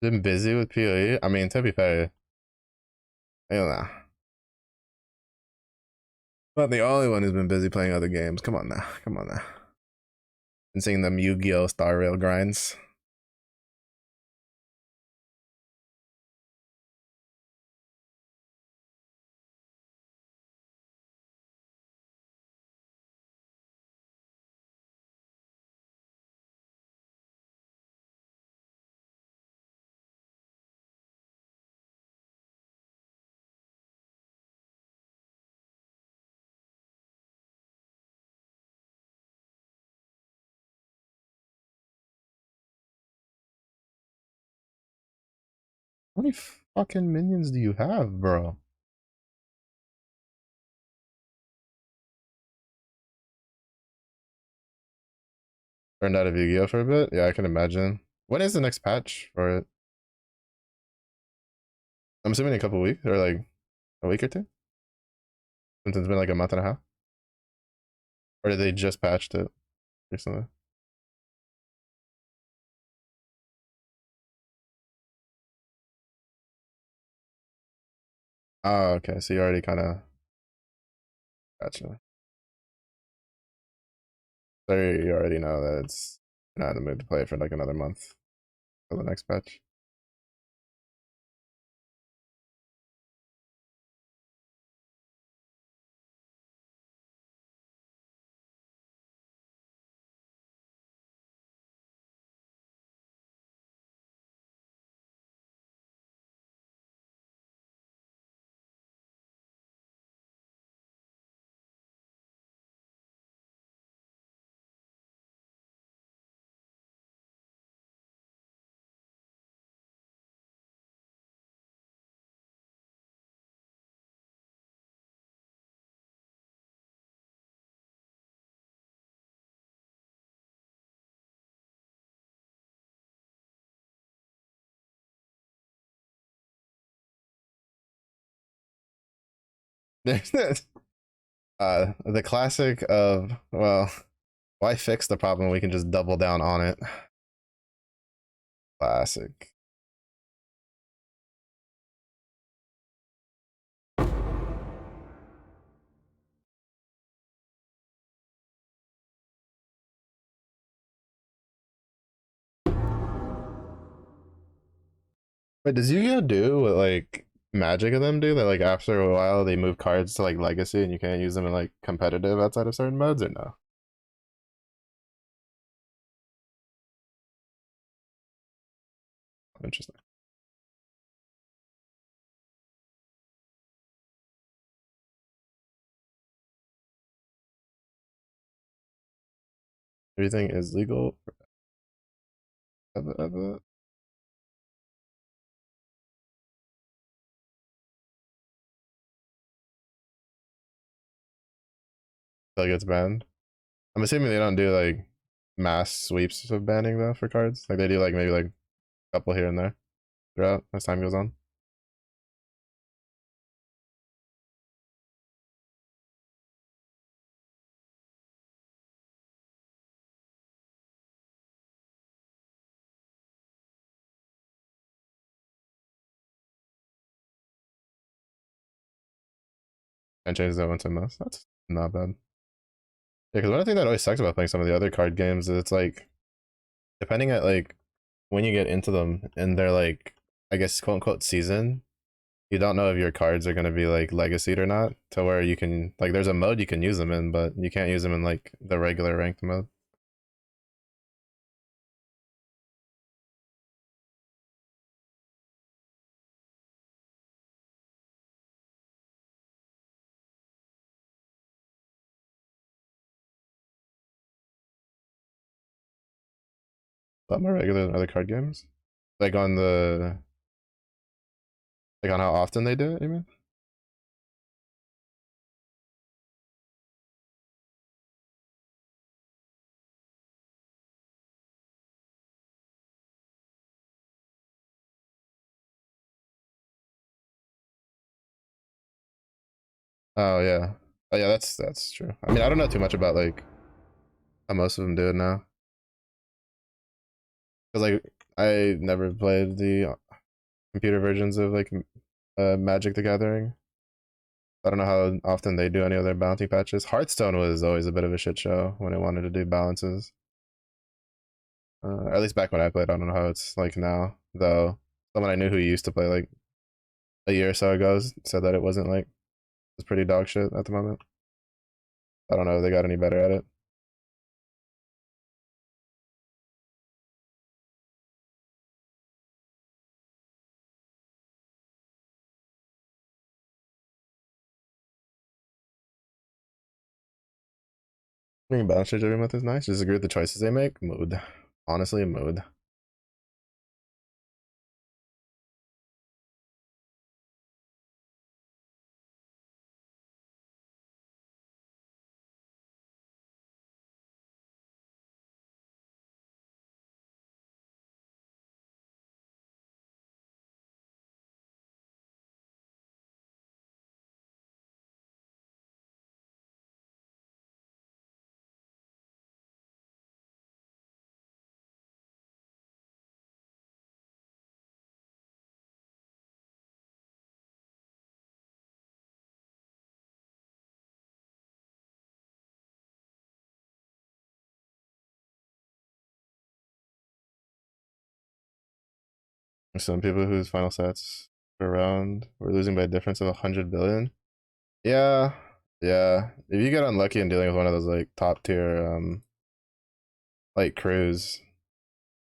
Been busy with PoE. I mean, to be fair, I don't know. Not the only one who's been busy playing other games. Come on now. Come on now. Been seeing them Yu-Gi-Oh! Star Rail grinds. How many fucking minions do you have, bro? Turned out of Yu-Gi-Oh! For a bit? Yeah, I can imagine. When is the next patch for it? I'm assuming a couple weeks or like a week or two? Since it's been like a month and a half? Or did they just patched it recently? Oh, okay. So you already kind of gotcha. So you already know that it's not in the mood to play it for like another month for the next patch. The classic of, well, why fix the problem? We can just double down on it. Classic. Wait, does Yu-Gi-Oh do what like Magic of them do? That like after a while they move cards to like Legacy and you can't use them in like competitive outside of certain modes or no? Interesting. Everything is legal. Ever. That gets banned. I'm assuming they don't do like mass sweeps of banning though for cards. Like they do like maybe like a couple here and there throughout as time goes on. And changes that once a month. That's not bad. Yeah, because one thing that always sucks about playing some of the other card games is it's like depending at like when you get into them and they're like I guess quote unquote season, you don't know if your cards are gonna be like legacied or not. To where you can like there's a mode you can use them in, but you can't use them in like the regular ranked mode. A lot more regular than other card games. Like on the like on how often they do it, you mean? Oh yeah. Oh yeah, that's true. I mean I don't know too much about like how most of them do it now. Cause like I never played the computer versions of like Magic the Gathering. I don't know how often they do any of their bounty patches. Hearthstone was always a bit of a shit show when it wanted to do balances. At least back when I played. I don't know how it's like now, though. Someone I knew who used to play like a year or so ago said that it wasn't like it's pretty dog shit at the moment. I don't know if they got any better at it. Being balance change every month is nice. Disagree with the choices they make. Mood. Honestly, mood. Some people whose final sets per round were losing by a difference of 100 billion. Yeah, yeah. If you get unlucky in dealing with one of those like top tier like crews,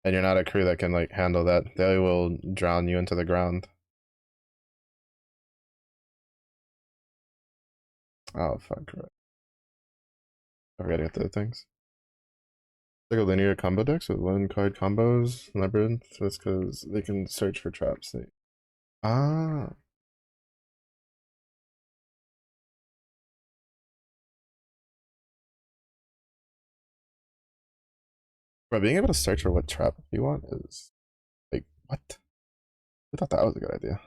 and you're not a crew that can like handle that, they will drown you into the ground. Oh fuck! Right. I'm forgetting the things. Like a linear combo decks with one card combos, labyrinth. That's because they can search for traps. Ah, bro, being able to search for what trap you want is like what? I thought that was a good idea.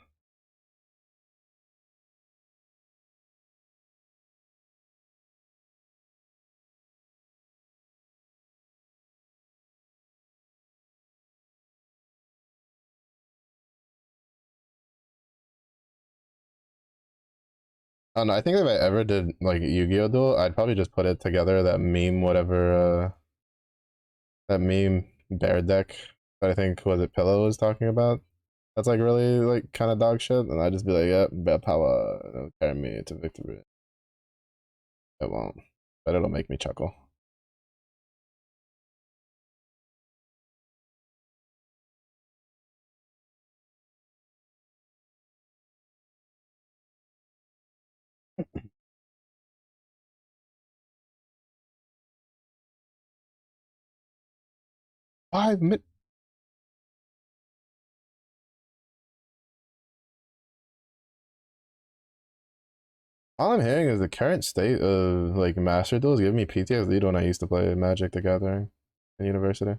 I don't know. I think if I ever did like Yu-Gi-Oh duel, I'd probably just put it together that meme whatever that meme bear deck that I think was it Pillow was talking about. That's like really like kind of dog shit, and I'd just be like, "Yep, bear power, it'll carry me to victory." It won't, but it'll make me chuckle. Five minutes. All I'm hearing is the current state of like Master Duels giving me PTSD when I used to play Magic the Gathering in university.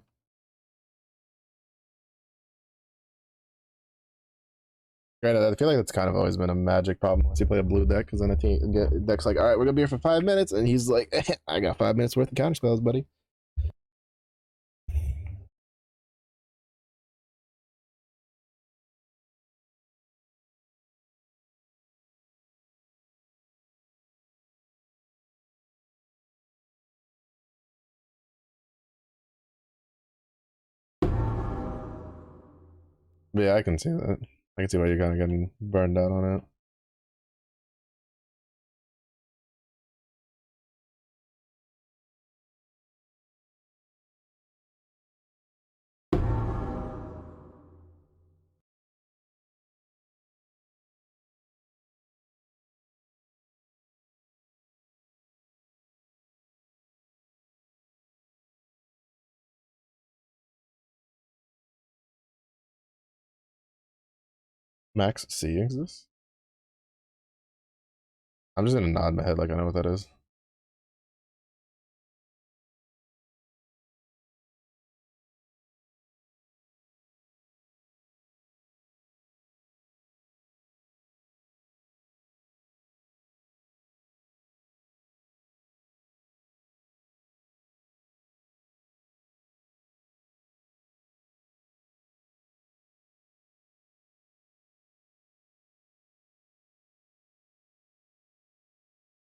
Granted, I feel like that's kind of always been a Magic problem once you play a blue deck, because then a deck's like, all right, we're gonna be here for 5 minutes, and he's like, I got 5 minutes worth of counter spells, buddy. But yeah, I can see that. I can see why you're kind of getting burned out on it. Max C exists? I'm just gonna nod my head like I know what that is.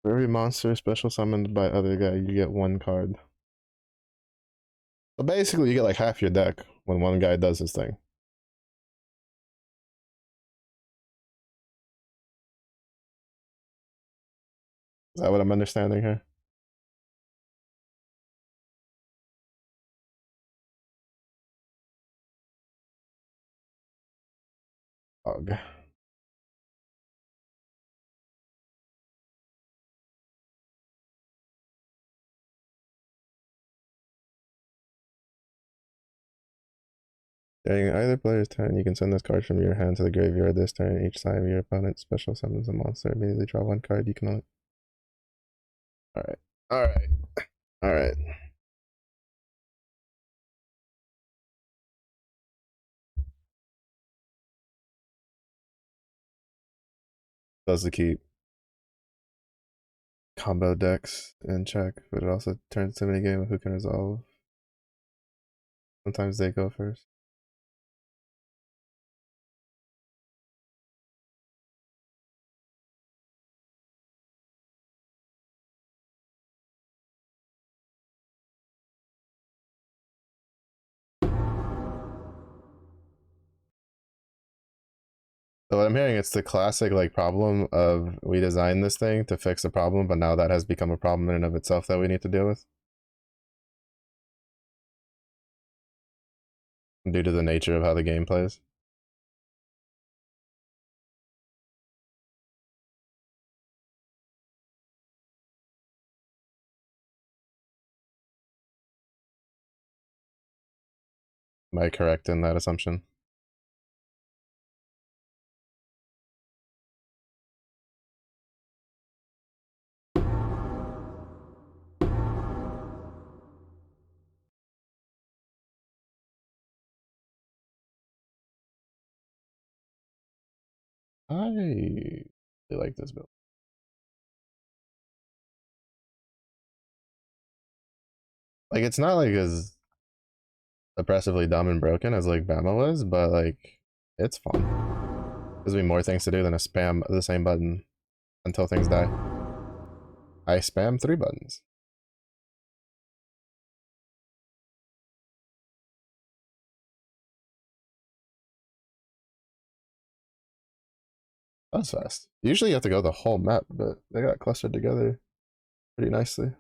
For every monster special summoned by other guy, you get one card. So basically, you get like half your deck when one guy does his thing. Is that what I'm understanding here? Ugh. During either player's turn, you can send this card from your hand to the graveyard this turn. Each time your opponent special summons a monster, immediately draw one card. You can only. Alright. Alright. Alright. Does the keep combo decks in check, but it also turns to a game of who can resolve. Sometimes they go first. So what I'm hearing, it's the classic like problem of we designed this thing to fix a problem, but now that has become a problem in and of itself that we need to deal with due to the nature of how the game plays. Am I correct in that assumption? I really like this build. Like it's not like as oppressively dumb and broken as like Bama was, but like it's fun. Gives me more things to do than a spam the same button until things die. I spam 3 buttons. That was fast. Usually you have to go the whole map, but they got clustered together pretty nicely.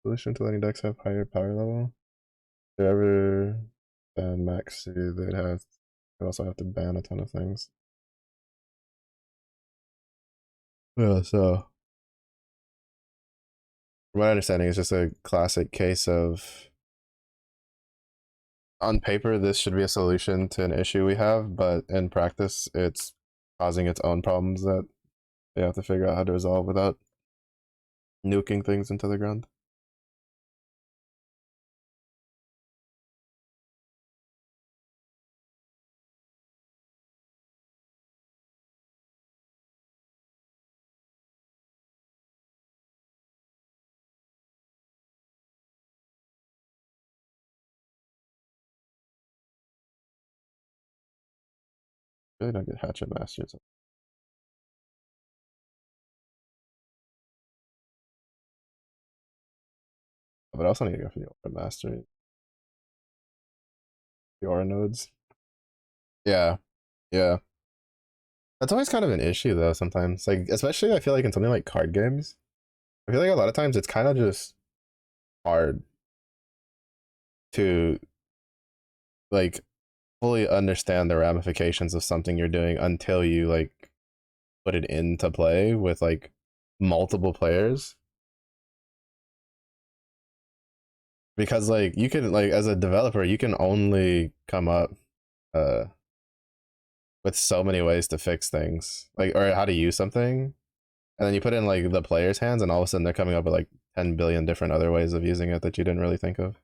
Solution to letting decks have higher power level. If they ever ban max, they'd also have to ban a ton of things. Yeah, so from my understanding, it's just a classic case of on paper this should be a solution to an issue we have, but in practice it's causing its own problems that they have to figure out how to resolve without nuking things into the ground. Really don't get Hatchet Masters. But I also need to go for the Aura Master. The Aura nodes. Yeah. Yeah. That's always kind of an issue though sometimes. Like especially I feel like in something like card games. I feel like a lot of times it's kind of just hard to like fully understand the ramifications of something you're doing until you like put it into play with like multiple players. Because like you can like as a developer you can only come up uh with so many ways to fix things like or how to use something, and then you put in like the player's hands and all of a sudden they're coming up with like 10 billion different other ways of using it that you didn't really think of.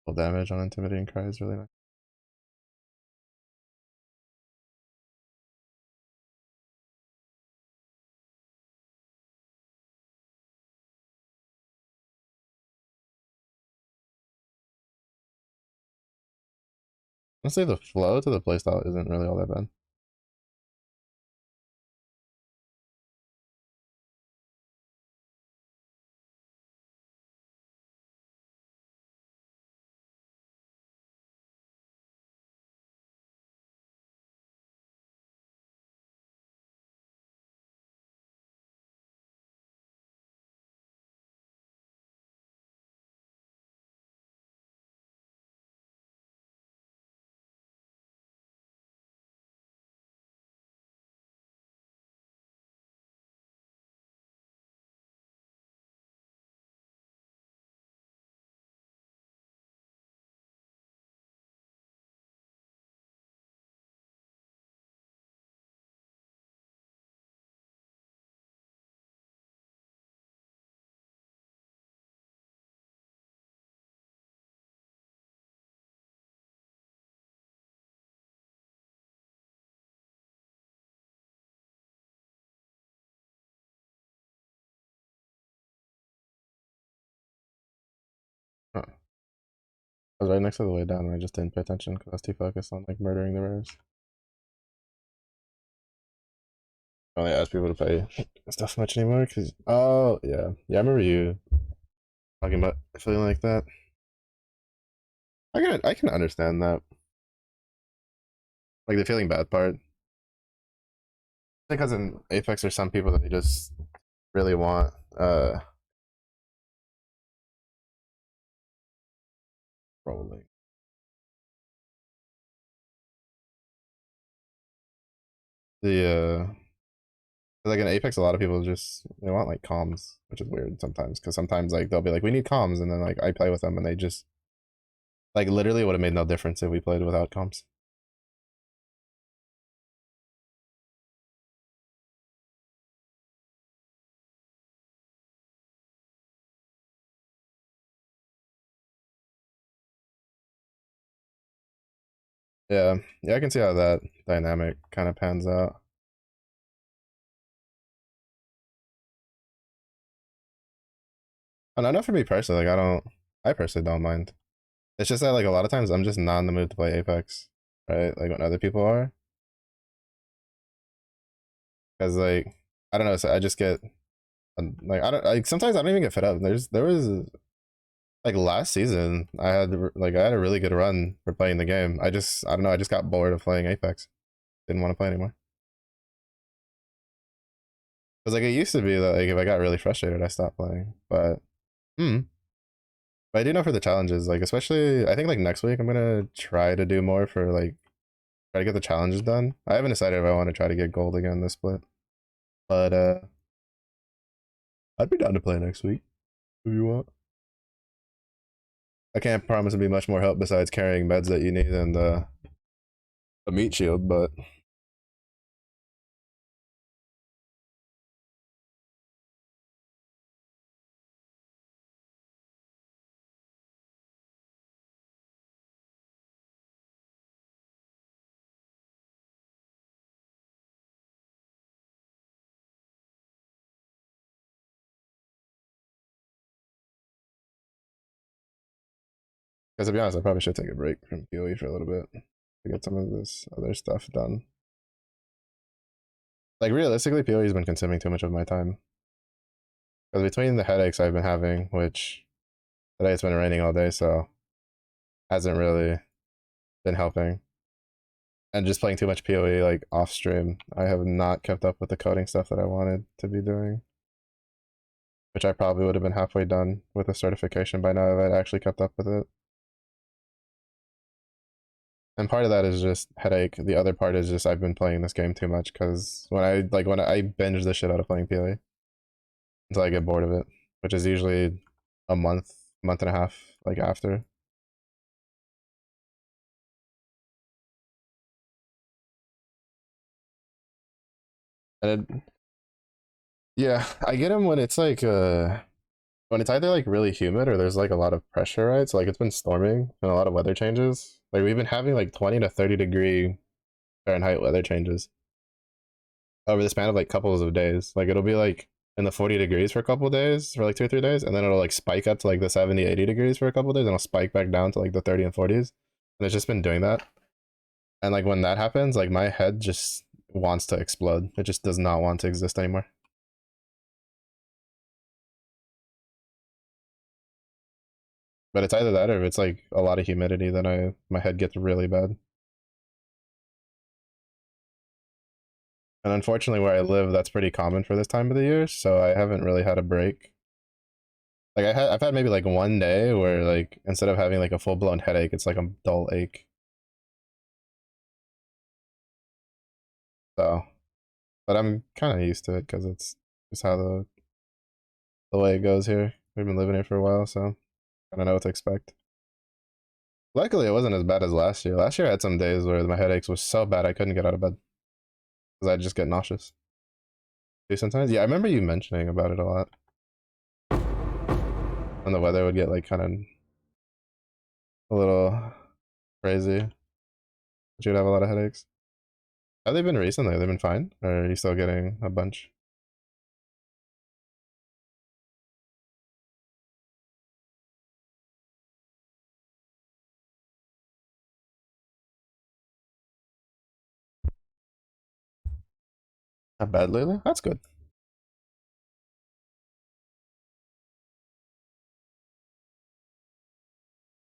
Full damage on intimidating cry is really nice. Honestly, the flow to the playstyle isn't really all that bad. Huh. I was right next to the way down and I just didn't pay attention because I was too focused on like murdering the rares. I don't ask people to pay stuff much anymore because oh yeah, I remember you talking about feeling like that. I can understand that, like the feeling bad part, because in Apex there's some people that they just really want rolling. The like in Apex, a lot of people just they want like comms, which is weird sometimes. Because sometimes like they'll be like, "We need comms," and then like I play with them, and they just like literally would have made no difference if we played without comms. Yeah, I can see how that dynamic kind of pans out. And I know for me personally, like I personally don't mind. It's just that like a lot of times I'm just not in the mood to play Apex, right? Like when other people are, because like I don't know, so I just get like I don't like sometimes I don't even get fed up. There was like last season I had a really good run for playing the game. I don't know, I just got bored of playing Apex. Didn't want to play anymore. Because like it used to be that like if I got really frustrated, I stopped playing. Hmm. But I do know for the challenges, like especially I think like next week I'm gonna try to do more for like try to get the challenges done. I haven't decided if I want to try to get gold again this split. But I'd be down to play next week if you want. I can't promise to be much more help besides carrying meds that you need and a meat shield, but because to be honest, I probably should take a break from PoE for a little bit to get some of this other stuff done. Like realistically, PoE has been consuming too much of my time. Because between the headaches I've been having, which today it's been raining all day, so hasn't really been helping. And just playing too much PoE like off stream, I have not kept up with the coding stuff that I wanted to be doing. Which I probably would have been halfway done with a certification by now if I'd actually kept up with it. And part of that is just headache. The other part is just I've been playing this game too much because when I binge the shit out of playing PoE until I get bored of it, which is usually a month and a half like after. And yeah, I get them when it's like when it's either like really humid or there's like a lot of pressure, right? So like it's been storming and a lot of weather changes. Like we've been having like 20 to 30 degree Fahrenheit weather changes over the span of like couples of days. Like it'll be like in the 40 degrees for a couple of days for like 2 or 3 days, and then it'll like spike up to like the 70, 80 degrees for a couple of days, and it'll spike back down to like the 30 and 40s. And it's just been doing that. And like when that happens, like my head just wants to explode. It just does not want to exist anymore. But it's either that or if it's like a lot of humidity, then my head gets really bad. And unfortunately, where I live, that's pretty common for this time of the year. So I haven't really had a break. Like I've had maybe like one day where like instead of having like a full blown headache, it's like a dull ache. So, but I'm kind of used to it because it's just how the way it goes here. We've been living here for a while, so I don't know what to expect. Luckily, it wasn't as bad as last year. Last year, I had some days where my headaches was so bad I couldn't get out of bed because I'd just get nauseous. Do sometimes? Yeah, I remember you mentioning about it a lot. And the weather would get like kind of a little crazy. But you'd have a lot of headaches. Have they been recently? Have they been fine? Or are you still getting a bunch? Not bad lately? That's good.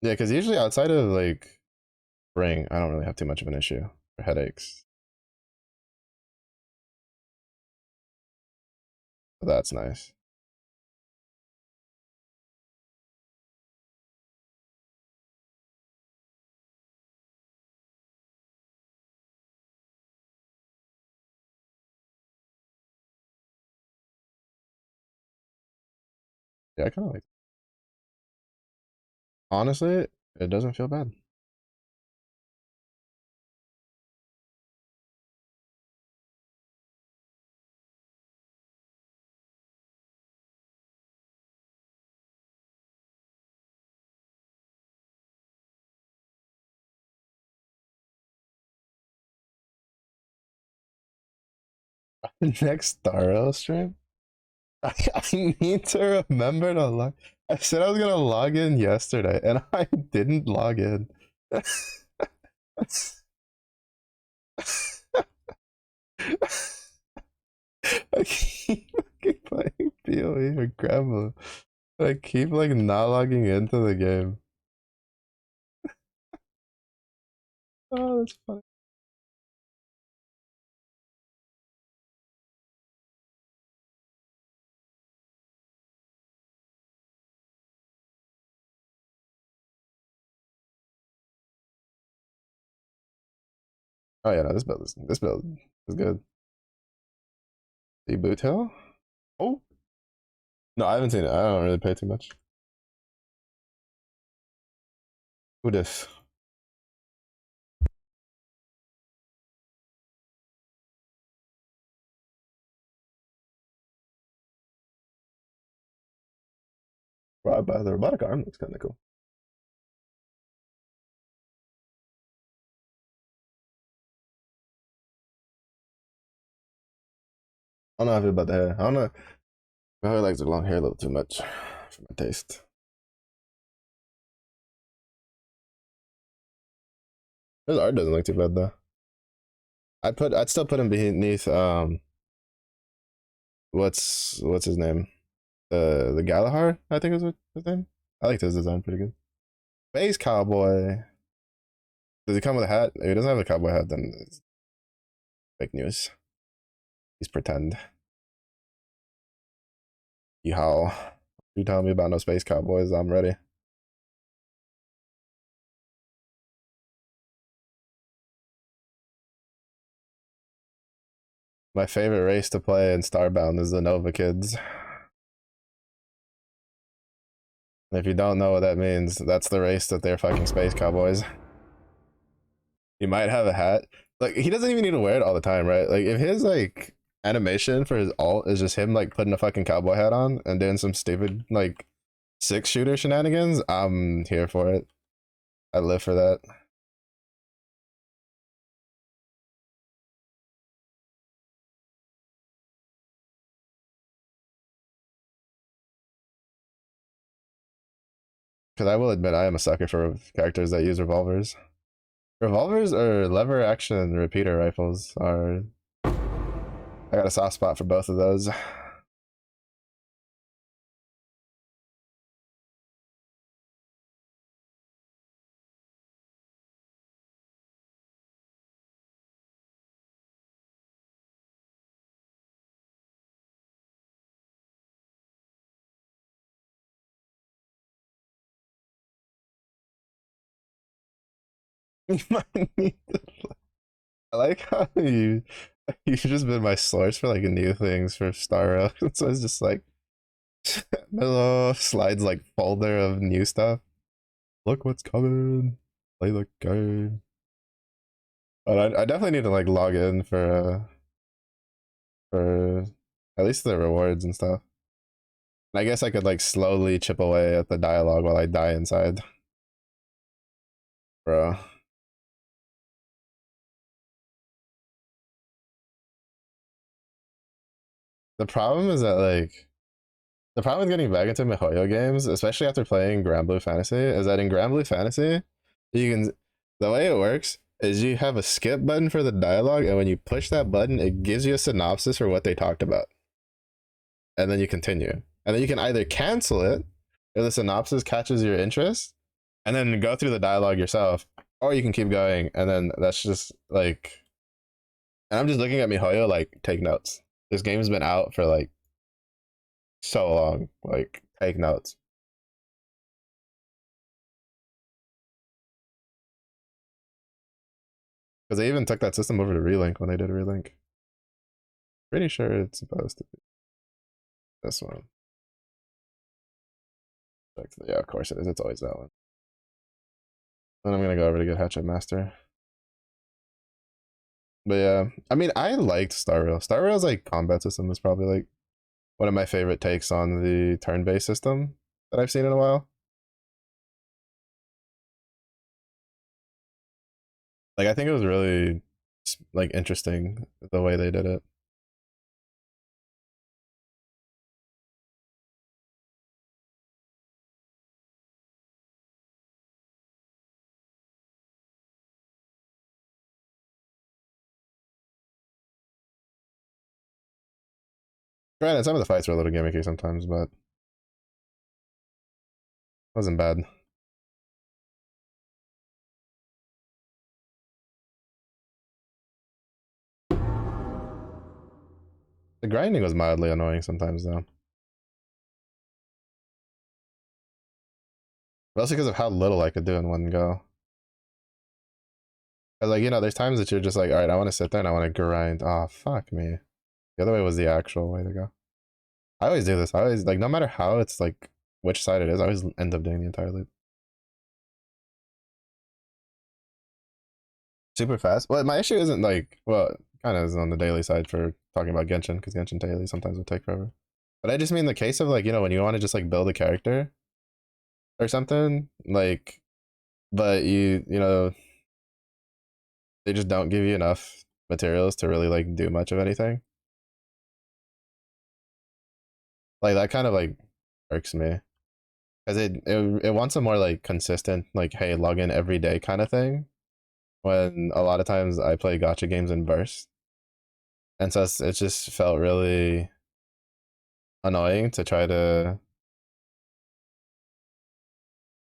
Yeah, because usually outside of like spring, I don't really have too much of an issue for headaches. So that's nice. Yeah, I kind of like. Honestly, it doesn't feel bad. Next Starro stream? I need to remember to log. I said I was gonna log in yesterday, and I didn't log in. I keep fucking playing PoE or Grandma. I keep like not logging into the game. Oh, that's funny. Oh yeah, no, this build is good. The boot hill? Oh no, I haven't seen it. I don't really pay too much. Who this? The robotic arm looks kind of cool. I don't know about the hair. I don't know. My hair likes the long hair a little too much for my taste. His art doesn't look too bad though. I'd still put him beneath what's his name? The Galahar, I think is what his name. I liked his design pretty good. Space cowboy. Does he come with a hat? If he doesn't have a cowboy hat, then it's fake news. He's pretend. Yeehaw. You tell me about no space cowboys, I'm ready. My favorite race to play in Starbound is the Nova Kids. If you don't know what that means, that's the race that they're fucking space cowboys. He might have a hat. Like he doesn't even need to wear it all the time, right? Like if his like animation for his alt is just him like putting a fucking cowboy hat on and doing some stupid like 6 shooter shenanigans, I'm here for it. I live for that. Because I will admit, I am a sucker for characters that use revolvers. Revolvers or lever action repeater rifles are. I got a soft spot for both of those. I like how you've just been my source for like new things for Star Rail. So it's just like my little slides like folder of new stuff. Look what's coming. Play the game. But I definitely need to like log in for at least the rewards and stuff. And I guess I could like slowly chip away at the dialogue while I die inside. Bro. The problem is that like the problem with getting back into MiHoYo games, especially after playing Grand Blue Fantasy, is that in Grand Blue Fantasy, you can the way it works is you have a skip button for the dialogue, and when you push that button, it gives you a synopsis for what they talked about. And then you continue. And then you can either cancel it if the synopsis catches your interest and then go through the dialogue yourself, or you can keep going, and then that's just like and I'm just looking at MiHoYo like take notes. This game's been out for like so long. Like take notes. Because they even took that system over to Relink when they did Relink. Pretty sure it's supposed to be this one. Yeah, of course it is. It's always that one. Then I'm gonna go over to get Hatchet Master. But yeah, I mean, I liked Star Rail. Star Rail's like combat system is probably like one of my favorite takes on the turn-based system that I've seen in a while. Like, I think it was really like interesting the way they did it. Granted, some of the fights were a little gimmicky sometimes, but it wasn't bad. The grinding was mildly annoying sometimes though. Mostly because of how little I could do in one go. Cause like, you know, there's times that you're just like, all right, I want to sit there and I want to grind. Oh, fuck me. The other way was the actual way to go. I always do this. I always like, no matter how it's like, which side it is, I always end up doing the entire loop. Super fast. Well, my issue isn't like, well, kind of is on the daily side for talking about Genshin, because Genshin daily sometimes will take forever. But I just mean the case of like, you know, when you want to just like build a character or something, like, but you know, they just don't give you enough materials to really like do much of anything. Like that kind of like irks me because it wants a more like consistent like hey log in every day kind of thing. When a lot of times I play gotcha games in bursts, and so it just felt really annoying to try to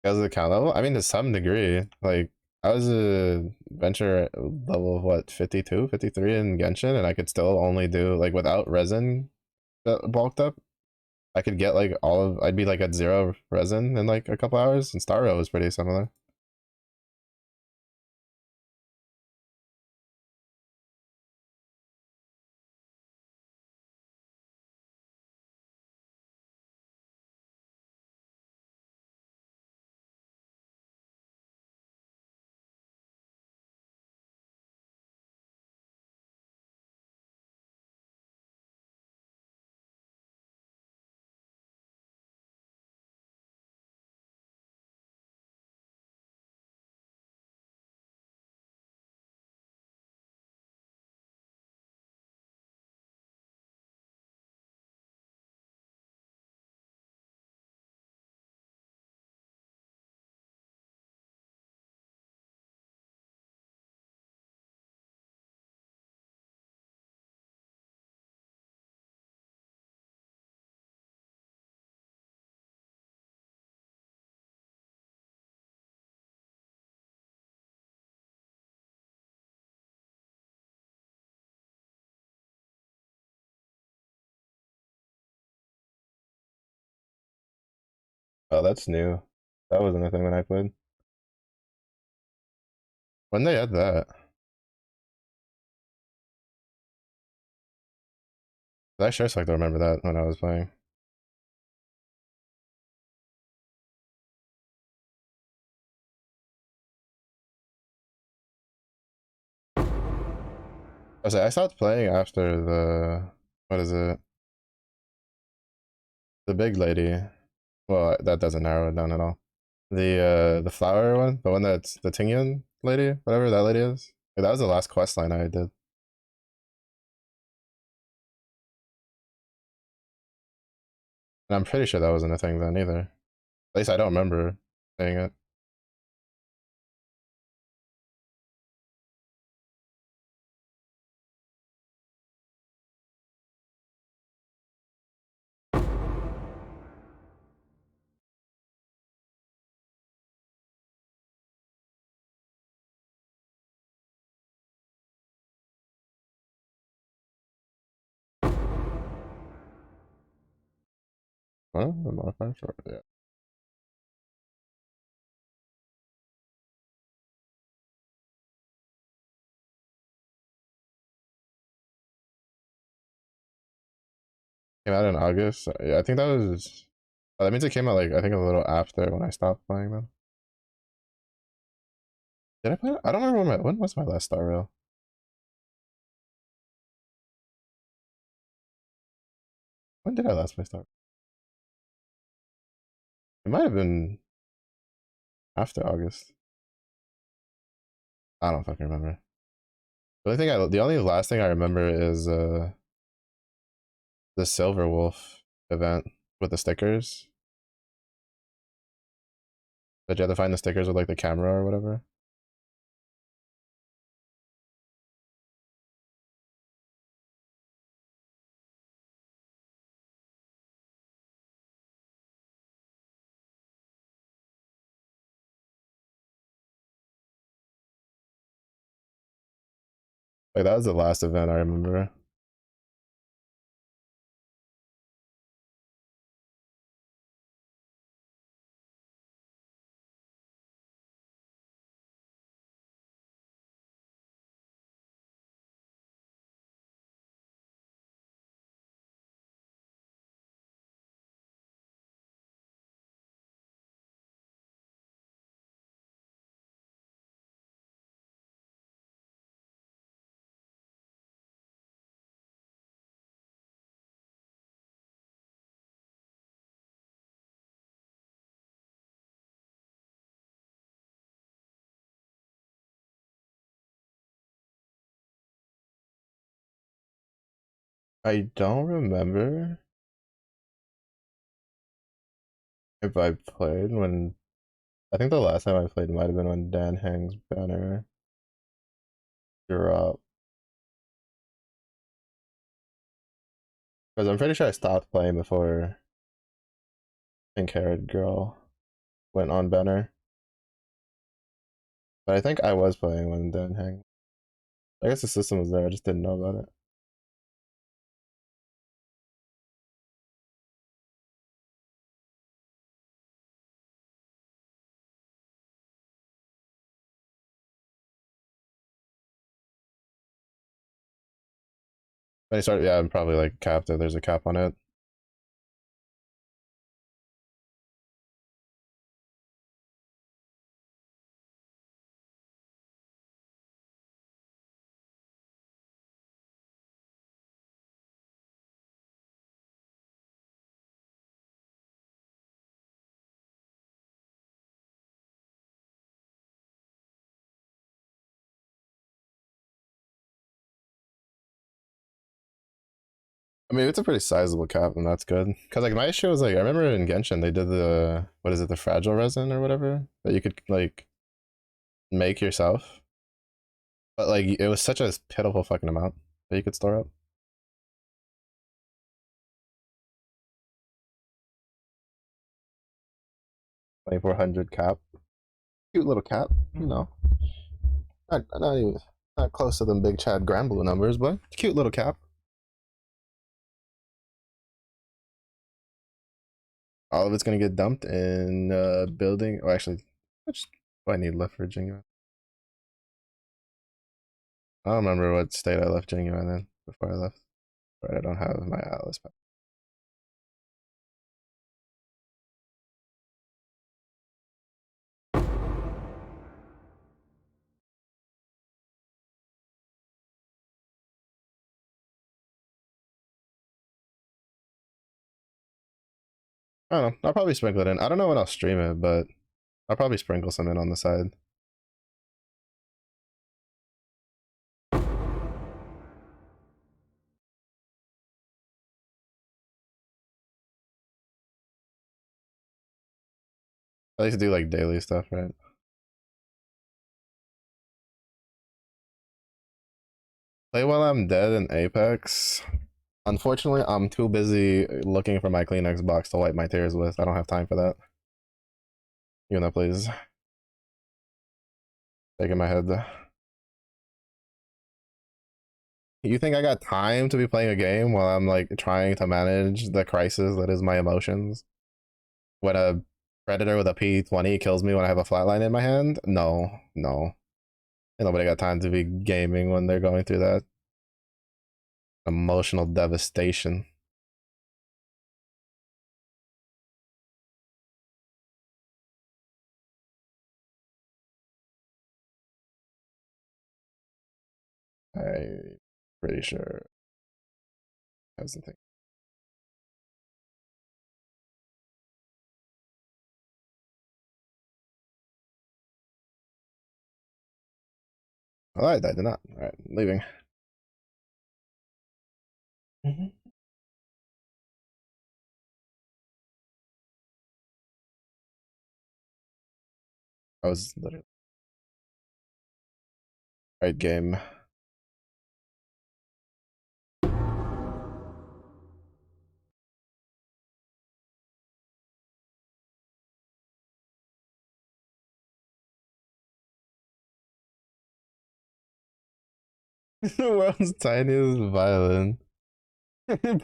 because of the count level. I mean, to some degree, like I was a venture level of what 52, 53 in Genshin, and I could still only do like without resin bulked up. I could get like all of I'd be like at 0 resin in like a couple hours, and Starro was pretty similar. Oh, that's new. That wasn't a thing when I played. When they had that, I sure like to remember that when I was playing. I stopped playing after the what is it? The big lady. Well, that doesn't narrow it down at all. The flower one, the one that's the Tingyun lady, whatever that lady is. Yeah, that was the last quest line I did. And I'm pretty sure that wasn't a thing then either. At least I don't remember saying it. Well, the modifier for yeah. Came out in August. Yeah, I think that was. Oh, that means it came out like I think a little after when I stopped playing them. Did I play it? I don't remember when was my last Star Rail. When did I last play Star Rail? It might have been after August. I don't fucking remember. The only last thing I remember is the Silver Wolf event with the stickers. That you had to find the stickers with like the camera or whatever. Like that was the last event I remember. I don't remember if I played when. I think the last time I played might have been when Dan Hang's banner dropped. Because I'm pretty sure I stopped playing before Pink Haired Girl went on banner. But I think I was playing when Dan Hang. I guess the system was there, I just didn't know about it. When I started, yeah, I'm probably like capped it. There's a cap on it. I mean, it's a pretty sizable cap, and that's good. Cause like my issue was like I remember in Genshin they did the what is it, the fragile resin or whatever that you could like make yourself, but like it was such a pitiful fucking amount that you could store up. 2400 cap, cute little cap, you know, not even not close to them big Chad Granblue numbers, but cute little cap. All of it's gonna get dumped in building. Oh, actually, how much do I need left for Genuine? I don't remember what state I left Genuine in before I left. But I don't have my Atlas pack. I don't know. I'll probably sprinkle it in. I don't know when I'll stream it, but I'll probably sprinkle some in on the side. I used to do like daily stuff, right? Play while I'm dead in Apex. Unfortunately, I'm too busy looking for my Kleenex box to wipe my tears with. I don't have time for that. You know, please. Shaking my head. You think I got time to be playing a game while I'm like trying to manage the crisis that is my emotions? When a predator with a P20 kills me when I have a flatline in my hand? No, no. And nobody got time to be gaming when they're going through that emotional devastation. I'm pretty sure I was thinking. Alright, I did not. Alright, leaving. I was literally right game. The world's tiniest violin.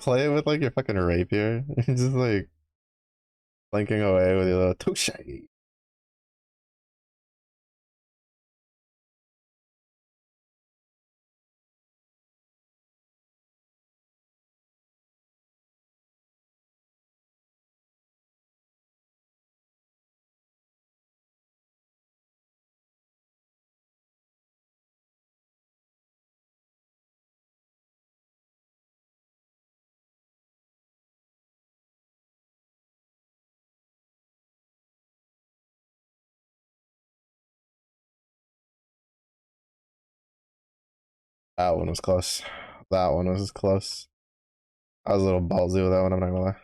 Play it with like your fucking rapier. Just like blinking away with your little touche. That one was close. That one was close. I was a little ballsy with that one, I'm not gonna lie.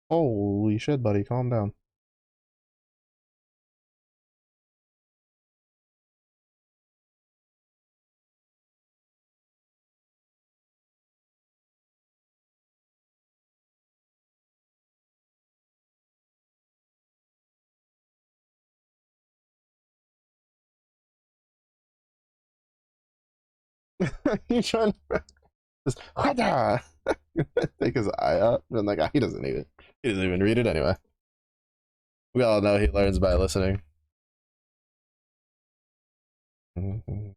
Holy shit, buddy, calm down. You trying to just take his eye up and like he doesn't need it. He doesn't even read it anyway. We all know he learns by listening. Mhm.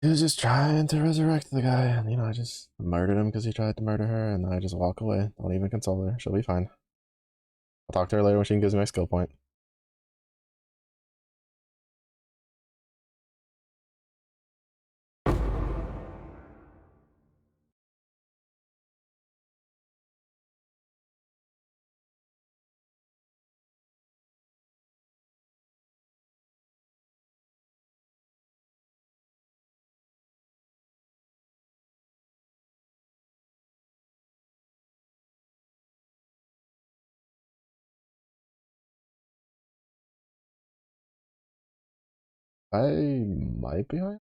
He was just trying to resurrect the guy, and I just murdered him because he tried to murder her, and I just walk away. Don't even console her. She'll be fine. I'll talk to her later when she gives me my skill point. I might be high.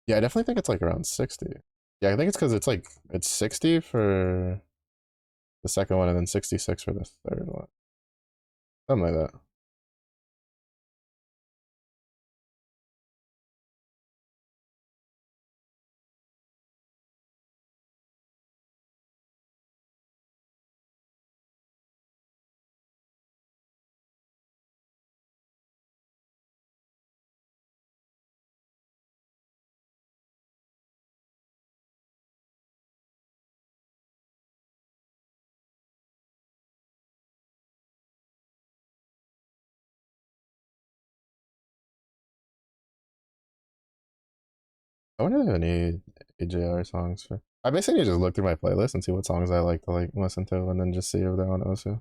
Yeah, I definitely think it's like around 60. Yeah, I think it's because it's 60 for the second one and then 66 for the third one. Something like that. I wonder if any AJR songs for. I basically just look through my playlist and see what songs I like to listen to, and then just see if they're on OSU.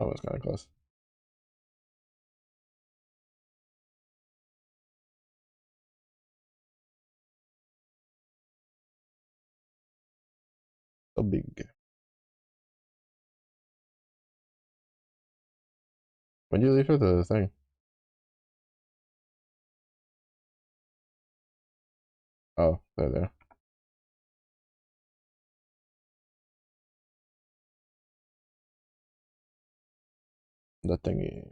That was kind of close. So big. When do you leave for the thing? Oh, they're there. The thingy.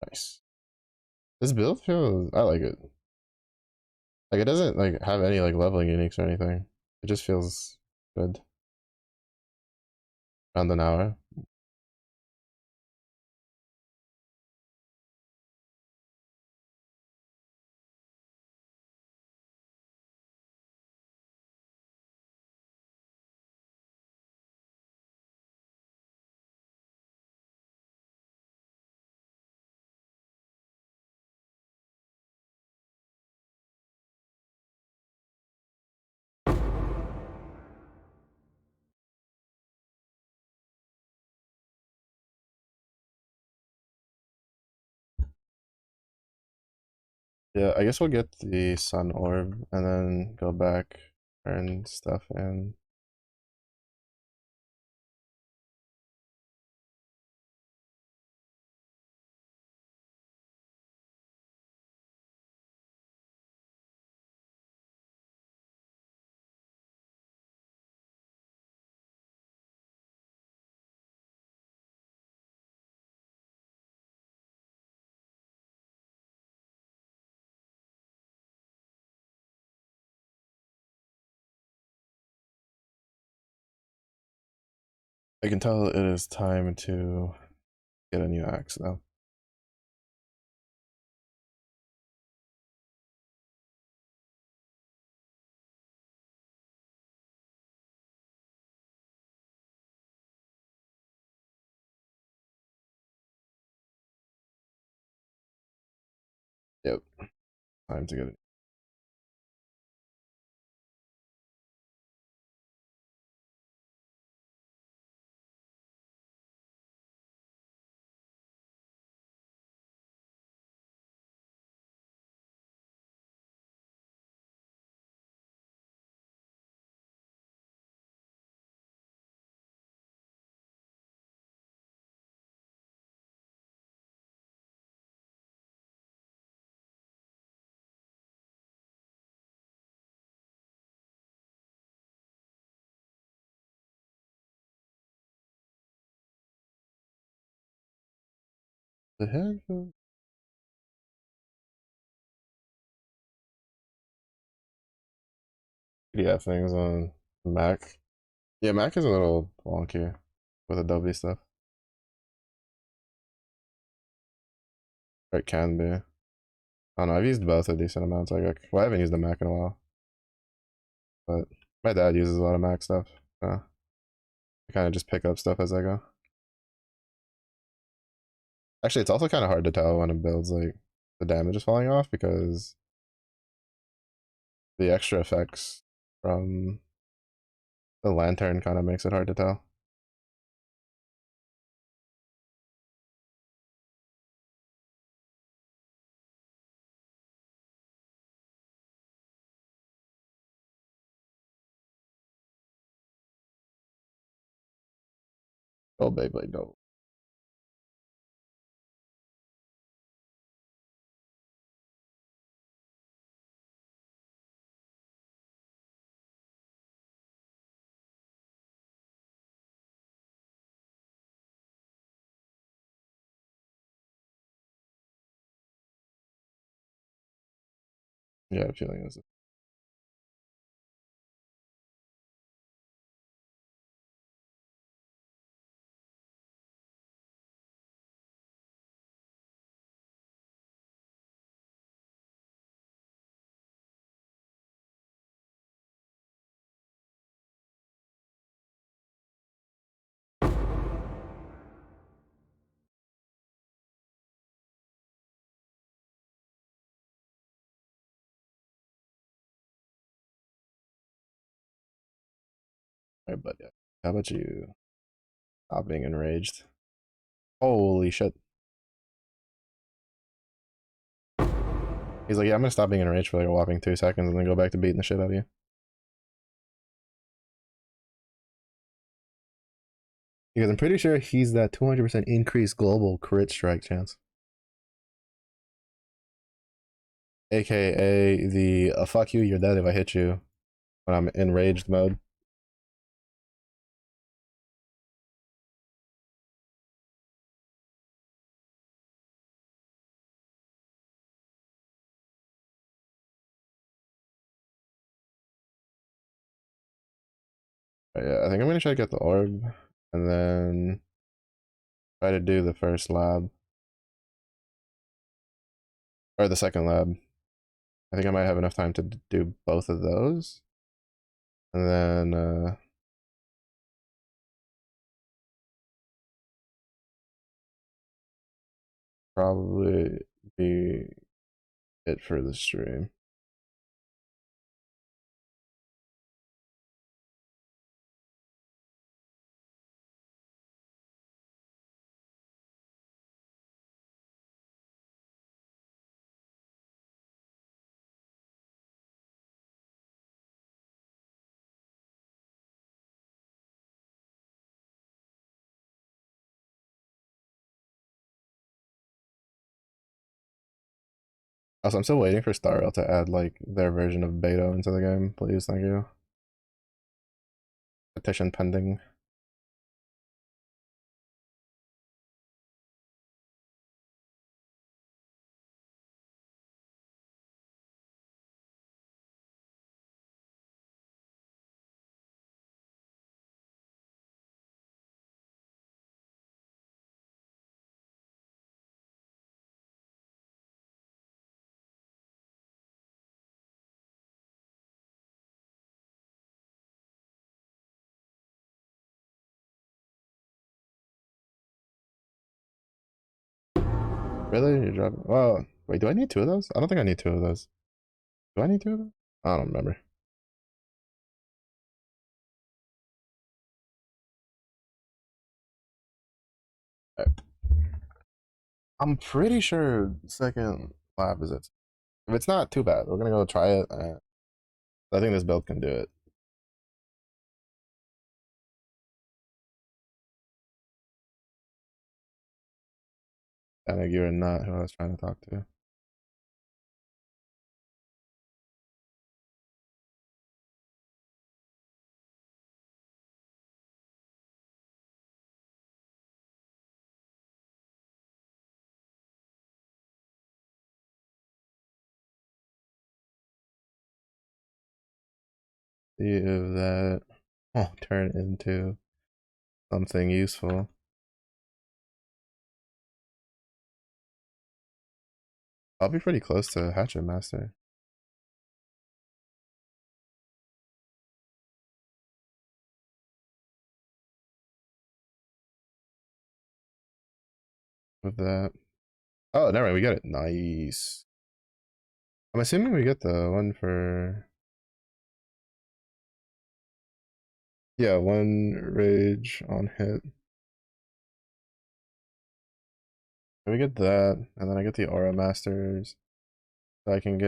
Nice. This build feels. I like it. Like it doesn't have any leveling uniques or anything. It just feels good. Around an hour. Yeah, I guess we'll get the sun orb and then go back and stuff and I can tell it is time to get a new axe now. Yep, time to get it. The heck? Yeah, things on Mac. Yeah, Mac is a little wonky with Adobe stuff. Or it can be. I don't know. I've used both a decent amount. So well, I haven't used the Mac in a while, but my dad uses a lot of Mac stuff. I kind of just pick up stuff as I go. Actually, it's also kind of hard to tell when it builds like the damage is falling off because the extra effects from the lantern kind of makes it hard to tell. Oh, Beyblade, no. Yeah, I'm feeling this. Alright, but yeah. How about you stop being enraged? Holy shit. He's like, yeah, I'm gonna stop being enraged for like a whopping 2 seconds and then go back to beating the shit out of you. Because I'm pretty sure he's that 200% increased global crit strike chance. AKA the fuck you, you're dead if I hit you when I'm enraged mode. But yeah, I think I'm gonna try to get the orb and then try to do the first lab. Or the second lab. I think I might have enough time to do both of those. And then probably be it for the stream. Also, I'm still waiting for Star Rail to add like their version of Beto into the game. Please, thank you. Petition pending. Really? You're dropping? Well, wait, do I need two of those? I don't think I need two of those. Do I need two of those? I don't remember. Right. I'm pretty sure second lab is it. If it's not too bad, we're gonna go try it. I think this build can do it. I think you're not who I was trying to talk to. See if that will turn into something useful. I'll be pretty close to Hatchet Master. With that. Oh, never mind, we got it. Nice. I'm assuming we get the one for... Yeah, one rage on hit. We get that, and then I get the Aura Masters. So I can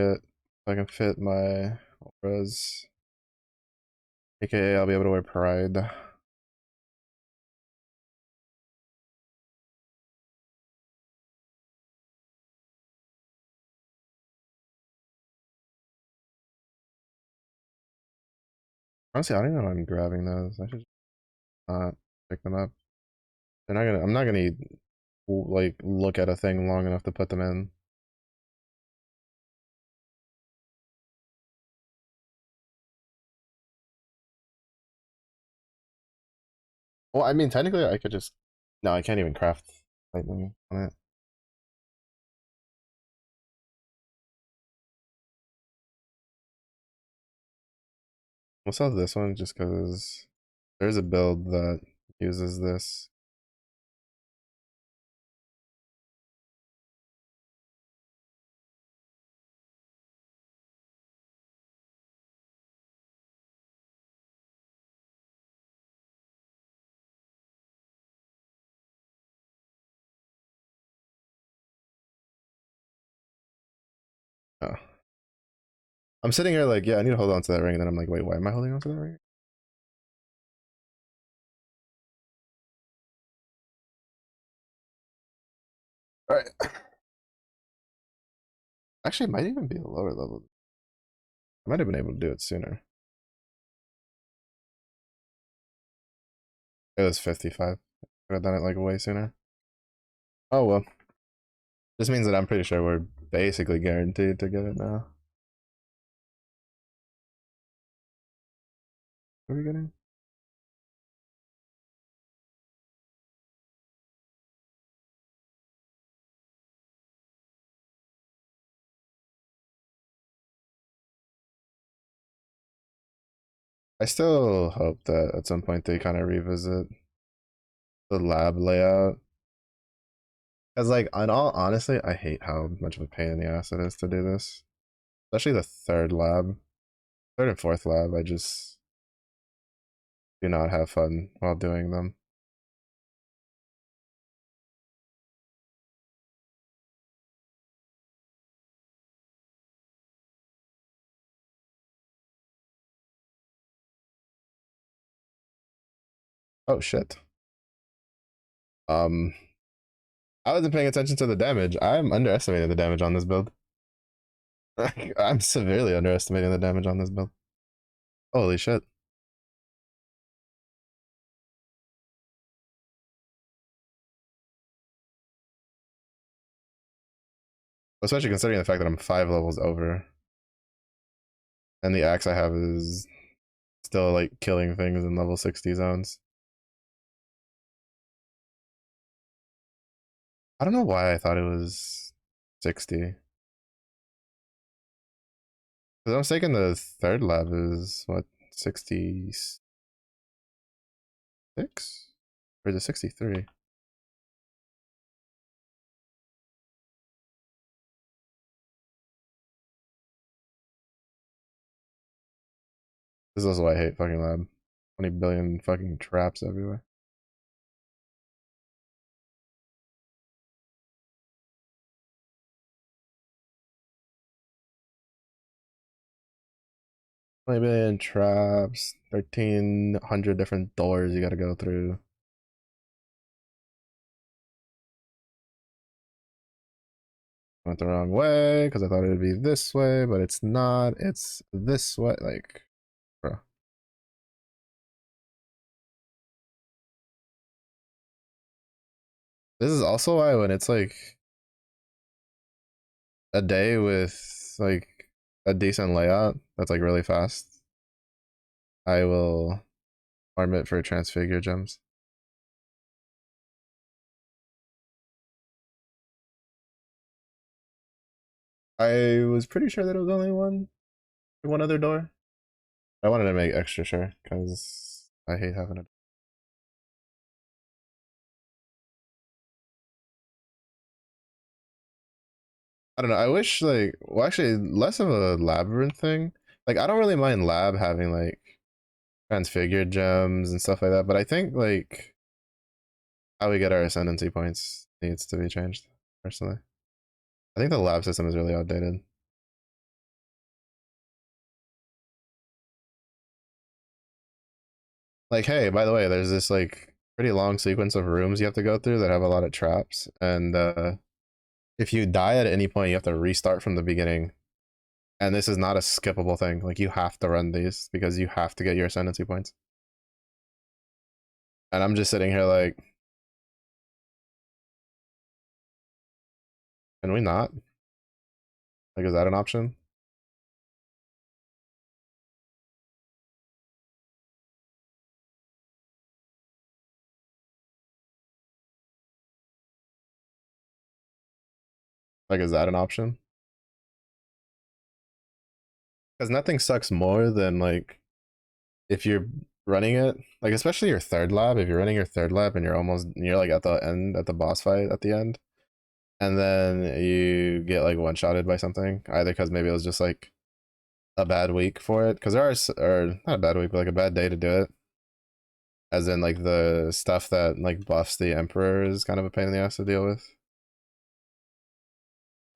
fit my auras. AKA I'll be able to wear Pride. Honestly, I don't even know why I'm grabbing those. I should not pick them up. I'm not gonna like look at a thing long enough to put them in. Well, I mean, technically, I could just. No, I can't even craft lightning on it. We'll sell this one just because there's a build that uses this. Oh. I'm sitting here like, yeah, I need to hold on to that ring, and then I'm like, wait, why am I holding on to that ring? All right. Actually, it might even be a lower level. I might have been able to do it sooner. It was 55. I could have done it like way sooner. Oh well. This means that I'm pretty sure we're basically guaranteed to get it now. What are we getting? I still hope that at some point they kind of revisit the lab layout. Because, like, in all honestly, I hate how much of a pain in the ass it is to do this. Especially the third lab. Third and fourth lab, I just do not have fun while doing them. Oh shit. Um, I wasn't paying attention to the damage. I'm underestimating the damage on this build. I'm severely underestimating the damage on this build. Holy shit. Especially considering the fact that I'm 5 levels over. And the axe I have is still like killing things in level 60 zones. I don't know why I thought it was 60. Because I was thinking the third lab is what, 66? Or is it 63? This is also why I hate fucking lab. 20 billion fucking traps everywhere. Twenty billion traps, 1,300 different doors you gotta go through. Went the wrong way because I thought it would be this way, but it's not. It's this way. Like, bro. This is also why when it's like a day with like a decent layout that's like really fast, I will farm it for transfigure gems. I was pretty sure that it was only one other door. I wanted to make extra sure because I hate having it. I don't know. I wish like well actually less of a labyrinth thing. Like I don't really mind lab having like transfigured gems and stuff like that, but I think like how we get our ascendancy points needs to be changed personally. I think the lab system is really outdated. Like, hey, by the way, there's this like pretty long sequence of rooms you have to go through that have a lot of traps, and if you die at any point, you have to restart from the beginning. And this is not a skippable thing. Like, you have to run these because you have to get your ascendancy points. And I'm just sitting here like, can we not? Like, is that an option? Like, is that an option? Because nothing sucks more than like if you're running it, like especially your third lab. If you're running your third lab and you're like at the end at the boss fight at the end, and then you get like one shotted by something, either because maybe it was just like a bad week for it, because there are or not a bad week, but like a bad day to do it. As in like the stuff that like buffs the emperor is kind of a pain in the ass to deal with.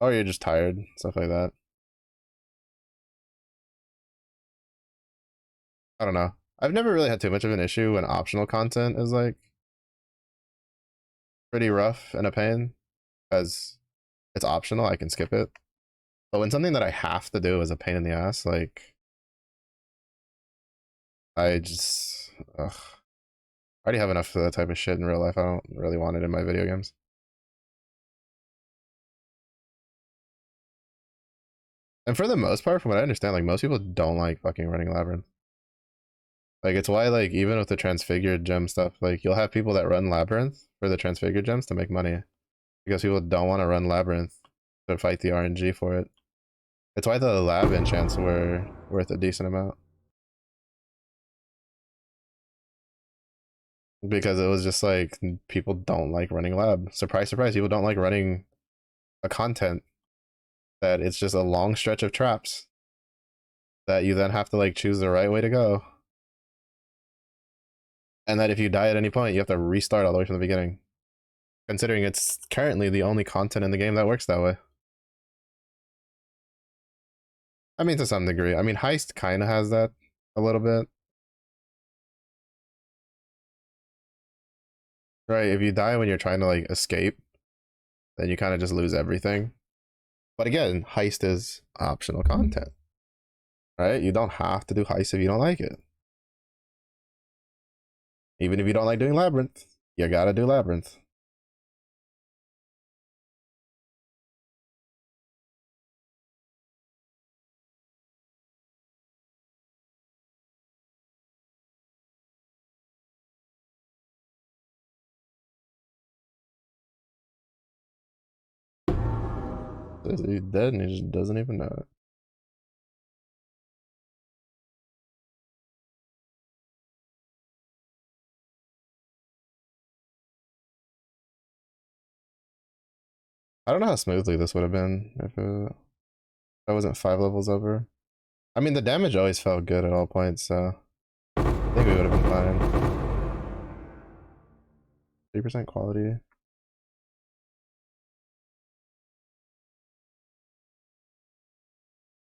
Or you're just tired, stuff like that. I don't know. I've never really had too much of an issue when optional content is like pretty rough and a pain because it's optional. I can skip it. But when something that I have to do is a pain in the ass, like I just I already have enough of that type of shit in real life. I don't really want it in my video games. And for the most part, from what I understand, like most people don't like fucking running labyrinth. Like it's why like even with the transfigured gem stuff, like you'll have people that run labyrinth for the transfigured gems to make money because people don't want to run labyrinth to fight the RNG for it. It's why the lab enchants were worth a decent amount because it was just like people don't like running lab. Surprise, surprise, people don't like running a content that it's just a long stretch of traps that you then have to like choose the right way to go. And that if you die at any point, you have to restart all the way from the beginning. Considering it's currently the only content in the game that works that way. I mean, to some degree. I mean, Heist kind of has that a little bit. Right? If you die when you're trying to like escape, then you kind of just lose everything. But again, Heist is optional content, right? You don't have to do Heist if you don't like it. Even if you don't like doing Labyrinth, you gotta do Labyrinth. He's dead and he just doesn't even know it. I don't know how smoothly this would have been if I wasn't 5 levels over. I mean, the damage always felt good at all points, so I think we would have been fine. 3% quality.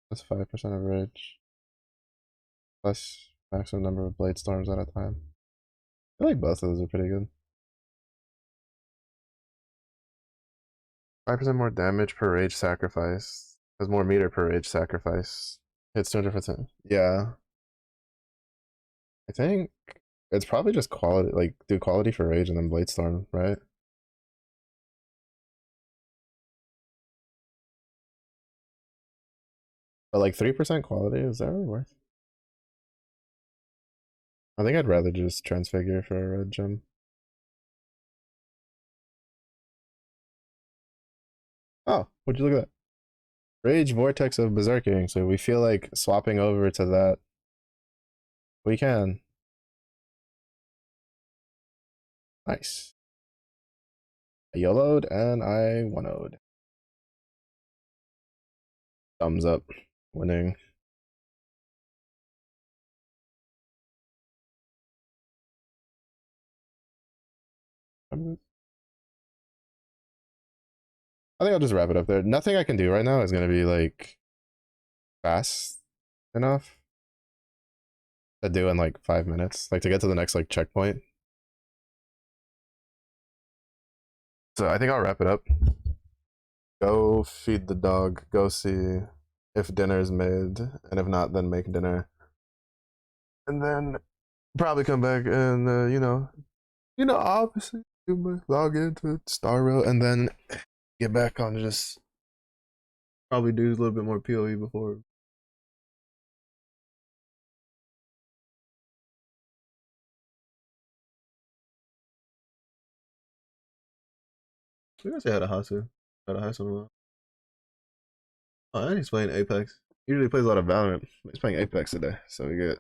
That's 5% of rage. Plus maximum number of blade storms at a time. I feel like both of those are pretty good. 5% more damage per rage sacrifice. Has more meter per rage sacrifice. Hits 200%. Yeah. I think it's probably just quality, like do quality for rage and then blade storm, right? But like 3% quality, is that really worth? I think I'd rather just transfigure for a red gem. Oh, would you look at that? Rage Vortex of Berserking. So we feel like swapping over to that. We can. Nice. I YOLO'd and I 1-0'd. Thumbs up. Winning. I think I'll just wrap it up there. Nothing I can do right now is gonna be like fast enough to do in like 5 minutes. Like to get to the next like checkpoint. So I think I'll wrap it up. Go feed the dog. Go see if dinner is made, and if not, then make dinner. And then probably come back and obviously log into Star Rail, and then get back on just probably do a little bit more PoE before. We gotta say hi to Hasu. Hi to Hasu. Oh, and he's playing Apex. He usually plays a lot of Valorant. He's playing Apex today, so we get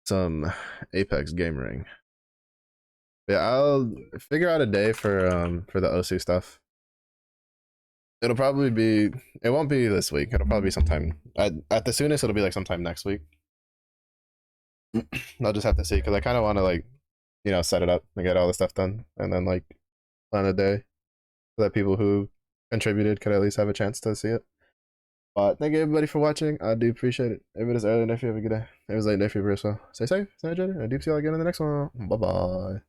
some Apex game ring. Yeah, I'll figure out a day for the OSU stuff. It'll probably be. It won't be this week. It'll probably be sometime. At the soonest, it'll be like sometime next week. I'll just have to see because I kind of want to like, set it up and get all the stuff done, and then like plan a day so that people who contributed could at least have a chance to see it. But thank you everybody for watching. I do appreciate it. If it is early enough, you have a good day. It was late enough for you, so stay safe, stay hydrated. I do see you all again in the next one. Bye bye.